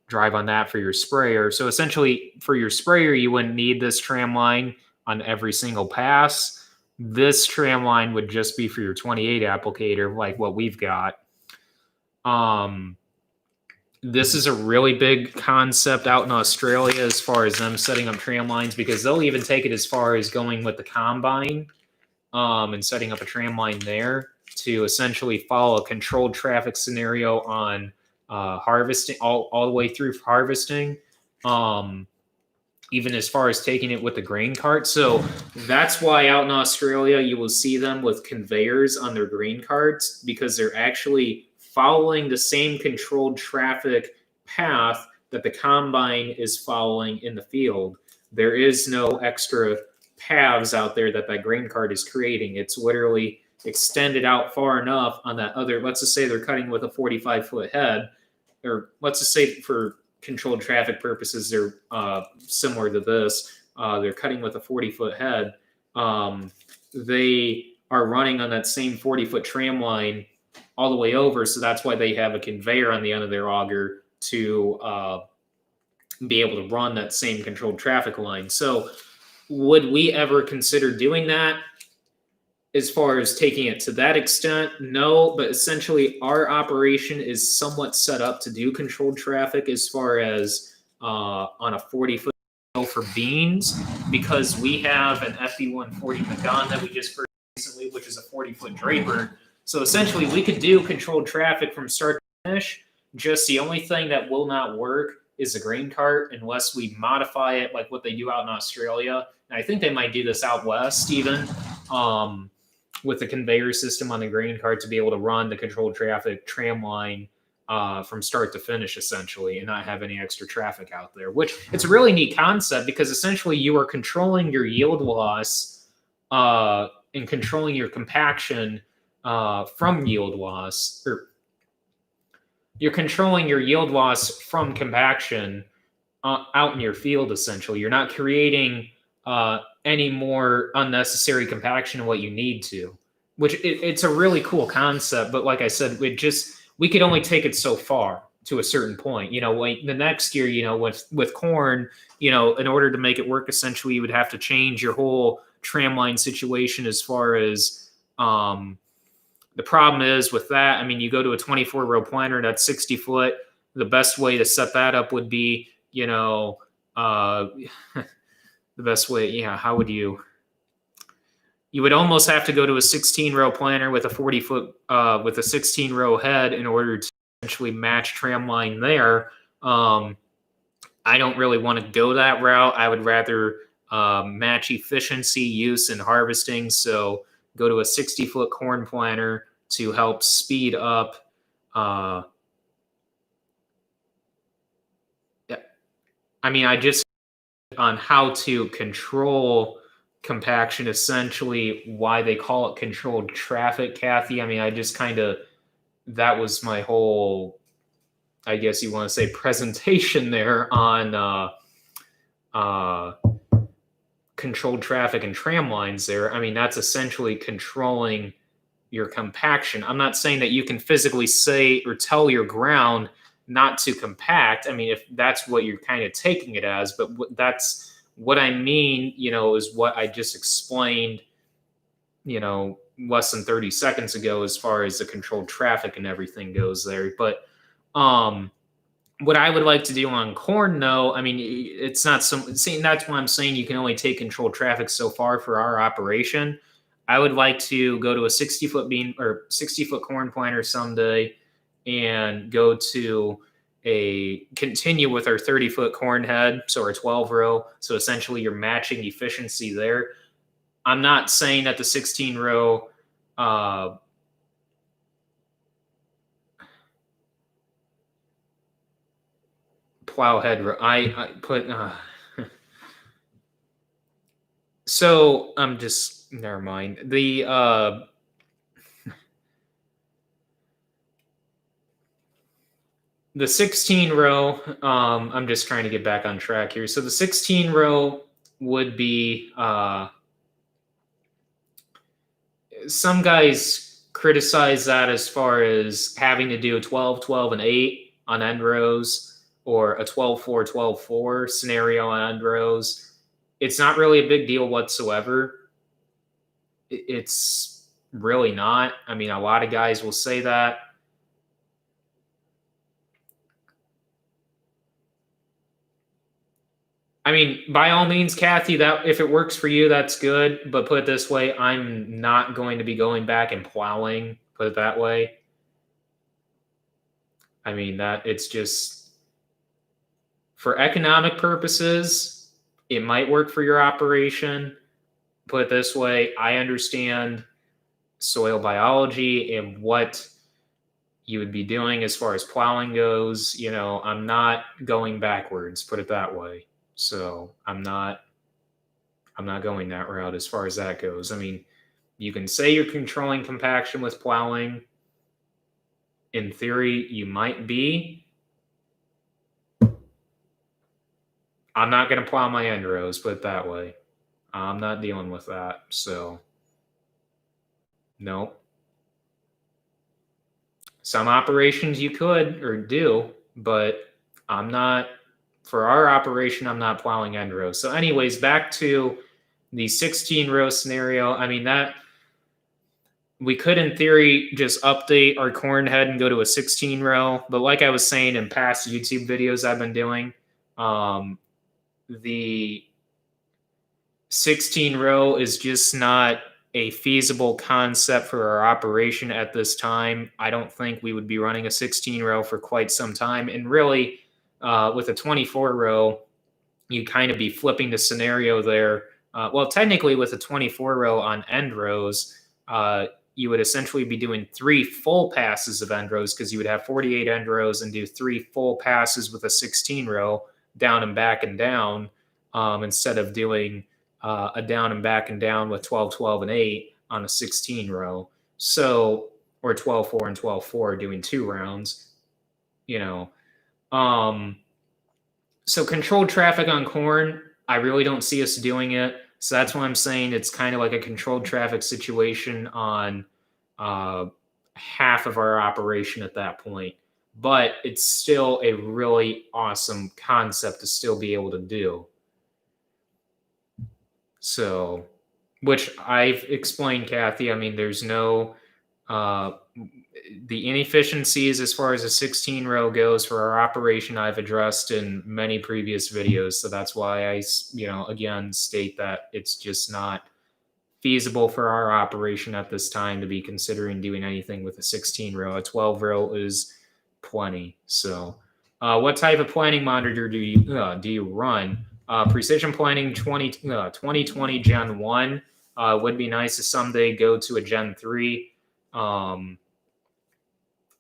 drive on that for your sprayer. So essentially, for your sprayer, you wouldn't need this tram line on every single pass. This tram line would just be for your 28 applicator, like what we've got. This is a really big concept out in Australia as far as them setting up tram lines, because they'll even take it as far as going with the combine and setting up a tram line there to essentially follow a controlled traffic scenario on harvesting, all the way through harvesting. Even as far as taking it with the grain cart. So that's why out in Australia, you will see them with conveyors on their grain carts, because they're actually following the same controlled traffic path that the combine is following in the field. There is no extra paths out there that grain cart is creating. It's literally extended out far enough on that other, let's just say they're cutting with a 45-foot head, or let's just say for controlled traffic purposes, they're similar to this. They're cutting with a 40-foot head. They are running on that same 40-foot tram line all the way over. So that's why they have a conveyor on the end of their auger to be able to run that same controlled traffic line. So would we ever consider doing that? As far as taking it to that extent, no, but essentially our operation is somewhat set up to do controlled traffic as far as on a 40-foot for beans, because we have an FD140 Madon that we just purchased recently, which is a 40-foot draper. So essentially we could do controlled traffic from start to finish. Just the only thing that will not work is a grain cart unless we modify it like what they do out in Australia. And I think they might do this out west even, with the conveyor system on the grain cart to be able to run the controlled traffic tram line from start to finish, essentially, and not have any extra traffic out there. Which it's a really neat concept because essentially you are controlling your yield loss and controlling your compaction from yield loss, or you're controlling your yield loss from compaction out in your field. Essentially, you're not creating any more unnecessary compaction than what you need to, which it's a really cool concept. But like I said, we could only take it so far to a certain point. Like the next year, with corn, in order to make it work, essentially, you would have to change your whole tramline situation as far as the problem is with that. I mean, you go to a 24-row planter that's 60 foot. The best way to set that up would be, the best way, how would you would almost have to go to a 16-row planter with a 40-foot, with a 16-row head in order to essentially match tram line there. I don't really want to go that route. I would rather match efficiency, use, and harvesting. So go to a 60-foot corn planter to help speed up I just on how to control compaction, essentially why they call it controlled traffic, Kathy. I mean, I just that was my whole, I guess you want to say, presentation there on controlled traffic and tram lines there. I mean, that's essentially controlling your compaction. I'm not saying that you can physically say or tell your ground not to compact. I mean, if that's what you're kind of taking it as, but that's what I mean, is what I just explained, less than 30 seconds ago, as far as the controlled traffic and everything goes there. But what I would like to do on corn, though, I mean, it's not that's why I'm saying you can only take controlled traffic so far for our operation. I would like to go to a 60-foot bean or 60-foot corn planter someday and go to continue with our 30-foot corn head, so our 12-row. So essentially you're matching efficiency there. I'm not saying that the 16-row plow head, I put so I'm just, never mind. The 16-row, I'm just trying to get back on track here. So the 16-row would be, some guys criticize that as far as having to do a 12, 12, and 8 on end rows, or a 12, 4, 12, 4 scenario on end rows. It's not really a big deal whatsoever. It's really not. I mean, a lot of guys will say that. I mean, by all means, Kathy, that if it works for you, that's good. But put it this way, I'm not going to be going back and plowing. Put it that way. I mean, that it's just for economic purposes, it might work for your operation. Put it this way, I understand soil biology and what you would be doing as far as plowing goes. I'm not going backwards. Put it that way. So I'm not going that route as far as that goes. I mean, you can say you're controlling compaction with plowing. In theory, you might be. I'm not going to plow my end rows, put it that way. I'm not dealing with that. So, no. Some operations you could or do, but I'm not. For our operation, I'm not plowing end rows. So anyways, back to the 16-row scenario. I mean, that we could, in theory, just update our corn head and go to a 16-row. But like I was saying in past YouTube videos I've been doing, the 16-row is just not a feasible concept for our operation at this time. I don't think we would be running a 16-row for quite some time. And really, with a 24 row, you kind of be flipping the scenario there. Well, technically, with a 24 row on end rows, you would essentially be doing 3 full passes of end rows because you would have 48 end rows and do 3 full passes with a 16 row down and back and down, instead of doing a down and back and down with 12, 12, and 8 on a 16 row. So, or 12, 4, and 12, 4 doing 2 rounds, you know. So controlled traffic on corn, I really don't see us doing it. So that's why I'm saying it's kind of like a controlled traffic situation on half of our operation at that point. But it's still a really awesome concept to still be able to do. So, which I've explained, Kathy. I mean, there's no the inefficiencies as far as a 16 row goes for our operation I've addressed in many previous videos. So that's why I, again, state that it's just not feasible for our operation at this time to be considering doing anything with a 16 row. A 12 row is plenty. So what type of planting monitor do you run? Precision Planting 2020 Gen 1 would be nice to someday go to a Gen 3.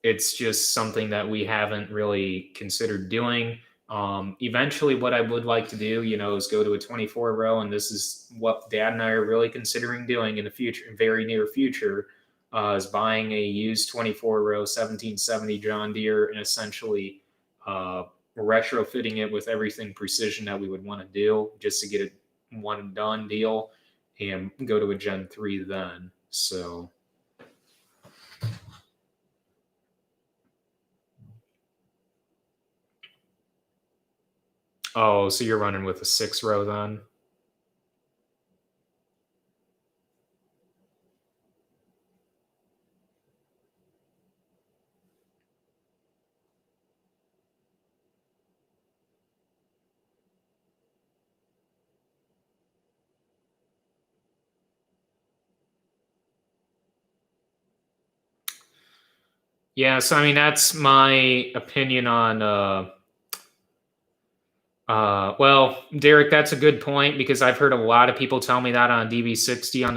It's just something that we haven't really considered doing. Eventually, what I would like to do, is go to a 24 row, and this is what Dad and I are really considering doing in the future, very near future, is buying a used 24 row 1770 John Deere and essentially retrofitting it with everything precision that we would want to do, just to get a one and done deal and go to a Gen 3 then. So. Oh, so you're running with a 6 row then? Yeah, so I mean that's my opinion on well, Derek, that's a good point because I've heard a lot of people tell me that on DB60 on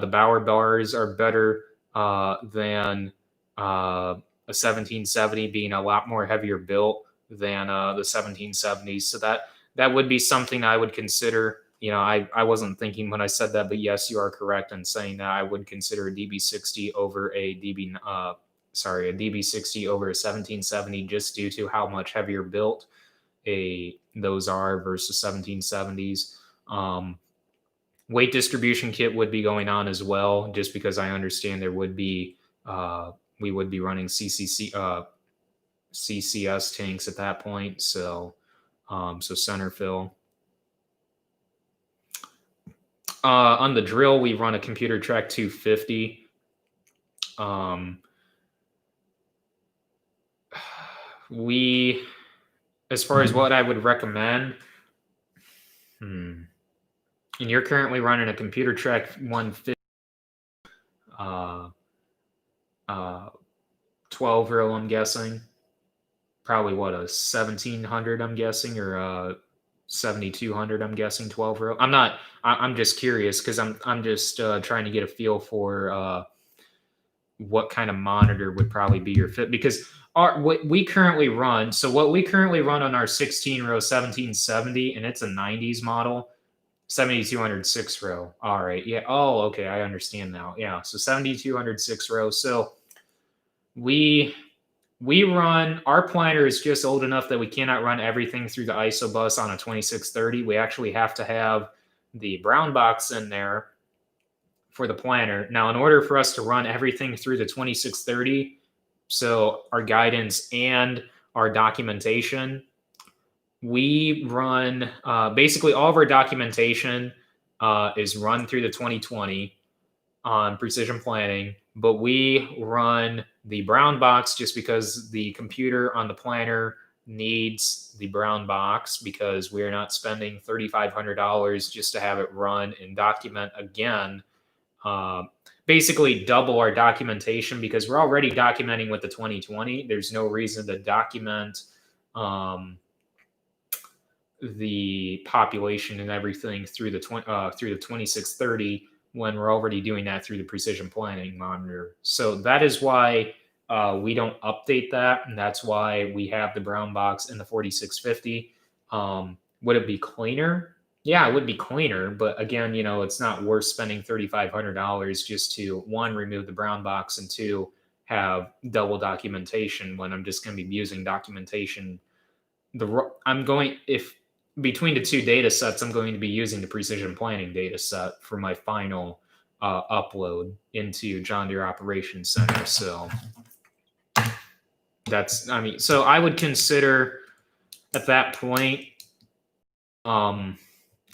the Bauer bars are better than a 1770, being a lot more heavier built than the 1770s. So that would be something I would consider. I wasn't thinking when I said that, but yes, you are correct in saying that I would consider a DB60 over a DB60 over a 1770 just due to how much heavier built those are versus 1770s. Weight distribution kit would be going on as well, just because I understand there would be we would be running CCS tanks at that point. So center fill. On the drill, we run a Computer Track 250. As far as what I would recommend, and you're currently running a Computer Track 150, 12 row, I'm guessing. Probably what, a 1700, I'm guessing, or a 7200, I'm guessing, 12 row. I'm just curious because I'm just trying to get a feel for what kind of monitor would probably be your fit, because what we currently run on our 16 row 1770, and it's a 90s model, 7200 6 row. All right. Yeah. Oh, okay. I understand now. Yeah. So 7200 6 row. So we run, our planter is just old enough that we cannot run everything through the ISO bus on a 2630. We actually have to have the brown box in there for the planter. Now, in order for us to run everything through the 2630, so our guidance and our documentation, we run basically all of our documentation is run through the 2020 on precision planting, but we run the brown box just because the computer on the planter needs the brown box, because we're not spending $3,500 just to have it run and document again. Basically double our documentation, because we're already documenting with the 2020. There's no reason to document the population and everything through the 2630 when we're already doing that through the precision planting monitor. So that is why we don't update that, and that's why we have the brown box in the 4650. Would it be cleaner? Yeah, it would be cleaner, but again, it's not worth spending $3,500 just to, one, remove the brown box, and two, have double documentation when I'm just going to be using documentation. If between the two data sets, I'm going to be using the precision planning data set for my final upload into John Deere Operations Center. So so I would consider at that point,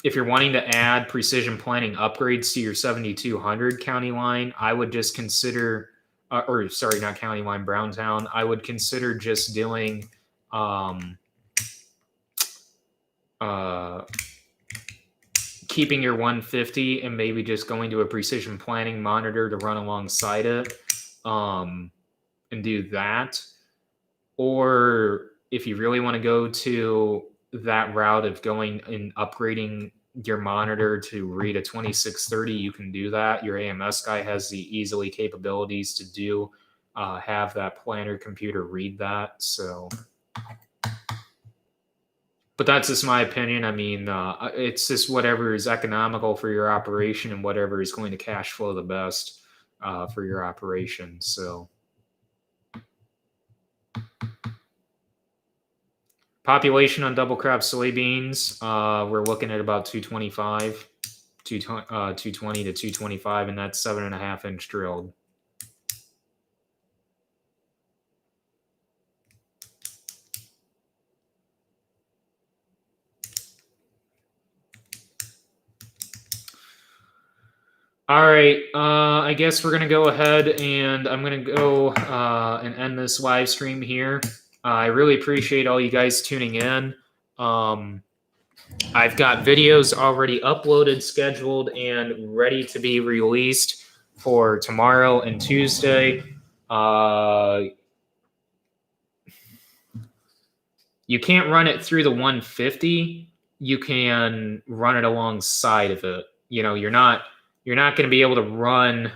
if you're wanting to add precision planning upgrades to your 7200 county line, I would just consider, or sorry, not county line, Browntown. I would consider just doing keeping your 150 and maybe just going to a precision planning monitor to run alongside it, and do that. Or if you really want to go to that route of going and upgrading your monitor to read a 2630, you can do that. Your AMS guy has the easily capabilities to do have that planner computer read that. So, but that's just my opinion. I mean, it's just whatever is economical for your operation and whatever is going to cash flow the best for your operation. So, population on double crop soybeans, we're looking at about 225, 220 to 225, and that's 7.5 inch drilled. All right, I guess we're going to go ahead and I'm going to go and end this live stream here. I really appreciate all you guys tuning in. I've got videos already uploaded, scheduled, and ready to be released for tomorrow and Tuesday. You can't run it through the 150. You can run it alongside of it. You're not going to be able to run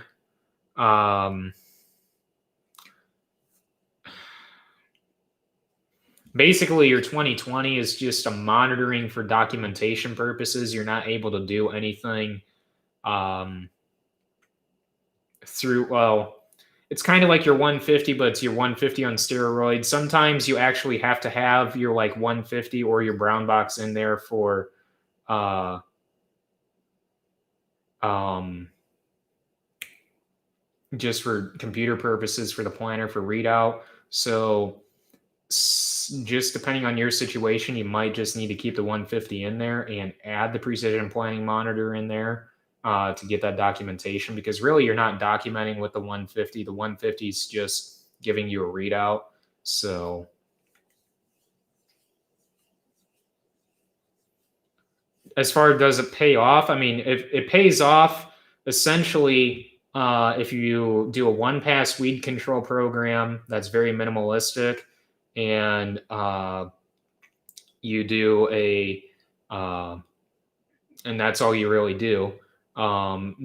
basically your 2020 is just a monitoring for documentation purposes. You're not able to do anything it's kind of like your 150, but it's your 150 on steroids. Sometimes you actually have to have your 150 or your brown box in there for just for computer purposes for the planner for readout. So just depending on your situation, you might just need to keep the 150 in there and add the precision planning monitor in there to get that documentation, because really you're not documenting with the 150. The 150 is just giving you a readout. So as far as does it pay off, I mean, if it pays off essentially if you do a one-pass weed control program that's very minimalistic, and you do and that's all you really do.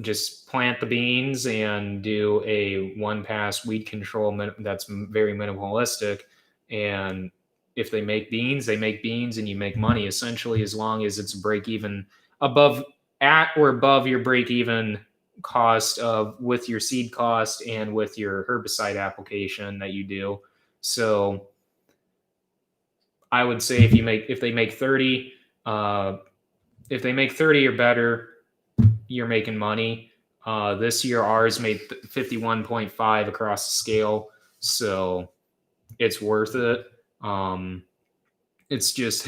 Just plant the beans and do a one-pass weed control that's very minimalistic. And if they make beans, and you make money essentially as long as it's break even at or above your break even cost with your seed cost and with your herbicide application that you do. So I would say if they make 30 or better, you're making money. This year ours made 51.5 across the scale, so it's worth it. It's just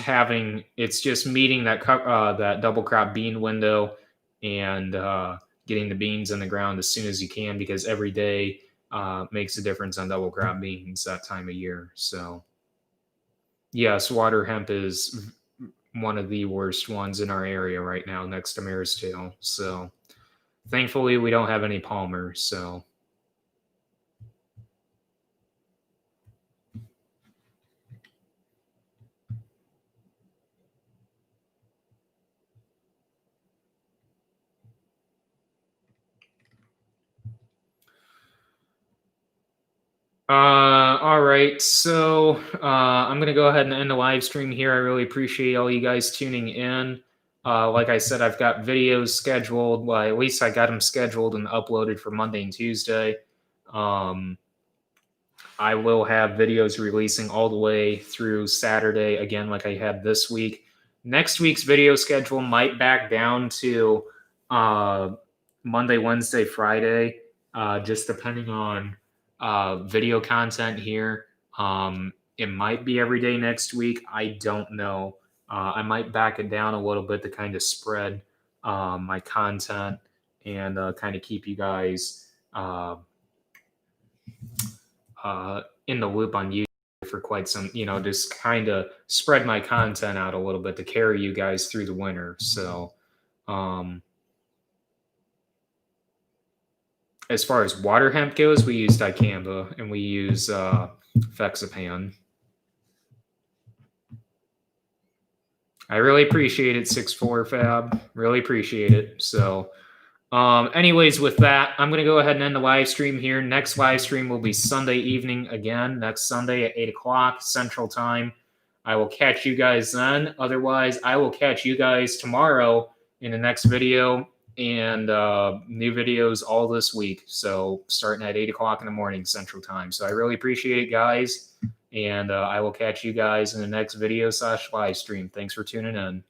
meeting that double crop bean window and getting the beans in the ground as soon as you can, because every day makes a difference on double crop beans that time of year. So yes, water hemp is one of the worst ones in our area right now, next to mare's tail. So thankfully we don't have any palmer. So All right. So I'm going to go ahead and end the live stream here. I really appreciate all you guys tuning in. Like I said, I've got videos scheduled. Well, at least I got them scheduled and uploaded for Monday and Tuesday. I will have videos releasing all the way through Saturday, again, like I had this week. Next week's video schedule might back down to Monday, Wednesday, Friday, just depending on video content here. It might be every day next week. I don't know. I might back it down a little bit to kind of spread my content and kind of keep you guys in the loop on YouTube for quite some, just kind of spread my content out a little bit to carry you guys through the winter. So, as far as water hemp goes, we use dicamba and we use fexapan. I really appreciate it, 6'4" Fab. Really appreciate it. So, anyways, with that, I'm going to go ahead and end the live stream here. Next live stream will be Sunday evening again, next Sunday at 8 o'clock Central Time. I will catch you guys then. Otherwise, I will catch you guys tomorrow in the next video and new videos all this week. So starting at 8 o'clock in the morning Central Time. So I really appreciate it, guys. And I will catch you guys in the next video / live stream. Thanks for tuning in.